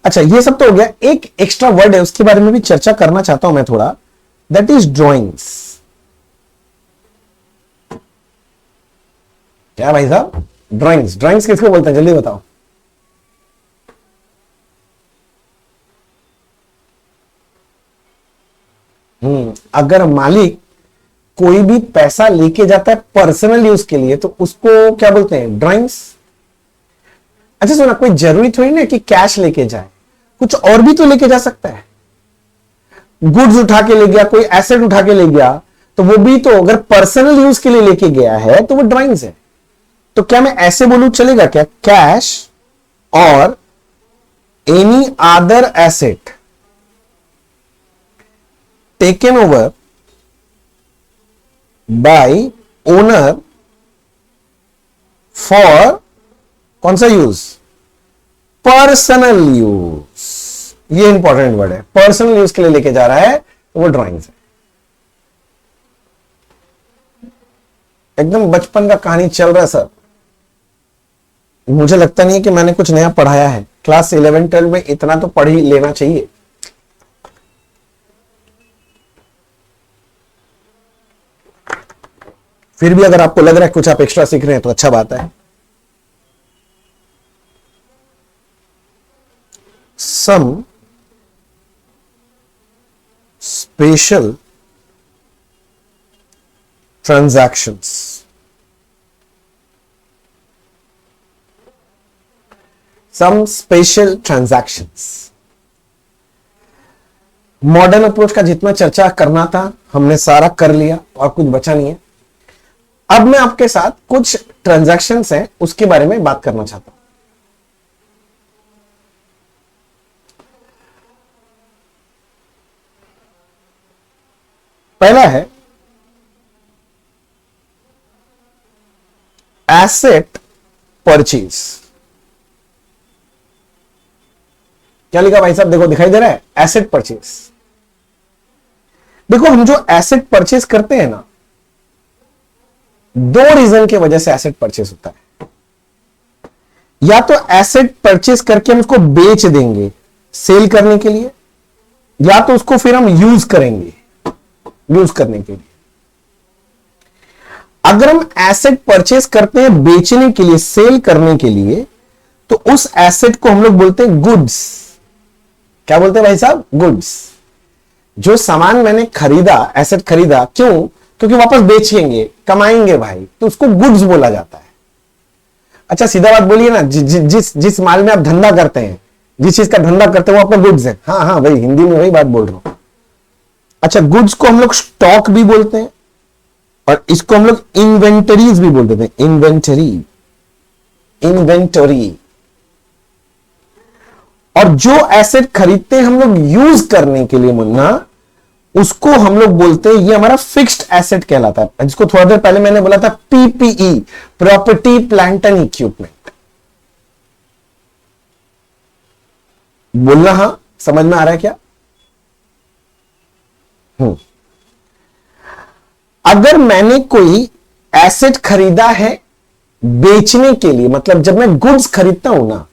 अच्छा ये सब तो हो गया। एक एक्स्ट्रा वर्ड है, उसके बारे में भी चर्चा करना चाहता हूं मैं थोड़ा, दैट इज ड्राइंग्स। क्या भाई साहब, ड्राइंग्स, ड्राइंग्स किसको बोलते हैं? जल्दी बताओ। अगर मालिक कोई भी पैसा लेके जाता है पर्सनल यूज के लिए, तो उसको क्या बोलते हैं? ड्राइंग्स। अच्छा सुना, कोई जरूरी थोड़ी ना कि कैश लेके जाए, कुछ और भी तो लेके जा सकता है। गुड्स उठा के ले गया, कोई एसेट उठा के ले गया, तो वो भी तो अगर पर्सनल यूज के लिए लेके गया है तो वो ड्राइंग्स है। तो क्या मैं ऐसे बोलूं चलेगा क्या? कैश और any other asset taken over by owner for कौन सा यूज? Personal use. ये इंपॉर्टेंट वर्ड है, पर्सनल यूज के लिए लेके जा रहा है तो वो ड्राइंग्स है। एकदम बचपन का कहानी चल रहा है सर। मुझे लगता नहीं है कि मैंने कुछ नया पढ़ाया है। क्लास 11-12 में इतना तो पढ़ ही लेना चाहिए। फिर भी अगर आपको लग रहा है कुछ आप एक्स्ट्रा सीख रहे हैं तो अच्छा बात है। Some special transactions, some special transactions. Modern approach का जितना चर्चा करना था हमने सारा कर लिया और कुछ बचा नहीं है। अब मैं आपके साथ कुछ ट्रांजैक्शंस हैं उसके बारे में बात करना चाहता हूं। पहला है एसेट परचेज। क्या लिखा भाई साहब? देखो दिखाई दे रहा है एसेट परचेज। देखो हम जो एसेट परचेज करते हैं ना, दो रीजन की वजह से एसेट परचेज होता है। या तो एसेट परचेज करके हम उसको बेच देंगे सेल करने के लिए, या तो उसको फिर हम यूज करेंगे यूज करने के लिए। अगर हम एसेट परचेज करते हैं बेचने के लिए, सेल करने के लिए, तो उस एसेट को हम लोग बोलते हैं गुड्स। क्या बोलते हैं भाई साहब? गुड्स। जो सामान मैंने खरीदा, एसेट खरीदा, क्यों? क्योंकि वापस बेचेंगे, कमाएंगे भाई, तो उसको गुड्स बोला जाता है। अच्छा सीधा बात बोलिए ना, जिस माल में आप धंधा करते हैं, जिस चीज का धंधा करते हैं वो आपका गुड्स है। हाँ हाँ भाई, हिंदी में वही बात बोल रहा हूं। अच्छा, गुड्स को हम लोग स्टॉक भी बोलते हैं और इसको हम लोग इन्वेंटरीज भी बोल देते हैं। इन्वेंटरी। और जो एसेट खरीदते हैं हम लोग यूज करने के लिए मुन्ना, उसको हम लोग बोलते हैं ये हमारा फिक्स्ड एसेट कहलाता है, जिसको थोड़ा देर पहले मैंने बोला था PPE, property plant and equipment. बोलना हाँ, समझ में आ रहा है क्या? अगर मैंने कोई एसेट खरीदा है बेचने के लिए, मतलब जब मैं गुड्स खरीदता हूं ना,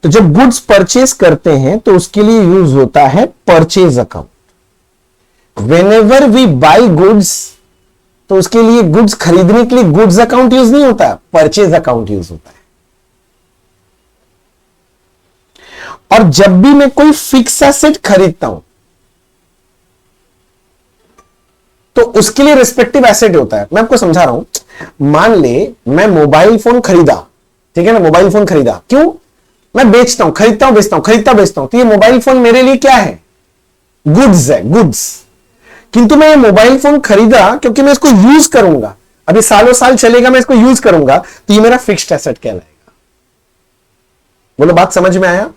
तो जब गुड्स परचेज करते हैं तो उसके लिए यूज होता है purchase account. Whenever we buy goods, तो उसके लिए गुड्स खरीदने के लिए गुड्स अकाउंट यूज नहीं होता, परचेज अकाउंट यूज होता है। और जब भी मैं कोई फिक्स एसेट खरीदता हूं तो उसके लिए रिस्पेक्टिव एसेट होता है। मैं आपको समझा रहा हूं। मान ले मैं मोबाइल फोन खरीदा, ठीक है ना, मोबाइल फोन खरीदा, क्यों? मैं बेचता हूं, खरीदता हूं, बेचता हूं, खरीदता बेचता हूं, तो ये मोबाइल फोन मेरे लिए क्या है? गुड्स है, गुड्स। किंतु मैं ये मोबाइल फोन खरीदा क्योंकि मैं इसको यूज करूंगा, अभी सालों साल चलेगा, मैं इसको यूज करूंगा, तो ये मेरा फिक्स्ड एसेट कहलाएगा। बोलो बात समझ में आया?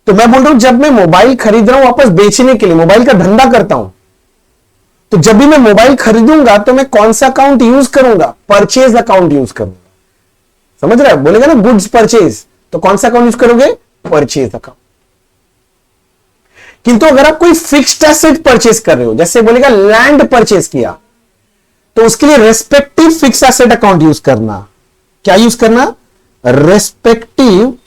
तो मैं बोल रहा हूं जब मैं मोबाइल खरीद रहा हूं वापस बेचने के लिए, मोबाइल का धंधा करता हूं, तो जब भी मैं मोबाइल खरीदूंगा तो मैं कौन सा अकाउंट यूज करूंगा? परचेज अकाउंट यूज करूंगा। समझ रहे हो? बोलेगा ना गुड्स परचेज, तो कौन सा अकाउंट यूज करोगे? Purchase account. किंतु अगर आप कोई फिक्स्ड एसेट परचेज कर रहे हो, जैसे बोलेगा लैंड परचेज किया, तो उसके लिए respective fix asset account use करना। क्या यूज करना? Respective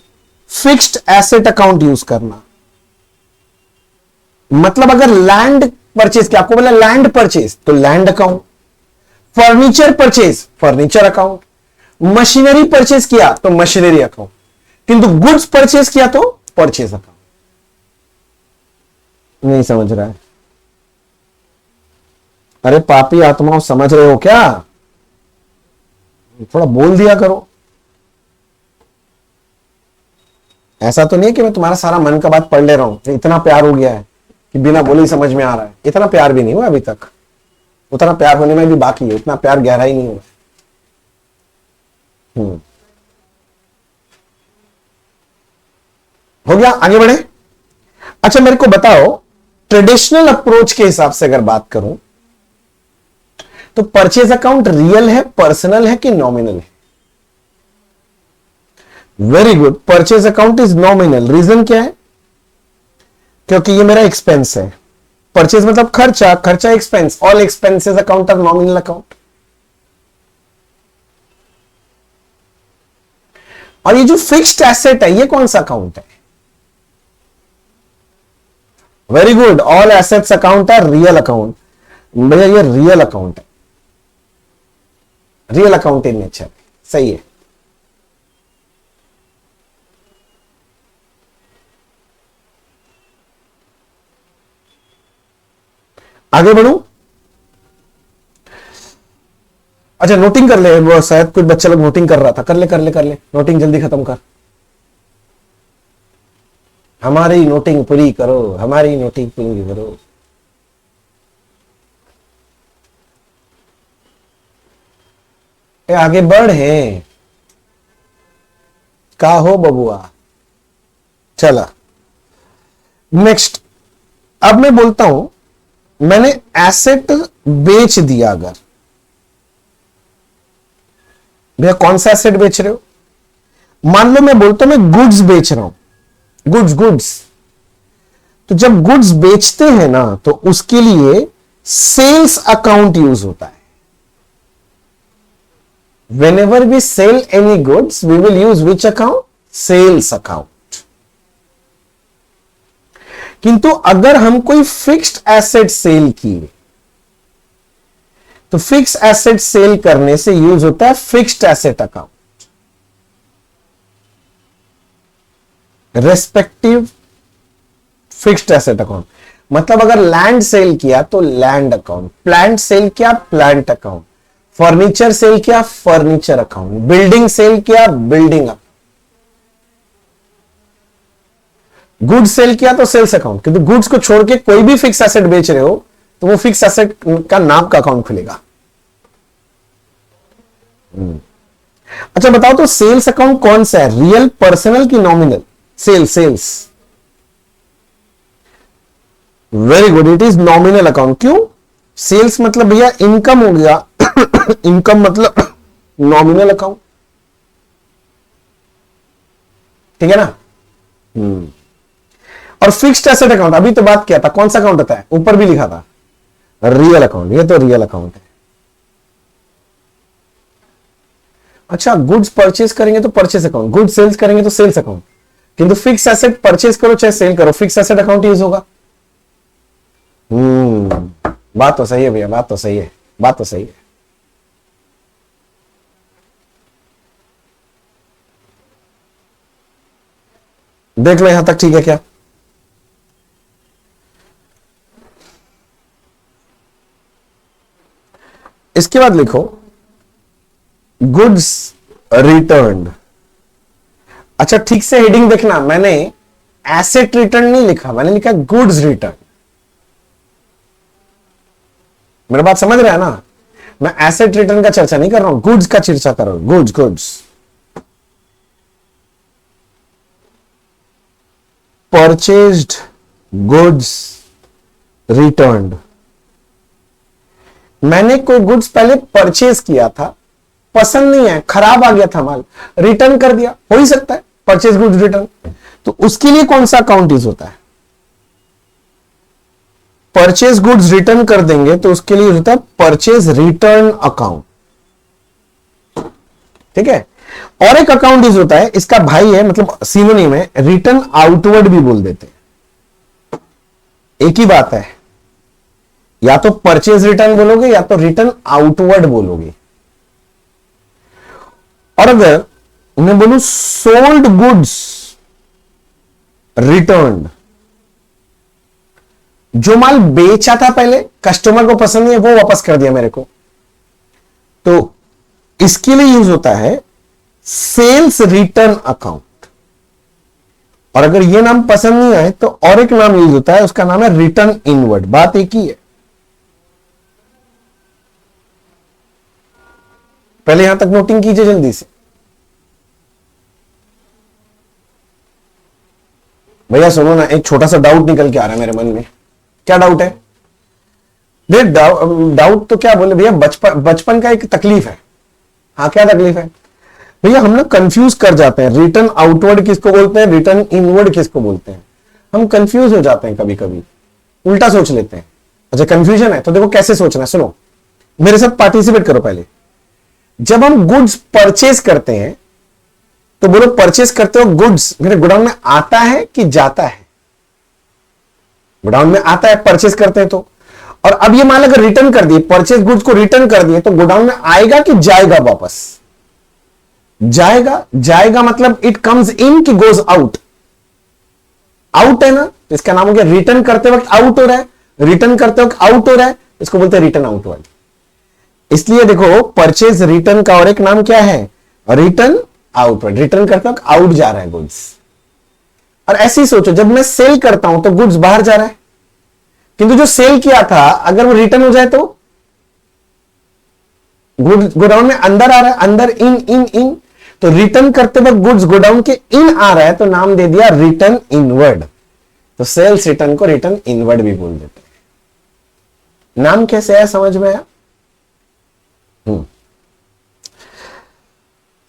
fixed asset account use करना। मतलब अगर लैंड परचेज किया, आपको बोला लैंड परचेज, तो land account. Furniture purchase, furniture account. Machinery purchase किया तो मशीनरी अकाउंट। किंतु गुड्स परचेज किया तो परचेज अकाउंट। नहीं समझ रहा है? अरे पापी आत्माओं, समझ रहे हो क्या? थोड़ा बोल दिया करो। ऐसा तो नहीं है कि मैं तुम्हारा सारा मन का बात पढ़ ले रहा हूं, इतना प्यार हो गया है कि बिना बोले ही समझ में आ रहा है। इतना प्यार भी नहीं हुआ अभी तक, उतना प्यार होने में भी बाकी है, इतना प्यार गहरा ही नहीं हुआ। हो गया, आगे बढ़े। अच्छा मेरे को बताओ, ट्रेडिशनल अप्रोच के हिसाब से अगर बात करूं तो परचेज अकाउंट रियल है, पर्सनल है कि नॉमिनल है? Very good, purchase account is nominal. Reason क्या है? क्योंकि ये मेरा एक्सपेंस है। परचेज मतलब खर्चा, खर्चा expense, all expenses account are nominal account. और ये जो फिक्स्ड एसेट है ये कौन सा अकाउंट है? Very good, all assets account are real account. भैया ये रियल अकाउंट है, रियल अकाउंट इन नेचर, सही है। आगे बढ़ू। अच्छा नोटिंग कर ले, वो शायद कुछ बच्चा लोग नोटिंग कर रहा था, कर ले कर ले कर ले, नोटिंग जल्दी खत्म कर। हमारी नोटिंग पूरी करो, हमारी नोटिंग पूरी करो। आगे बढ़े, का हो बबुआ। चला नेक्स्ट, अब मैं बोलता हूं मैंने एसेट बेच दिया। अगर भैया कौन सा एसेट बेच रहे हो? मान लो मैं बोलता हूं मैं गुड्स बेच रहा हूं, गुड्स गुड्स। तो जब गुड्स बेचते हैं ना तो उसके लिए सेल्स अकाउंट यूज होता है। Whenever we sell any goods, we will use which account? Sales account. किंतु अगर हम कोई फिक्स्ड एसेट सेल किए तो फिक्स एसेट सेल करने से यूज होता है fixed asset account, respective fixed asset account. मतलब अगर लैंड सेल किया तो लैंड अकाउंट, प्लांट सेल किया प्लांट अकाउंट, फर्नीचर सेल किया फर्नीचर अकाउंट, बिल्डिंग सेल किया बिल्डिंग अकाउंट, गुड्स सेल किया तो सेल्स अकाउंट। क्योंकि गुड्स को छोड़ के कोई भी फिक्स एसेट बेच रहे हो तो वो फिक्स एसेट का नाम का अकाउंट खुलेगा। अच्छा बताओ तो सेल्स अकाउंट कौन सा है, रियल, पर्सनल की nominal? Sales, sales. Very good, it is nominal account. क्यों? सेल्स मतलब भैया इनकम हो गया, इनकम मतलब नॉमिनल अकाउंट, ठीक है ना। और फिक्स्ड एसेट अकाउंट अभी तो बात किया था, कौन सा अकाउंट होता है? ऊपर भी लिखा था रियल अकाउंट, ये तो रियल अकाउंट है। अच्छा गुड्स परचेज करेंगे तो परचेज अकाउंट, गुड्स सेल्स करेंगे तो सेल्स अकाउंट, किंतु फिक्स एसेट परचेज करो चाहे सेल करो फिक्स एसेट अकाउंट यूज होगा। बात तो सही है भैया, बात तो सही है, बात तो सही है। देख लो यहां तक ठीक है क्या? इसके बाद लिखो गुड्स रिटर्न्ड। अच्छा ठीक से हेडिंग देखना, मैंने एसेट रिटर्न नहीं लिखा, मैंने लिखा गुड्स रिटर्न। मेरा बात समझ रहा है ना? मैं एसेट रिटर्न का चर्चा नहीं कर रहा हूं, गुड्स का चर्चा कर रहा हूं। Goods, goods purchased, goods returned. मैंने कोई गुड्स पहले परचेज किया था, पसंद नहीं है, खराब आ गया था माल, रिटर्न कर दिया, हो ही सकता है परचेज गुड्स रिटर्न। तो उसके लिए कौन सा अकाउंट यूज होता है? परचेज गुड्स रिटर्न कर देंगे तो उसके लिए होता है परचेज रिटर्न अकाउंट, ठीक है। और एक अकाउंट यूज होता है, इसका भाई है, मतलब सिनोनिम है, रिटर्न आउटवर्ड भी बोल देते हैं, एक ही बात है। या तो परचेज रिटर्न बोलोगे या तो रिटर्न आउटवर्ड बोलोगे। और अगर मैं बोलूं सोल्ड गुड्स रिटर्न्ड, जो माल बेचा था पहले, कस्टमर को पसंद नहीं है, वो वापस कर दिया मेरे को, तो इसके लिए यूज होता है सेल्स रिटर्न अकाउंट। और अगर ये नाम पसंद नहीं आए तो और एक नाम यूज होता है, उसका नाम है रिटर्न इनवर्ड। बात एक ही है। पहले यहां तक नोटिंग कीजिए जल्दी से। भैया सुनो ना, एक छोटा सा डाउट निकल के आ रहा है मेरे मन में। क्या डाउट है? डाउट तो क्या बोले भैया, बचपन का एक तकलीफ है। हाँ, क्या तकलीफ है भैया? हम लोग कंफ्यूज कर जाते हैं, रिटर्न आउटवर्ड किसको बोलते हैं, रिटर्न इनवर्ड किसको बोलते हैं। हम कंफ्यूज हो जाते हैं, कभी कभी उल्टा सोच लेते हैं। अच्छा, कंफ्यूजन है तो देखो कैसे सोचना है, सुनो मेरे साथ, पार्टिसिपेट करो पहले। जब हम गुड्स परचेज करते हैं तो बोलो, परचेज करते हो गुड्स मेरे गोडाउन में आता है कि जाता है? गोडाउन में आता है, परचेज करते हैं तो। और अब ये माल अगर रिटर्न कर दिए, परचेज गुड्स को रिटर्न कर दिए, तो गोडाउन में आएगा कि जाएगा वापस? जाएगा। जाएगा मतलब इट कम्स इन कि गोज आउट? आउट है ना, इसका नाम हो गया रिटर्न करते वक्त आउट हो रहा है। रिटर्न करते वक्त आउट हो रहा है, इसको बोलते हैं रिटर्न आउटवर्ड। इसलिए देखो, परचेज रिटर्न का और एक नाम क्या है, रिटर्न आउटवर्ड। रिटर्न करते वक्त आउट जा रहा है गुड्स। और ऐसे ही सोचो, जब मैं सेल करता हूं तो गुड्स बाहर जा रहा है, किंतु जो सेल किया था अगर वो रिटर्न हो जाए तो गोडाउन में अंदर आ रहा है, अंदर इन इन इन। तो रिटर्न करते वक्त गुड्स गोडाउन के इन आ रहा है, तो नाम दे दिया रिटर्न इनवर्ड। तो सेल्स रिटर्न को रिटर्न इनवर्ड भी बोल देते हैं। नाम कैसे है समझ में आया?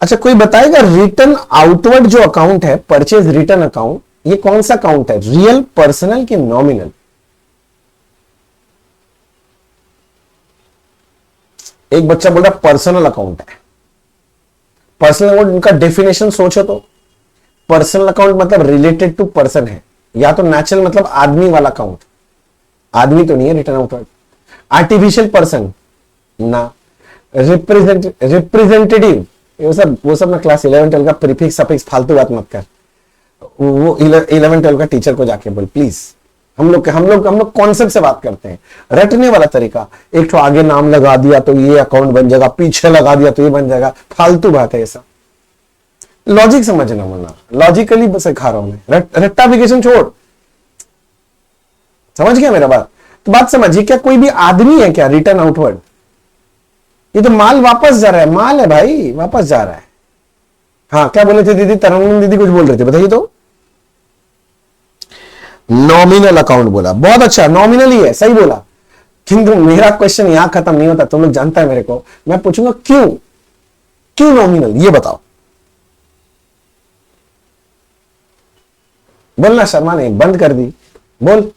अच्छा, कोई बताएगा रिटर्न आउटवर्ड जो अकाउंट है, परचेज रिटर्न अकाउंट, ये कौन सा अकाउंट है, रियल, पर्सनल कि नॉमिनल? एक बच्चा बोल रहा पर्सनल अकाउंट है। पर्सनल अकाउंट, उनका डेफिनेशन सोचो तो, पर्सनल अकाउंट मतलब रिलेटेड टू पर्सन है, या तो नेचुरल मतलब आदमी वाला अकाउंट, आदमी तो नहीं है रिटर्न आउटवर्ड। आर्टिफिशियल पर्सन ना, रिप्रेजेंटेटिव, वो सब ना क्लास 11 12 का प्रीफिक्स सफिक्स फालतू बात मत कर। वो 11 12 का टीचर को जाके बोल प्लीज। हम लोग कॉन्सेप्ट से बात करते हैं, रटने वाला तरीका। एक तो आगे नाम लगा दिया तो ये अकाउंट बन जाएगा, पीछे लगा दिया तो ये बन जाएगा, फालतू बात है ऐसा। लॉजिक समझना, वरना लॉजिकली सिखा रहा हूं मैं, रट्टाफिकेशन छोड़। समझ गया मेरा बात? तो बात समझिए, क्या कोई भी आदमी है क्या रिटर्न आउटवर्ड? ये तो माल वापस जा रहा है, माल है भाई, वापस जा रहा है। हाँ, क्या बोले थे दीदी? तरन्नुम दीदी कुछ बोल रहे थे, बताइए तो। नॉमिनल अकाउंट बोला, बहुत अच्छा, नॉमिनल ही है, सही बोला। किंतु मेरा क्वेश्चन यहां खत्म नहीं होता, तुम लोग जानता है मेरे को, मैं पूछूंगा क्यों, क्यों नॉमिनल, ये बताओ। बोलना शर्मा ने बंद कर दी, बोल।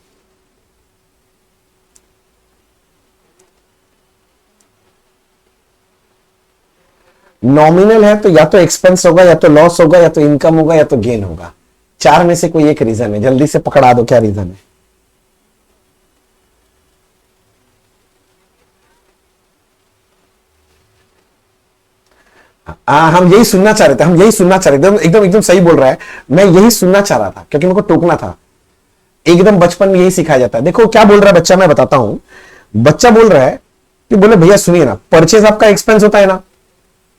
नॉमिनल है तो या तो एक्सपेंस होगा, या तो लॉस होगा, या तो इनकम होगा, या तो गेन होगा। चार में से कोई एक रीजन है, जल्दी से पकड़ा दो, क्या रीजन है? हम यही सुनना चाह रहे थे, हम यही सुनना चाह रहे थे। एकदम एकदम सही बोल रहा है, मैं यही सुनना चाह रहा था, क्योंकि मेरे को टोकना था। एकदम बचपन में यही सिखाया जाता है। देखो क्या बोल रहा है बच्चा, मैं बताता हूं। बच्चा बोल रहा है कि बोले भैया सुनिए ना, परचेज आपका एक्सपेंस होता है ना?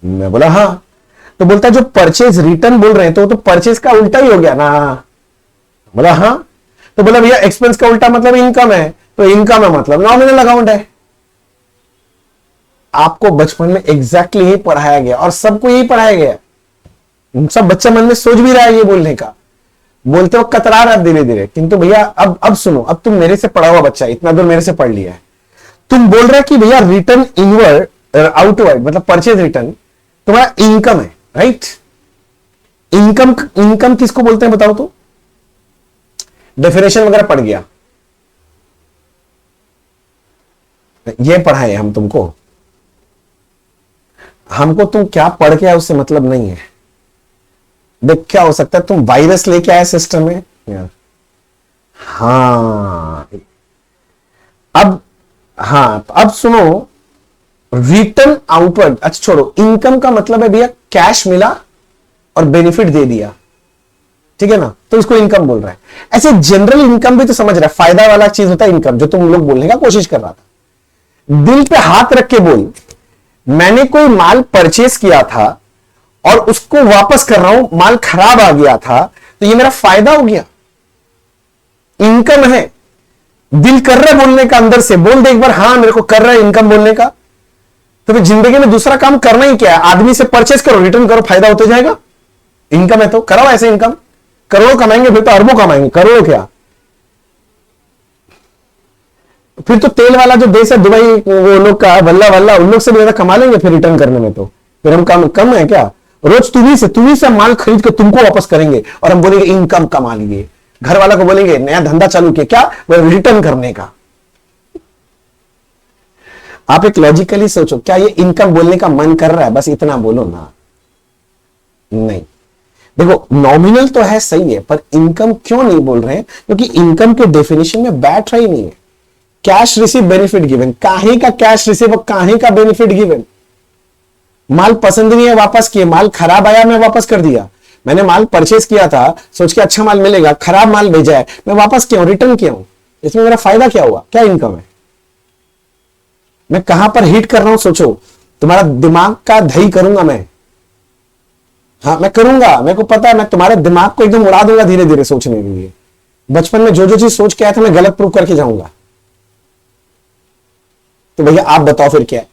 मैं बोला हाँ। तो बोलता है जो परचेज रिटर्न बोल रहे हैं तो परचेज का उल्टा ही हो गया ना? बोला हाँ। तो बोला भैया एक्सपेंस का उल्टा मतलब इनकम है, तो इनकम है मतलब नॉमिनल अकाउंट है। आपको बचपन में एग्जैक्टली यही पढ़ाया गया और सबको यही पढ़ाया गया। सब बच्चा मन में सोच भी रहा है ये बोलने का, बोलते हो कतरा रहा धीरे धीरे। किंतु भैया अब सुनो, अब तुम मेरे से पढ़ा हुआ बच्चा, इतना दूर मेरे से पढ़ लिया है, तुम बोल रहे कि भैया रिटर्न इनवर्ड आउटवर्ड मतलब परचेज रिटर्न तुम्हारा इनकम है, राइट? इनकम किसको बोलते हैं बताओ तो? डेफिनेशन वगैरह पढ़ गया, ये पढ़ाए हम तुमको। हमको तुम क्या पढ़ के आए उससे मतलब नहीं है। देख क्या हो सकता है, तुम वायरस लेके आए सिस्टम में यार। अब सुनो, रिटर्न आउटवर्ड, अच्छा छोड़ो, इनकम का मतलब है भैया कैश मिला और बेनिफिट दे दिया, ठीक है ना? तो इसको इनकम बोल रहा है। ऐसे जनरल इनकम भी तो समझ रहा है, फायदा वाला चीज होता है इनकम, जो तुम लोग बोलने का कोशिश कर रहा था। दिल पे हाथ रख के बोल, मैंने कोई माल परचेस किया था और उसको वापस कर रहा हूं, माल खराब आ गया था, तो ये मेरा फायदा हो गया, इनकम है। दिल कर रहा है बोलने का, अंदर से बोल दे एक बार, हाँ मेरे को कर रहा है इनकम बोलने का। तो फिर जिंदगी में दूसरा काम करना ही क्या है? आदमी से परचेस करो, रिटर्न करो, फायदा होते जाएगा। इनकम है तो कराओ ऐसे इनकम, करोड़ों कमाएंगे, फिर तो अरबों कमाएंगे, करोड़ों क्या। फिर तो तेल वाला जो देश है दुबई, वो लोग का वल्ला वल्ला, उन लोग से भी ज्यादा कमा लेंगे फिर रिटर्न करने में। तो फिर हम कम है क्या? रोज तुम्ही से माल खरीद के तुमको वापस करेंगे और हम बोलेंगे इनकम कमा लिए। घर वाला को बोलेंगे नया धंधा चालू किया, क्या? वो रिटर्न करने का। आप एक लॉजिकली सोचो, क्या ये इनकम बोलने का मन कर रहा है? बस इतना बोलो ना। नहीं, देखो नॉमिनल तो है, सही है, पर इनकम क्यों नहीं बोल रहे हैं? क्योंकि इनकम के डेफिनेशन में बैठ रही नहीं है। कैश रिसीव, बेनिफिट गिवन, काहे का कैश रिसीव और काहे का बेनिफिट गिवन? माल पसंद नहीं है, वापस किए, माल खराब आया, मैं वापस कर दिया। मैंने माल परचेज किया था सोच के अच्छा माल मिलेगा, खराब माल भेजा है, मैं वापस किया हूं, रिटर्न किया हूं, इसमें मेरा फायदा क्या हुआ? क्या इनकम है? मैं कहां पर हिट कर रहा हूं सोचो। तुम्हारा दिमाग का दही करूंगा मैं, हाँ मैं करूंगा, मेरे को पता है, मैं तुम्हारे दिमाग को एकदम उड़ा दूंगा धीरे धीरे सोचने के लिए। बचपन में जो जो चीज सोच के आया था मैं गलत प्रूव करके जाऊंगा। तो भैया आप बताओ फिर क्या है?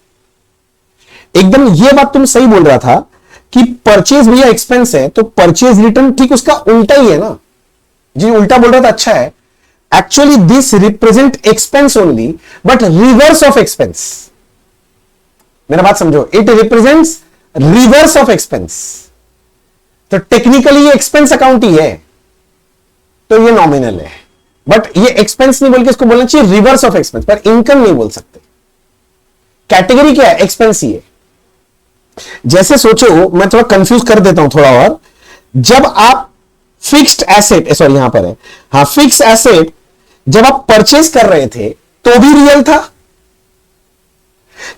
एकदम ये बात तुम सही बोल रहा था कि परचेज भैया एक्सपेंस है, तो परचेज रिटर्न ठीक उसका उल्टा ही है ना जी। उल्टा बोल रहा था, अच्छा है। Actually this represent expense only, but reverse of expense. मेरा बात समझो, it represents reverse of expense. तो टेक्निकली ये एक्सपेंस अकाउंट ही है, तो ये नॉमिनल है। बट ये एक्सपेंस नहीं बोल के इसको बोलना चाहिए रिवर्स ऑफ एक्सपेंस, पर इनकम नहीं बोल सकते। कैटेगरी क्या है? एक्सपेंस ही है। जैसे सोचो, मैं थोड़ा कंफ्यूज कर देता हूं थोड़ा और। जब आप फिक्स्ड एसेट, सॉरी यहां पर है, हाँ फिक्स्ड एसेट जब आप परचेज कर रहे थे तो भी रियल था,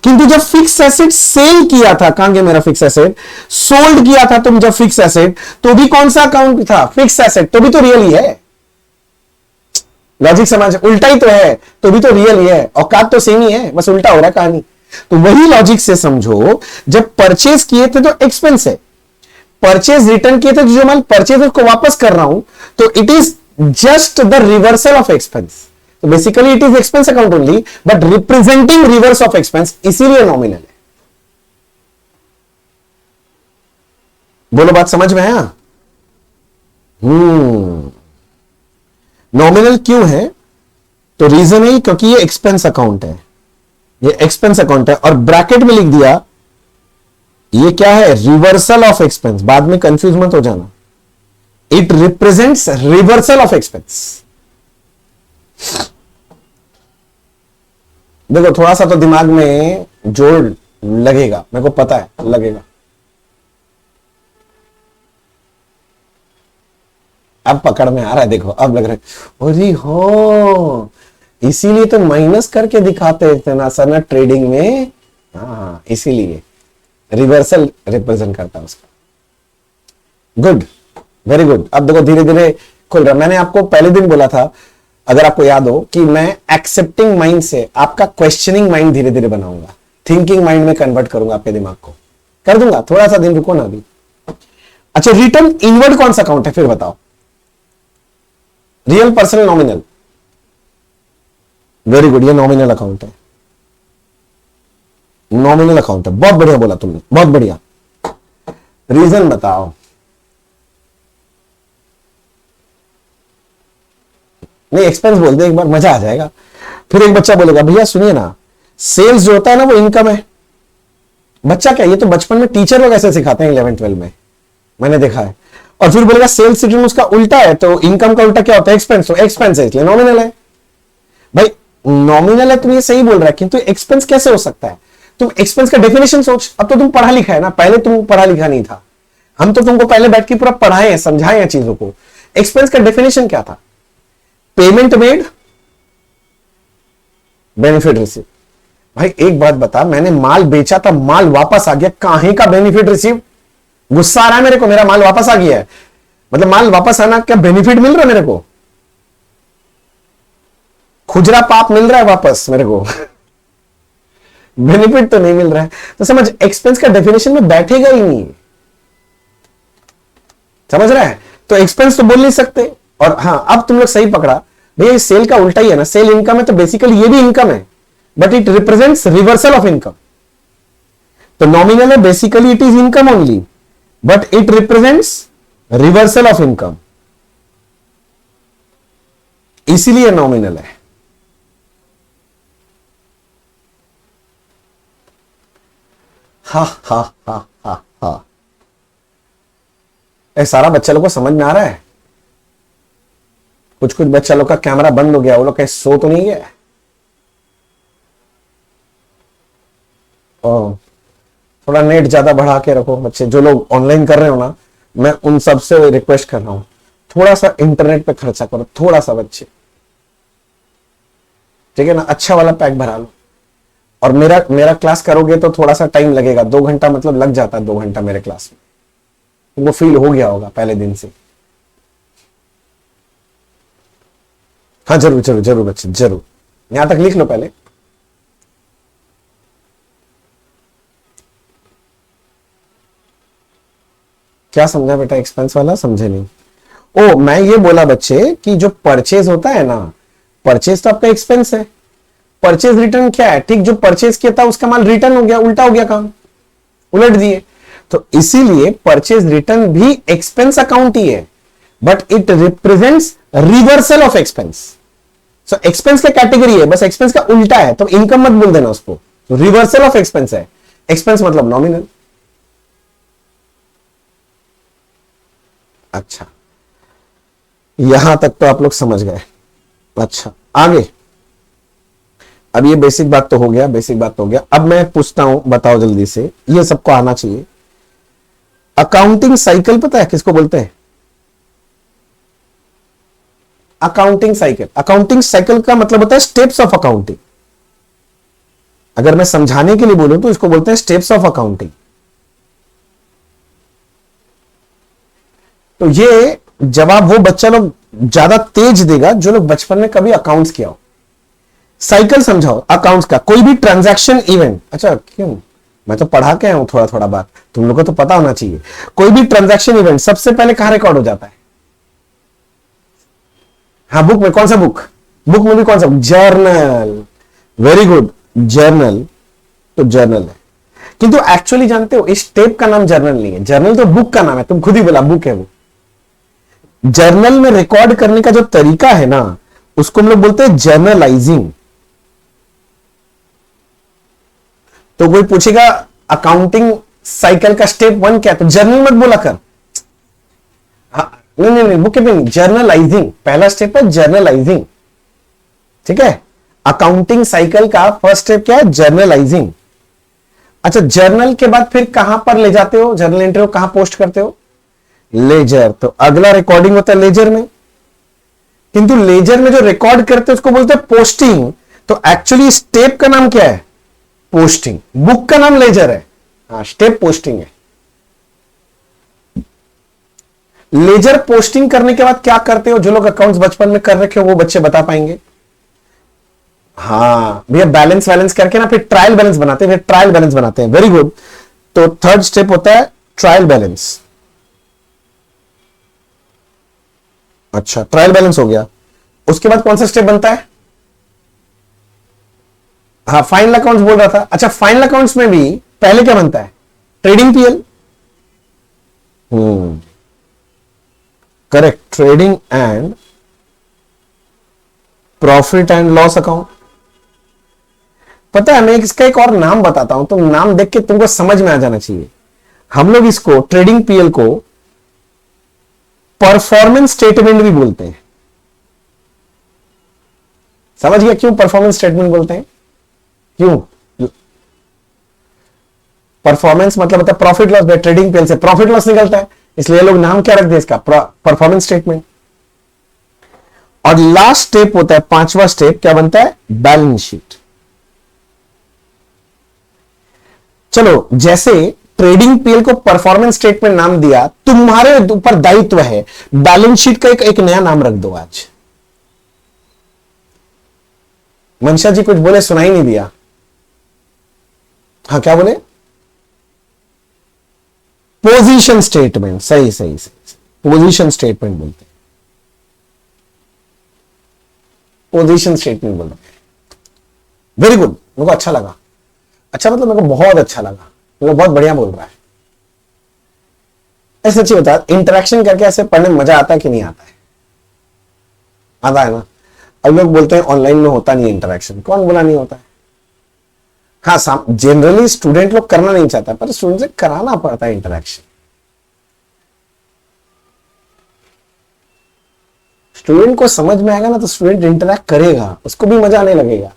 किंतु जब फिक्स एसेट सेल किया था, कहां गया मेरा फिक्स एसेट? सोल्ड किया था तुम जब फिक्स एसेट, तो भी कौन सा अकाउंट था? फिक्स एसेट, तो भी तो रियल ही है। लॉजिक समझ? उल्टा ही तो है, तो भी तो रियल ही है। औकात तो सेम ही है, बस उल्टा हो रहा है कहानी। तो वही लॉजिक से समझो, जब परचेज किए थे तो एक्सपेंस है, परचेज रिटर्न किए थे, जो माल परचेज को वापस कर रहा हूं, तो it is just the reversal of expense. तो basically it is expense account only, but representing reverse of expense, इसीलिए नॉमिनल है। बोलो बात समझ में आया? नॉमिनल क्यों है? तो रीजन है क्योंकि ये एक्सपेंस अकाउंट है, ये एक्सपेंस अकाउंट है, और ब्रैकेट में लिख दिया ये क्या है? Reversal of expense. बाद में कंफ्यूज मत हो जाना, it represents reversal of expense. देखो थोड़ा सा तो दिमाग में जोड़ लगेगा, मेरे को पता है लगेगा। अब पकड़ में आ रहा है, देखो अब लग रहा है, अरे हो इसीलिए तो माइनस करके दिखाते थे ना सर ना ट्रेडिंग में। हाँ इसीलिए रिवर्सल रिप्रेजेंट करता है उसका। Good, very good. अब देखो धीरे धीरे खुल रहा। मैंने आपको पहले दिन बोला था, अगर आपको याद हो, कि मैं एक्सेप्टिंग माइंड से आपका क्वेश्चनिंग माइंड धीरे धीरे बनाऊंगा, थिंकिंग माइंड में कन्वर्ट करूंगा आपके दिमाग को, कर दूंगा। थोड़ा सा दिन रुको ना अभी। अच्छा, रिटर्न इनवर्ड कौन सा अकाउंट है फिर बताओ? Real, personal, nominal? Very good, ये नॉमिनल अकाउंट है। नॉमिनल अकाउंट है, बहुत बढ़िया बोला तुमने, बहुत बढ़िया। रीजन बताओ। नहीं एक्सपेंस बोल दे एक बार, मजा आ जाएगा। फिर एक बच्चा बोलेगा भैया सुनिए ना, सेल्स जो होता है ना वो इनकम है। बच्चा क्या, ये तो बचपन में टीचर लोग ऐसे सिखाते हैं 11th-12 में, मैंने देखा है। और फिर बोलेगा सेल्स रिटर्न उसका उल्टा है, तो इनकम का उल्टा क्या होता है? एक्सपेंस। तो एक्सपेंस है इसलिए नॉमिनल है। भाई नॉमिनल है, तुम ये सही बोल रहा है, किंतु एक्सपेंस कैसे हो सकता है? तुम एक्सपेंस का डेफिनेशन सोच। अब तो तुम पढ़ा लिखा है ना, पहले तुम पढ़ा लिखा नहीं था। हम तो तुमको पहले बैठ के पूरा पढ़ाए हैं, समझाए हैं चीजों को। एक्सपेंस का डेफिनेशन क्या था? Payment made, benefit receive. भाई एक बात बता, मैंने माल बेचा था, माल वापस आ गया, काहे का बेनिफिट रिसीव? गुस्सा आ रहा है मेरे को, मेरा माल वापस आ गया है, मतलब माल वापस आना क्या बेनिफिट मिल रहा है मेरे को? खुजरा पाप मिल रहा है वापस मेरे को बेनिफिट तो नहीं मिल रहा है। तो समझ, एक्सपेंस का डेफिनेशन में बैठेगा ही नहीं, समझ रहा है? तो एक्सपेंस तो बोल नहीं सकते। और हाँ, अब तुम लोग सही पकड़ा भैया, सेल का उल्टा ही है ना, सेल इनकम है तो बेसिकली ये भी इनकम है, but it represents reversal of income. तो नॉमिनल है, basically it is income only, but it represents reversal of income, इसीलिए नॉमिनल है। हा हा हा हा हा। ए, सारा बच्चा लोग को समझ में आ रहा है? कुछ कुछ बच्चा लोग का कैमरा बंद हो गया, वो लोग कहीं सो तो नहीं गया? ओ, थोड़ा नेट ज्यादा बढ़ा के रखो बच्चे, जो लोग ऑनलाइन कर रहे हो ना, मैं उन सब से रिक्वेस्ट कर रहा हूं, थोड़ा सा इंटरनेट पे खर्चा करो, थोड़ा सा बच्चे, ठीक है ना? अच्छा वाला पैक भरा लो। और मेरा मेरा क्लास करोगे तो थोड़ा सा टाइम लगेगा, 2 घंटा मतलब लग जाता है, 2 घंटा मेरे क्लास में, वो फील हो गया होगा पहले दिन से। हाँ जरूर जरूर जरूर बच्चे, जरूर यहां तक लिख लो पहले। क्या समझा बेटा? एक्सपेंस वाला समझे नहीं? ओ, मैं ये बोला बच्चे कि जो परचेज होता है ना, परचेज तो आपका एक्सपेंस है। परचेज रिटर्न क्या है? ठीक, जो परचेज किया था उसका माल रिटर्न हो गया, उल्टा हो गया काम, उलट दिए, तो इसीलिए परचेज रिटर्न भी एक्सपेंस अकाउंट ही है, but it represents reversal of expense. So expense का कैटेगरी है, बस एक्सपेंस का उल्टा है, तो इनकम मत बोल देना उसको, रिवर्सल ऑफ एक्सपेंस है। एक्सपेंस मतलब नॉमिनल। अच्छा, यहां तक तो आप लोग समझ गए। अच्छा, आगे। अब ये बेसिक बात तो हो गया, बेसिक बात तो हो गया। अब मैं पूछता हूं, बताओ जल्दी से, ये सबको आना चाहिए। अकाउंटिंग साइकिल पता है किसको बोलते हैं? अकाउंटिंग साइकिल, अकाउंटिंग साइकिल का मतलब होता है स्टेप्स ऑफ अकाउंटिंग। अगर मैं समझाने के लिए बोलूं तो इसको बोलते हैं स्टेप्स ऑफ अकाउंटिंग। तो ये जवाब वो बच्चा लोग ज्यादा तेज देगा जो लोग बचपन में कभी अकाउंट्स किया हो। साइकिल समझाओ अकाउंट्स का, कोई भी ट्रांजैक्शन इवेंट। अच्छा क्यों, मैं तो पढ़ा के आया हूं थोड़ा थोड़ा बात, तुम लोग को तो पता होना चाहिए। कोई भी ट्रांजैक्शन इवेंट सबसे पहले कहां रिकॉर्ड हो जाता है? हाँ, बुक में। कौन सा बुक? बुक में भी कौन सा? जर्नल। Very good, journal. तो जर्नल है, किंतु एक्चुअली जानते हो इस टेप का नाम जर्नल नहीं है, जर्नल तो बुक का नाम है, तुम खुद ही बोला बुक है वो। जर्नल में रिकॉर्ड करने का जो तरीका है ना, उसको हम लोग बोलते हैं जर्नलाइजिंग। तो कोई पूछेगा अकाउंटिंग साइकिल का स्टेप 1 क्या है, तो जर्नल मत बोला कर। हाँ, नहीं नहीं नहीं, बुक में जर्नलाइजिंग पहला स्टेप है, जर्नलाइजिंग, ठीक है? अकाउंटिंग साइकिल का फर्स्ट स्टेप क्या है? जर्नलाइजिंग। अच्छा, जर्नल के बाद फिर कहां पर ले जाते हो? जर्नल एंट्री को कहां पोस्ट करते हो? लेजर। तो अगला रिकॉर्डिंग होता है लेजर में, किंतु लेजर में जो रिकॉर्ड करते हैं उसको बोलते हैं पोस्टिंग। तो एक्चुअली स्टेप का नाम क्या है? पोस्टिंग। बुक का नाम लेजर है, हाँ, स्टेप पोस्टिंग है। लेजर पोस्टिंग करने के बाद क्या करते हो? जो लोग अकाउंट्स बचपन में कर रखे हो वो बच्चे बता पाएंगे। हाँ भैया, बैलेंस वैलेंस करके ना फिर ट्रायल बैलेंस बनाते हैं, फिर ट्रायल बैलेंस बनाते हैं। Very good. तो थर्ड स्टेप होता है ट्रायल बैलेंस। अच्छा, ट्रायल बैलेंस हो गया, उसके बाद कौन सा स्टेप बनता है? हाँ, फाइनल अकाउंट्स बोल रहा था। अच्छा, फाइनल अकाउंट्स में भी पहले क्या बनता है? Trading PL. Correct, trading and profit and loss account. पता है, मैं इसका एक और नाम बताता हूं, तुम नाम देख के तुमको समझ में आ जाना चाहिए। हम लोग इसको ट्रेडिंग पीएल को परफॉर्मेंस स्टेटमेंट भी बोलते हैं। समझ गया क्यों परफॉर्मेंस स्टेटमेंट बोलते हैं? क्यों? परफॉर्मेंस मतलब होता है प्रॉफिट लॉस, ट्रेडिंग पीएल से प्रॉफिट लॉस निकलता है, इसलिए लोग नाम क्या रख दिया इसका? Performance statement. और लास्ट स्टेप होता है, पांचवा स्टेप क्या बनता है? Balance sheet. चलो, जैसे ट्रेडिंग पीएल को परफॉर्मेंस स्टेटमेंट नाम दिया, तुम्हारे ऊपर दायित्व है बैलेंस शीट का एक नया नाम रख दो आज। मनशा जी कुछ बोले, सुनाई नहीं दिया। हाँ, क्या बोले? Position statement. सही सही सही, पोजीशन स्टेटमेंट बोलते हैं, पोजीशन स्टेटमेंट बोलते हैं। वेरी गुड, मेरे को अच्छा लगा। अच्छा मतलब मेरे को बहुत अच्छा लगा, मेरे को बहुत बढ़िया बोल रहा है। ऐसे अच्छी बता, इंटरेक्शन करके ऐसे पढ़ने में मजा आता है कि नहीं आता है? आता है ना। अब लोग बोलते हैं ऑनलाइन में होता नहीं इंटरेक्शन, कौन बोला नहीं होता है? हाँ, जनरली स्टूडेंट लोग करना नहीं चाहता, पर स्टूडेंट से कराना पड़ता है इंटरेक्शन। स्टूडेंट को समझ में आएगा ना तो स्टूडेंट इंटरेक्ट करेगा, उसको भी मजा आने लगेगा।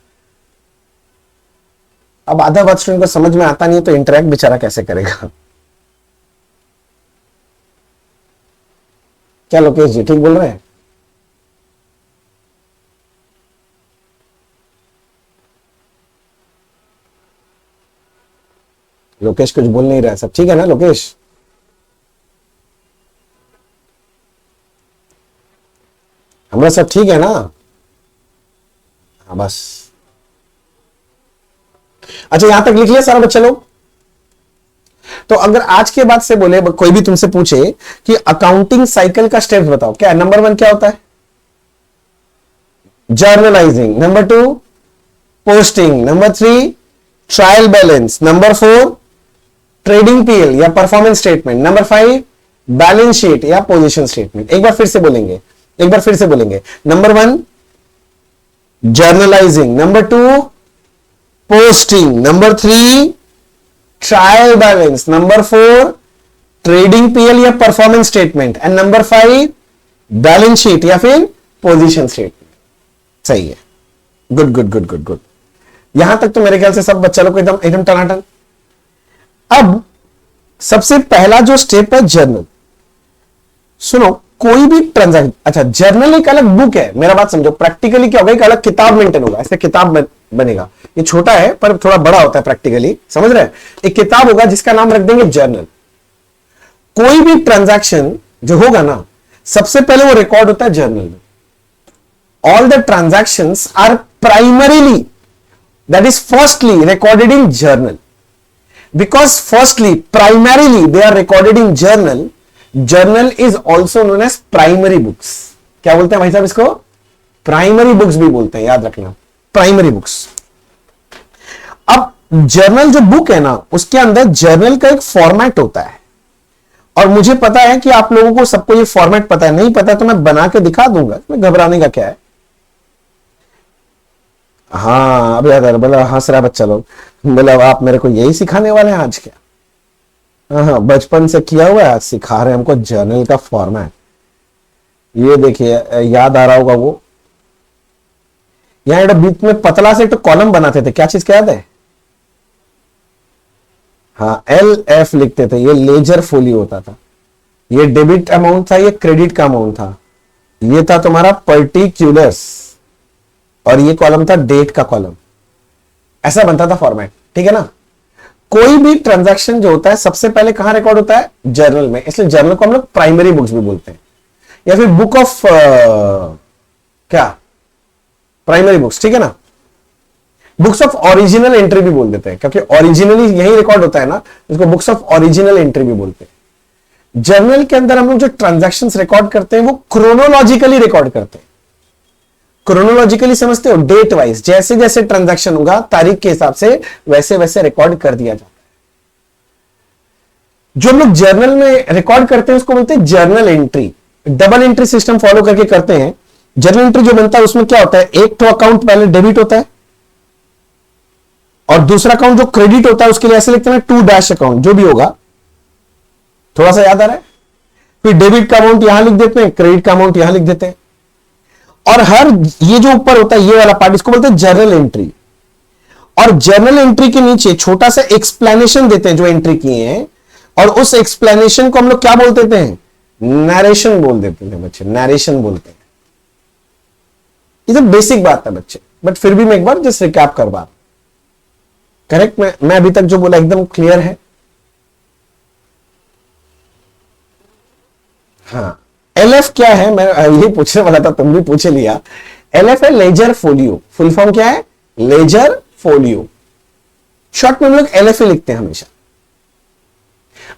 अब आधा बात स्टूडेंट को समझ में आता नहीं है तो इंटरेक्ट बेचारा कैसे करेगा? क्या लोकेश जी ठीक बोल रहे हैं? लोकेश कुछ बोल नहीं रहा है, सब ठीक है ना लोकेश? हमारा सब ठीक है ना? हाँ बस। अच्छा यहां तक लिख लिया सारा बच्चा लोग? तो अगर आज के बाद से बोले कोई भी तुमसे पूछे कि अकाउंटिंग साइकिल का स्टेप्स बताओ, क्या नंबर 1 क्या होता है? Journalising. Number 2 posting. Number 3 trial balance. Number 4 trading PL या performance statement. Number 5 balance sheet या पोजीशन स्टेटमेंट। एक बार फिर से बोलेंगे, number 1 journalising, number 2 posting, number 3 trial balance, number 4 trading PL या performance statement and number 5 balance sheet या फिर पोजीशन स्टेटमेंट। सही है, good good good good good. यहां तक तो मेरे ख्याल से सब बच्चा लोग को एकदम एकदम टनाटन। अब सबसे पहला जो स्टेप है जर्नल। सुनो, कोई भी ट्रांजैक्शन, अच्छा जर्नल एक अलग बुक है, मेरा बात समझो। प्रैक्टिकली क्या होगा, एक अलग किताब मेंटेन होगा, ऐसे किताब बनेगा। ये छोटा है पर थोड़ा बड़ा होता है प्रैक्टिकली, समझ रहे हैं? एक किताब होगा जिसका नाम रख देंगे जर्नल। कोई भी ट्रांजैक्शन जो होगा ना, सबसे पहले वो रिकॉर्ड होता है जर्नल में। All the transactions are primarily, that is firstly recorded in journal. Because firstly, primarily they are recorded in journal. Journal is also known as primary books. क्या बोलते हैं भाई साहब इसको? प्राइमरी बुक्स भी बोलते हैं, याद रखना, प्राइमरी बुक्स। अब जर्नल जो बुक है ना, उसके अंदर जर्नल का एक फॉर्मेट होता है, और मुझे पता है कि आप लोगों को सबको ये फॉर्मेट पता है। नहीं पता तो मैं बना के दिखा दूंगा, इसमें घबराने का क्या है? हाँ अब याद आ रहा, बोला हंस रहा बच्चा लोग, बोला आप मेरे को यही सिखाने वाले हैं आज क्या? हाँ बचपन से किया हुआ है, आज सिखा रहे हैं हमको जर्नल का फॉर्मेट। ये देखिए याद आ रहा होगा वो, यहां बीच में पतला से तो कॉलम बनाते थे, क्या चीज क्या याद है? हाँ LF लिखते थे, ये लेजर फोलियो होता था। ये डेबिट अमाउंट था, ये क्रेडिट का अमाउंट था। ये था तुम्हारा पर्टिकुलर्स, और ये कॉलम था डेट का कॉलम। ऐसा बनता था फॉर्मेट, ठीक है ना? कोई भी ट्रांजैक्शन जो होता है सबसे पहले कहां रिकॉर्ड होता है? जर्नल में। इसलिए जर्नल को हम लोग प्राइमरी बुक्स भी बोलते हैं, या फिर बुक ऑफ क्या, प्राइमरी बुक्स, ठीक है ना? बुक्स ऑफ ओरिजिनल एंट्री भी बोल देते हैं, क्योंकि ओरिजिनली यही रिकॉर्ड होता है ना, इसको बुक्स ऑफ ओरिजिनल एंट्री भी बोलते हैं। जर्नल के अंदर हम लोग जो ट्रांजैक्शंस रिकॉर्ड करते हैं वो क्रोनोलॉजिकली रिकॉर्ड करते हैं। क्रोनोलॉजिकली समझते हो? डेट वाइज, जैसे जैसे ट्रांजैक्शन होगा तारीख के हिसाब से वैसे वैसे रिकॉर्ड कर दिया जाता है। जो हम लोग जर्नल में रिकॉर्ड करते हैं उसको बोलते हैं journal entry. Double entry system follow करके करते हैं। जर्नल एंट्री जो बनता है उसमें क्या होता है, एक तो अकाउंट पहले डेबिट होता है, और दूसरा अकाउंट जो क्रेडिट होता है उसके लिए ऐसे लिखते हैं 2- अकाउंट, जो भी होगा। थोड़ा सा याद आ रहा है? फिर डेबिट का अमाउंट यहां लिख देते हैं, क्रेडिट का अमाउंट यहां लिख देते हैं, और हर ये जो ऊपर होता है ये वाला पार्ट, इसको बोलते हैं जर्नल एंट्री। और जर्नल एंट्री के नीचे छोटा सा एक्सप्लेनेशन देते हैं जो एंट्री किए हैं, और उस एक्सप्लेनेशन को हम लोग क्या बोल देते हैं? नरेशन बोल देते हैं बच्चे, नरेशन बोलते हैं। ये तो बेसिक बात है बच्चे, बट फिर भी मैं एक बार जस्ट रिकैप करवा। करेक्ट? मैं अभी तक जो बोला एकदम क्लियर है? हाँ। LF क्या है, मैं ये पूछने वाला था, तुम भी पूछ लिया। LF है लेजर फोलियो। फुल फॉर्म क्या है? Ledger folio. शॉर्ट में हम लोग LF ही लिखते हैं हमेशा।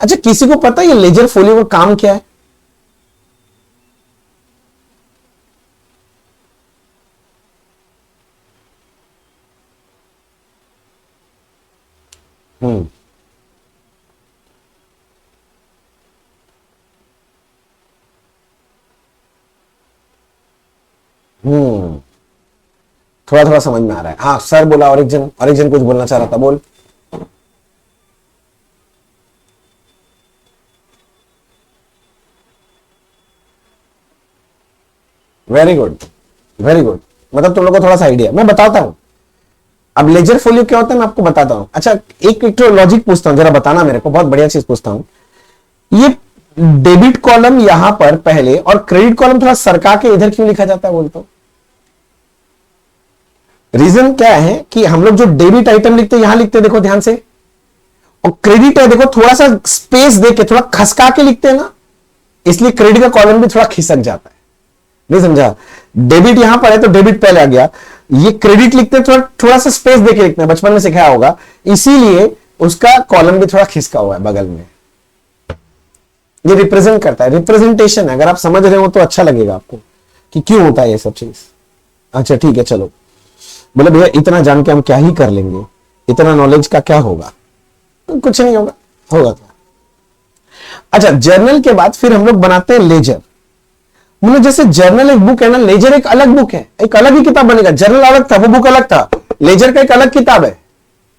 अच्छा किसी को पता है ये लेजर फोलियो का काम क्या है? हम्म हम्म थोड़ा थोड़ा समझ में आ रहा है। हाँ सर बोला, और एक जन कुछ बोलना चाह रहा था, बोल। Very good, very good. मतलब तुम लोग को थोड़ा सा आइडिया मैं बताता हूं। अब लेजर फोलियो क्या होता है मैं आपको बताता हूं। अच्छा, एक तो लॉजिक पूछता हूं, जरा बताना मेरे को, बहुत बढ़िया चीज पूछता हूं। ये डेबिट कॉलम यहां पर पहले और क्रेडिट कॉलम थोड़ा सरका के इधर क्यों लिखा जाता है बोल तो? रीजन क्या है कि हम लोग जो डेबिट आइटम लिखते हैं यहां लिखते हैं, देखो ध्यान से, और क्रेडिट है देखो थोड़ा सा स्पेस देके थोड़ा खसका के लिखते हैं ना, इसलिए क्रेडिट का कॉलम भी थोड़ा खिसक जाता है। नहीं समझा? डेबिट यहां पर है तो डेबिट पहले आ गया, ये क्रेडिट लिखते हैं थोड़ा थोड़ा सा स्पेस देके लिखते हैं, बचपन में सिखाया होगा, इसीलिए उसका कॉलम भी थोड़ा खिसका हुआ है बगल में। ये रिप्रेजेंट करता है, रिप्रेजेंटेशन है। अगर आप समझ रहे हो तो अच्छा लगेगा आपको कि क्यों होता है ये सब चीज। अच्छा ठीक है, चलो। बोले भैया इतना जान के हम क्या ही कर लेंगे, इतना नॉलेज का क्या होगा? कुछ नहीं होगा, होगा क्या? अच्छा, जर्नल के बाद फिर हम लोग बनाते हैं लेजर। मतलब जैसे जर्नल एक बुक है ना, लेजर एक अलग बुक है, एक अलग ही किताब बनेगा। जर्नल अलग था, वो बुक अलग था, लेजर का एक अलग किताब है।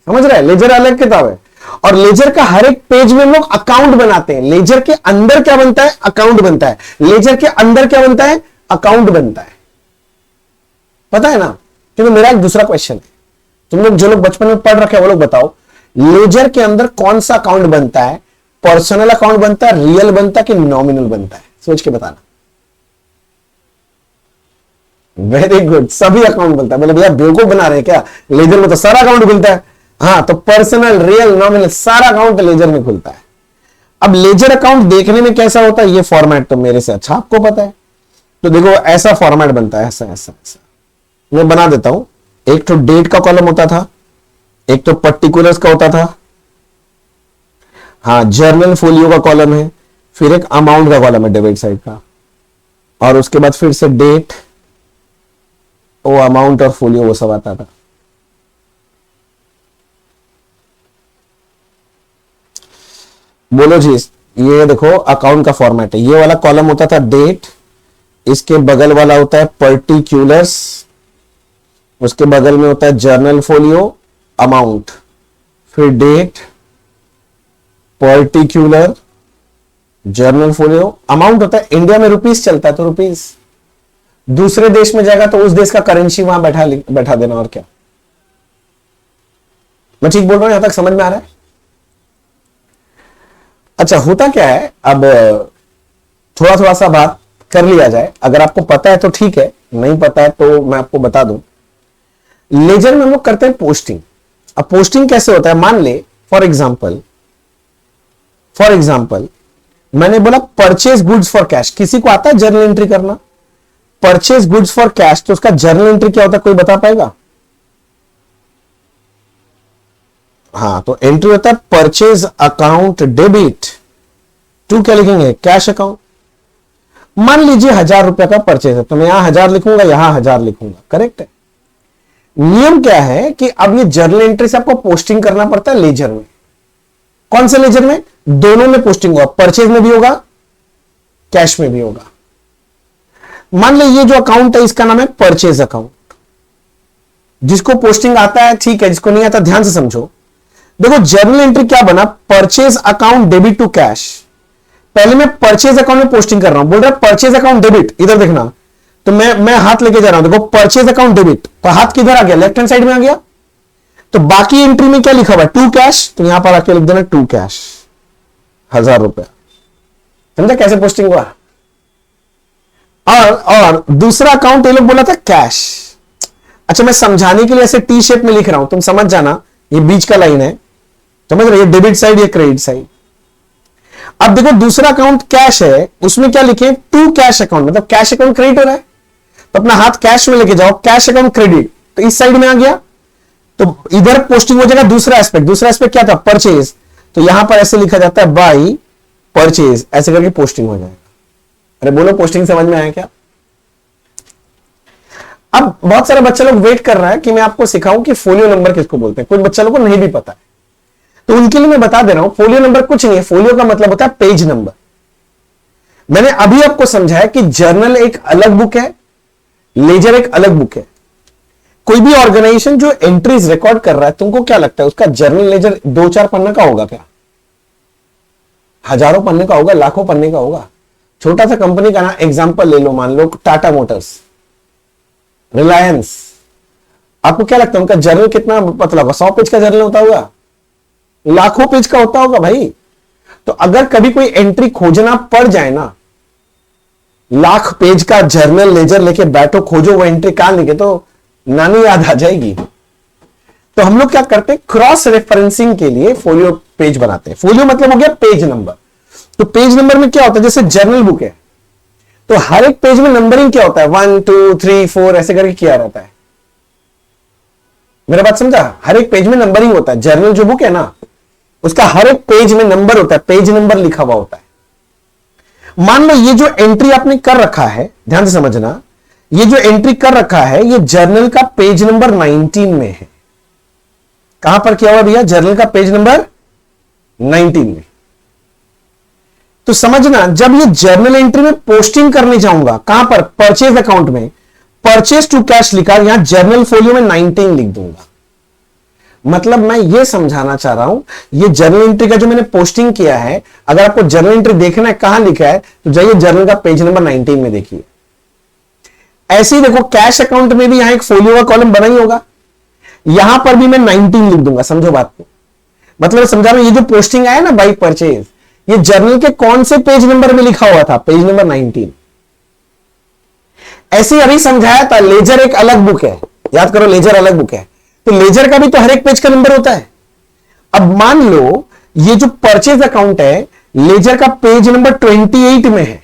समझ रहे हैं? लेजर अलग किताब है, और लेजर का हर एक पेज में हम लोग अकाउंट बनाते हैं। लेजर के अंदर क्या बनता है? अकाउंट बनता है। लेजर के अंदर क्या बनता है? अकाउंट बनता है। पता है ना? क्योंकि मेरा एक दूसरा क्वेश्चन है, तुम लोग जो लोग बचपन में पढ़ रखे हैं वो लोग बताओ, लेजर के अंदर कौन सा अकाउंट बनता है? पर्सनल अकाउंट बनता है, रियल बनता है कि नॉमिनल बनता है? सोच के बताना। वेरी गुड, सभी अकाउंट बनता है। बोले भैया बेवकूफ बना रहे हैं क्या, लेजर में तो सारा अकाउंट खुलता है। हाँ, तो पर्सनल, रियल, नॉमिनल सारा अकाउंट लेजर में खुलता है। अब लेजर अकाउंट देखने में कैसा होता है, ये फॉर्मेट तो मेरे से अच्छा आपको पता है। तो देखो ऐसा फॉर्मेट बनता है, ऐसा ऐसा ऐसा। मैं बना देता हूं। एक तो डेट का कॉलम होता था, एक तो पर्टिकुलर्स का होता था, हाँ जर्नल फोलियो का कॉलम है, फिर एक अमाउंट का कॉलम है डेबिट साइड का, और उसके बाद फिर से डेट, वो अमाउंट और फोलियो वो सब आता था। बोलो जी, ये देखो अकाउंट का फॉर्मेट है। ये वाला कॉलम होता था डेट, इसके बगल वाला होता है पर्टिकुलर्स, उसके बगल में होता है जर्नल फोलियो, अमाउंट, फिर date, particular, journal folio. Amount होता है, इंडिया में रुपीस चलता है तो रुपीस, दूसरे देश में जाएगा तो उस देश का करेंसी वहां बैठा देना। और क्या मैं ठीक बोल रहा हूं? यहां तक समझ में आ रहा है? अच्छा, होता क्या है, अब थोड़ा थोड़ा सा बात कर लिया जाए। अगर आपको पता है तो ठीक है, नहीं पता है तो मैं आपको बता दूं। लेजर में हम लोग करते हैं पोस्टिंग। अब पोस्टिंग कैसे होता है, मान ले फॉर एग्जाम्पल मैंने बोला परचेज गुड्स फॉर कैश। किसी को आता है जर्नल एंट्री करना? परचेज गुड्स फॉर कैश, तो उसका जर्नल एंट्री क्या होता है, कोई बता पाएगा? हाँ, तो एंट्री होता है परचेज अकाउंट डेबिट टू, क्या लिखेंगे, कैश अकाउंट। मान लीजिए 1,000 रुपए का परचेज है, तो मैं यहां 1,000 लिखूंगा, यहां 1,000 लिखूंगा, करेक्ट है। नियम क्या है कि अब ये जर्नल एंट्री से आपको पोस्टिंग करना पड़ता है लेजर में। कौन से लेजर में? दोनों में पोस्टिंग होगा, परचेज में भी होगा, कैश में भी होगा। मान ली ये जो अकाउंट है इसका नाम है परचेज अकाउंट। जिसको पोस्टिंग आता है ठीक है, जिसको नहीं आता ध्यान से समझो। देखो जर्नल एंट्री क्या बना, purchase account debit to cash. पहले मैं परचेज अकाउंट में पोस्टिंग कर रहा हूं, बोल रहा है परचेज अकाउंट डेबिट, इधर देखना। तो मैं हाथ लेके जा रहा हूं, देखो परचेज अकाउंट डेबिट, तो हाथ किधर आ गया, लेफ्ट हैंड साइड में आ गया। तो बाकी एंट्री में क्या लिखा हुआ है, टू कैश, तो यहां पर आके लिख देना टू कैश, 1,000 रुपया। समझा कैसे पोस्टिंग हुआ? और दूसरा अकाउंट ये लोग बोला था कैश। अच्छा, मैं समझाने के लिए ऐसे टी शेप में लिख रहा हूं, तुम समझ जाना, ये बीच का लाइन है, समझ रहे, ये डेबिट साइड, ये क्रेडिट साइड। अब देखो दूसरा अकाउंट कैश है, उसमें क्या लिखे, टू कैश अकाउंट, मतलब कैश अकाउंट क्रेडिट हो रहा है, तो अपना हाथ कैश में लेके जाओ, कैश अकाउंट क्रेडिट, तो इस साइड में आ गया, तो इधर पोस्टिंग हो जाएगा। दूसरा एस्पेक्ट, दूसरा एस्पेक्ट क्या था, परचेज, तो यहां पर ऐसे लिखा जाता है बाई परचेज, ऐसे करके पोस्टिंग हो जाएगा। अरे बोलो पोस्टिंग समझ में आया क्या? अब बहुत सारे बच्चे लोग वेट कर रहा है कि मैं आपको सिखाऊं कि फोलियो नंबर किसको बोलते हैं। कुछ बच्चे लोगों को नहीं भी पता है, तो उनके लिए मैं बता दे रहा हूं, फोलियो नंबर कुछ नहीं है, फोलियो का मतलब होता है पेज नंबर। मैंने अभी आपको समझाया कि जर्नल एक अलग बुक है, लेजर एक अलग बुक है। कोई भी ऑर्गेनाइजेशन जो एंट्रीज रिकॉर्ड कर रहा है, तुमको क्या लगता है उसका जर्नल लेजर 2-4 पन्ने का होगा क्या? हजारों पन्ने का होगा, लाखों पन्ने का होगा। छोटा सा कंपनी का ना एग्जांपल ले लो, मान लो टाटा मोटर्स, रिलायंस। आपको क्या लगता है उनका जर्नल कितना पतला होगा? 100 पेज का जर्नल होता होगा, लाखों पेज का होता होगा भाई। तो अगर कभी कोई एंट्री खोजना पड़ जाए ना, लाख पेज का जर्नल लेजर लेके बैठो, खोजो वो एंट्री कहां लिखे, तो नानी याद आ जाएगी। तो हम लोग क्या करते हैं, क्रॉस रेफरेंसिंग के लिए फोलियो पेज बनाते हैं। फोलियो मतलब हो गया पेज नंबर। तो पेज नंबर में क्या होता है, जैसे जर्नल बुक है तो हर एक पेज में नंबरिंग क्या होता है, 1 2 3 4 ऐसे करके किया रहता है। मेरा बात समझा? हर एक पेज में नंबरिंग होता है। जर्नल जो बुक है ना, उसका हर एक पेज में नंबर होता है, पेज नंबर लिखा हुआ होता है। मान लो ये जो एंट्री आपने कर रखा है, ध्यान से समझना, ये जो एंट्री कर रखा है ये जर्नल का पेज नंबर 19 में है। कहां पर किया हुआ भैया? जर्नल का पेज नंबर 19 में। तो समझना, जब ये जर्नल एंट्री में पोस्टिंग करने जाऊंगा, कहां पर? परचेज अकाउंट में, परचेज टू कैश लिखा, यहां जर्नल फोलियो में 19 लिख दूंगा। मतलब मैं ये समझाना चाह रहा हूं, ये जर्नल एंट्री का जो मैंने पोस्टिंग किया है, अगर आपको जर्नल एंट्री देखना है कहां लिखा है, तो जाइए जर्नल का पेज नंबर 19 में देखिए। ऐसे ही देखो, कैश अकाउंट में भी यहां एक फोलियो का कॉलम बना ही होगा, यहां पर भी मैं 19 लिख दूंगा। समझो बात को, मतलब समझा रहा हूं, ये जो पोस्टिंग आया ना बाई परचेज, ये जर्नल के कौन से पेज नंबर में लिखा हुआ था? Page number 19। ऐसे ही अभी समझाया था, लेजर एक अलग बुक है, याद करो लेजर अलग बुक है, तो लेजर का भी तो हर एक पेज का नंबर होता है। अब मान लो ये जो परचेज अकाउंट है, लेजर का पेज नंबर 28 में है,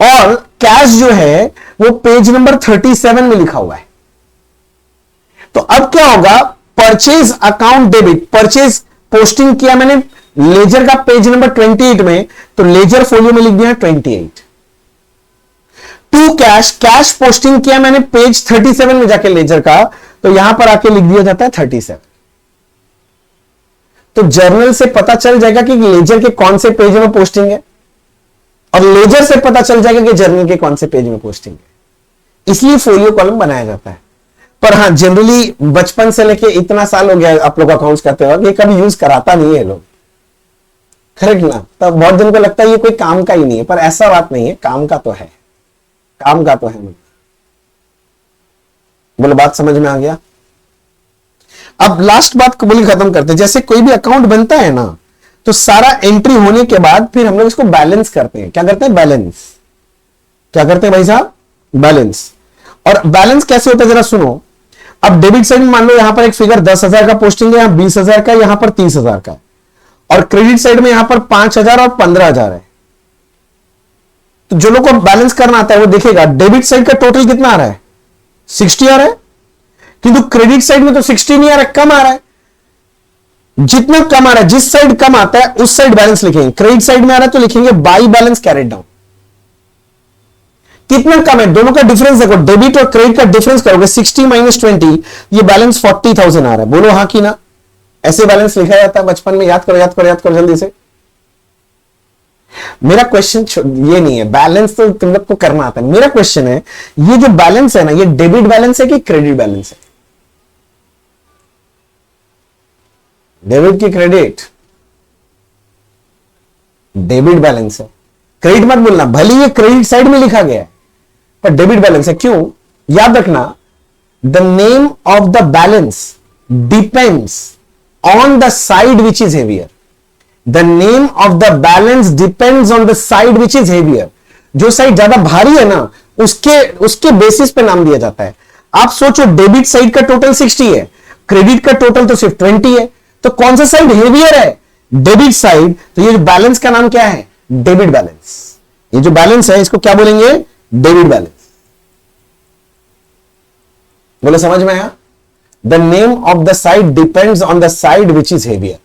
और कैश जो है वो पेज नंबर 37 में लिखा हुआ है। तो अब क्या होगा, purchase account debit, purchase posting किया मैंने लेजर का पेज नंबर 28 में, तो लेजर फोलियो में लिख दिया 28। टू कैश, कैश पोस्टिंग किया मैंने पेज 37 में जाके लेजर का, तो यहां पर आके लिख दिया जाता है 37। तो जर्नल से पता चल जाएगा कि लेजर के कौन से पेज में पोस्टिंग है, और लेजर से पता चल जाएगा कि जर्नल के कौन से पेज में पोस्टिंग है। इसलिए फोलियो कॉलम बनाया जाता है। पर हां, जनरली बचपन से लेके इतना साल हो गया आप लोग अकाउंट्स करते हो, ये कभी यूज कराता नहीं है लोग, करेक्ट ना? तब बहुत जन को लगता है ये कोई काम का ही नहीं है, पर ऐसा बात नहीं है, काम का तो है, काम का तो है। बोलो बात समझ में आ गया? अब लास्ट बात को बोली खत्म करते हैं। जैसे कोई भी अकाउंट बनता है ना, तो सारा एंट्री होने के बाद फिर हम लोग इसको बैलेंस करते हैं। क्या करते हैं? बैलेंस। क्या करते हैं भाई साहब? बैलेंस। और बैलेंस कैसे होता है जरा सुनो। अब डेबिट साइड में मान लो यहां पर एक फिगर 10,000 का पोस्टिंग है, यहां 20,000 का, यहां पर 30,000 का, और क्रेडिट साइड में यहां पर 5,000 और 15,000 है। तो जो लोग को बैलेंस करना आता है वो देखेगा डेबिट साइड का टोटल कितना आ रहा है, 60 आ रहा है, किंतु क्रेडिट साइड में तो 60 नहीं आ रहा है, कम आ रहा है। जितना कम आ रहा है, जिस साइड कम आता है उस साइड बैलेंस लिखेंगे। क्रेडिट साइड में आ रहा है तो लिखेंगे बाई बैलेंस कैरिड डाउन। कितना कम है, दोनों का डिफरेंस देखो, डेबिट और क्रेडिट का डिफरेंस करोगे, 60 - 20, ये बैलेंस 40,000 आ रहा है। बोलो हाँ कि ना? ऐसे बैलेंस लिखा जाता है बचपन में, याद करो याद करो याद करो जल्दी से। मेरा क्वेश्चन ये नहीं है, बैलेंस तो तुम लोग को करना आता है। मेरा क्वेश्चन है, ये जो बैलेंस है ना, ये डेबिट बैलेंस है कि क्रेडिट बैलेंस है? डेबिट की क्रेडिट? डेबिट बैलेंस है। क्रेडिट मत बोलना, भले ये क्रेडिट साइड में लिखा गया है पर डेबिट बैलेंस है। क्यों? याद रखना, the name of the balance depends on the side which is heavier. The name of the balance depends on the side which is heavier. जो साइड ज्यादा भारी है ना, उसके बेसिस पे नाम दिया जाता है। आप सोचो, डेबिट साइड का टोटल 60 है, क्रेडिट का टोटल तो सिर्फ 20 है, तो कौन सा साइड हेवियर है? Debit side. तो ये जो बैलेंस का नाम क्या है? Debit balance. ये जो बैलेंस है इसको क्या बोलेंगे? Debit balance. बोले समझ में आया? The name of the side depends on the side which is heavier.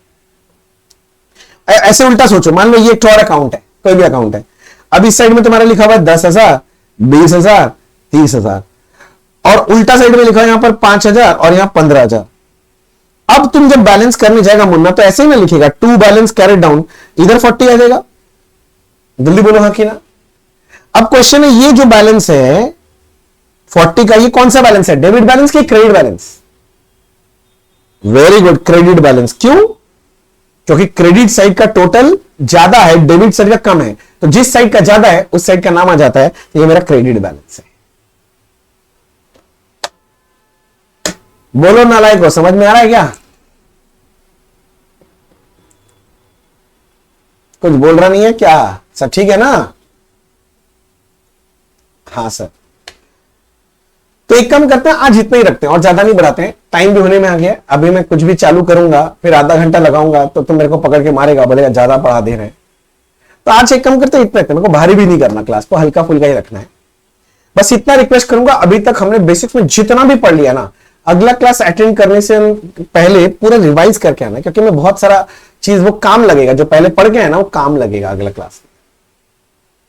ऐसे उल्टा सोचो, मान लो ये एक और अकाउंट है, कोई भी अकाउंट है। अब इस साइड में तुम्हारा लिखा हुआ है 10,000, 20,000, 30,000, और उल्टा साइड में लिखा है यहां पर 5,000 और यहां 15,000। अब तुम जब बैलेंस करने जाएगा मुन्ना तो ऐसे ही ना लिखेगा, टू बैलेंस कैरेट डाउन, इधर 40 आ जाएगा। जल्दी बोलो हाँ कि ना। अब क्वेश्चन है ये जो बैलेंस है 40 का, ये कौन सा बैलेंस है, डेबिट बैलेंस कि credit balance? Very good, credit balance. क्यों? क्योंकि क्रेडिट साइड का टोटल ज्यादा है, डेबिट साइड का कम है, तो जिस साइड का ज्यादा है उस साइड का नाम आ जाता है, तो ये मेरा क्रेडिट बैलेंस है। बोलो नालायक को, समझ में आ रहा है क्या? कुछ बोल रहा नहीं है क्या? सब ठीक है ना? हाँ सर। तो एक काम करते हैं, आज इतना ही रखते हैं और ज्यादा नहीं बढ़ाते हैं, टाइम भी होने में आ गया। अभी मैं कुछ भी चालू करूंगा फिर आधा घंटा लगाऊंगा तो तुम मेरे को पकड़ के मारेगा, बोलेगा ज्यादा पढ़ा दे रहे हैं। तो आज एक काम करते हैं, इतना मेरे को भारी भी नहीं करना, क्लास को हल्का फुल्का ही रखना है। बस इतना रिक्वेस्ट करूंगा, अभी तक हमने बेसिक्स में जितना भी पढ़ लिया ना, अगला क्लास अटेंड करने से पहले पूरा रिवाइज करके आना, क्योंकि मैं बहुत सारा चीज वो काम लगेगा, जो पहले पढ़ गए हैं ना वो काम लगेगा अगला क्लास में।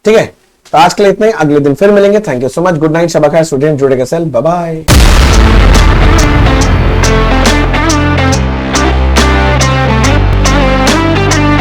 ठीक है, तो आज के लिए इतना ही, अगले दिन फिर मिलेंगे। Thank you so much, good night, शबा खैर, स्टूडेंट जुड़ेगा सेल, बाय बाय।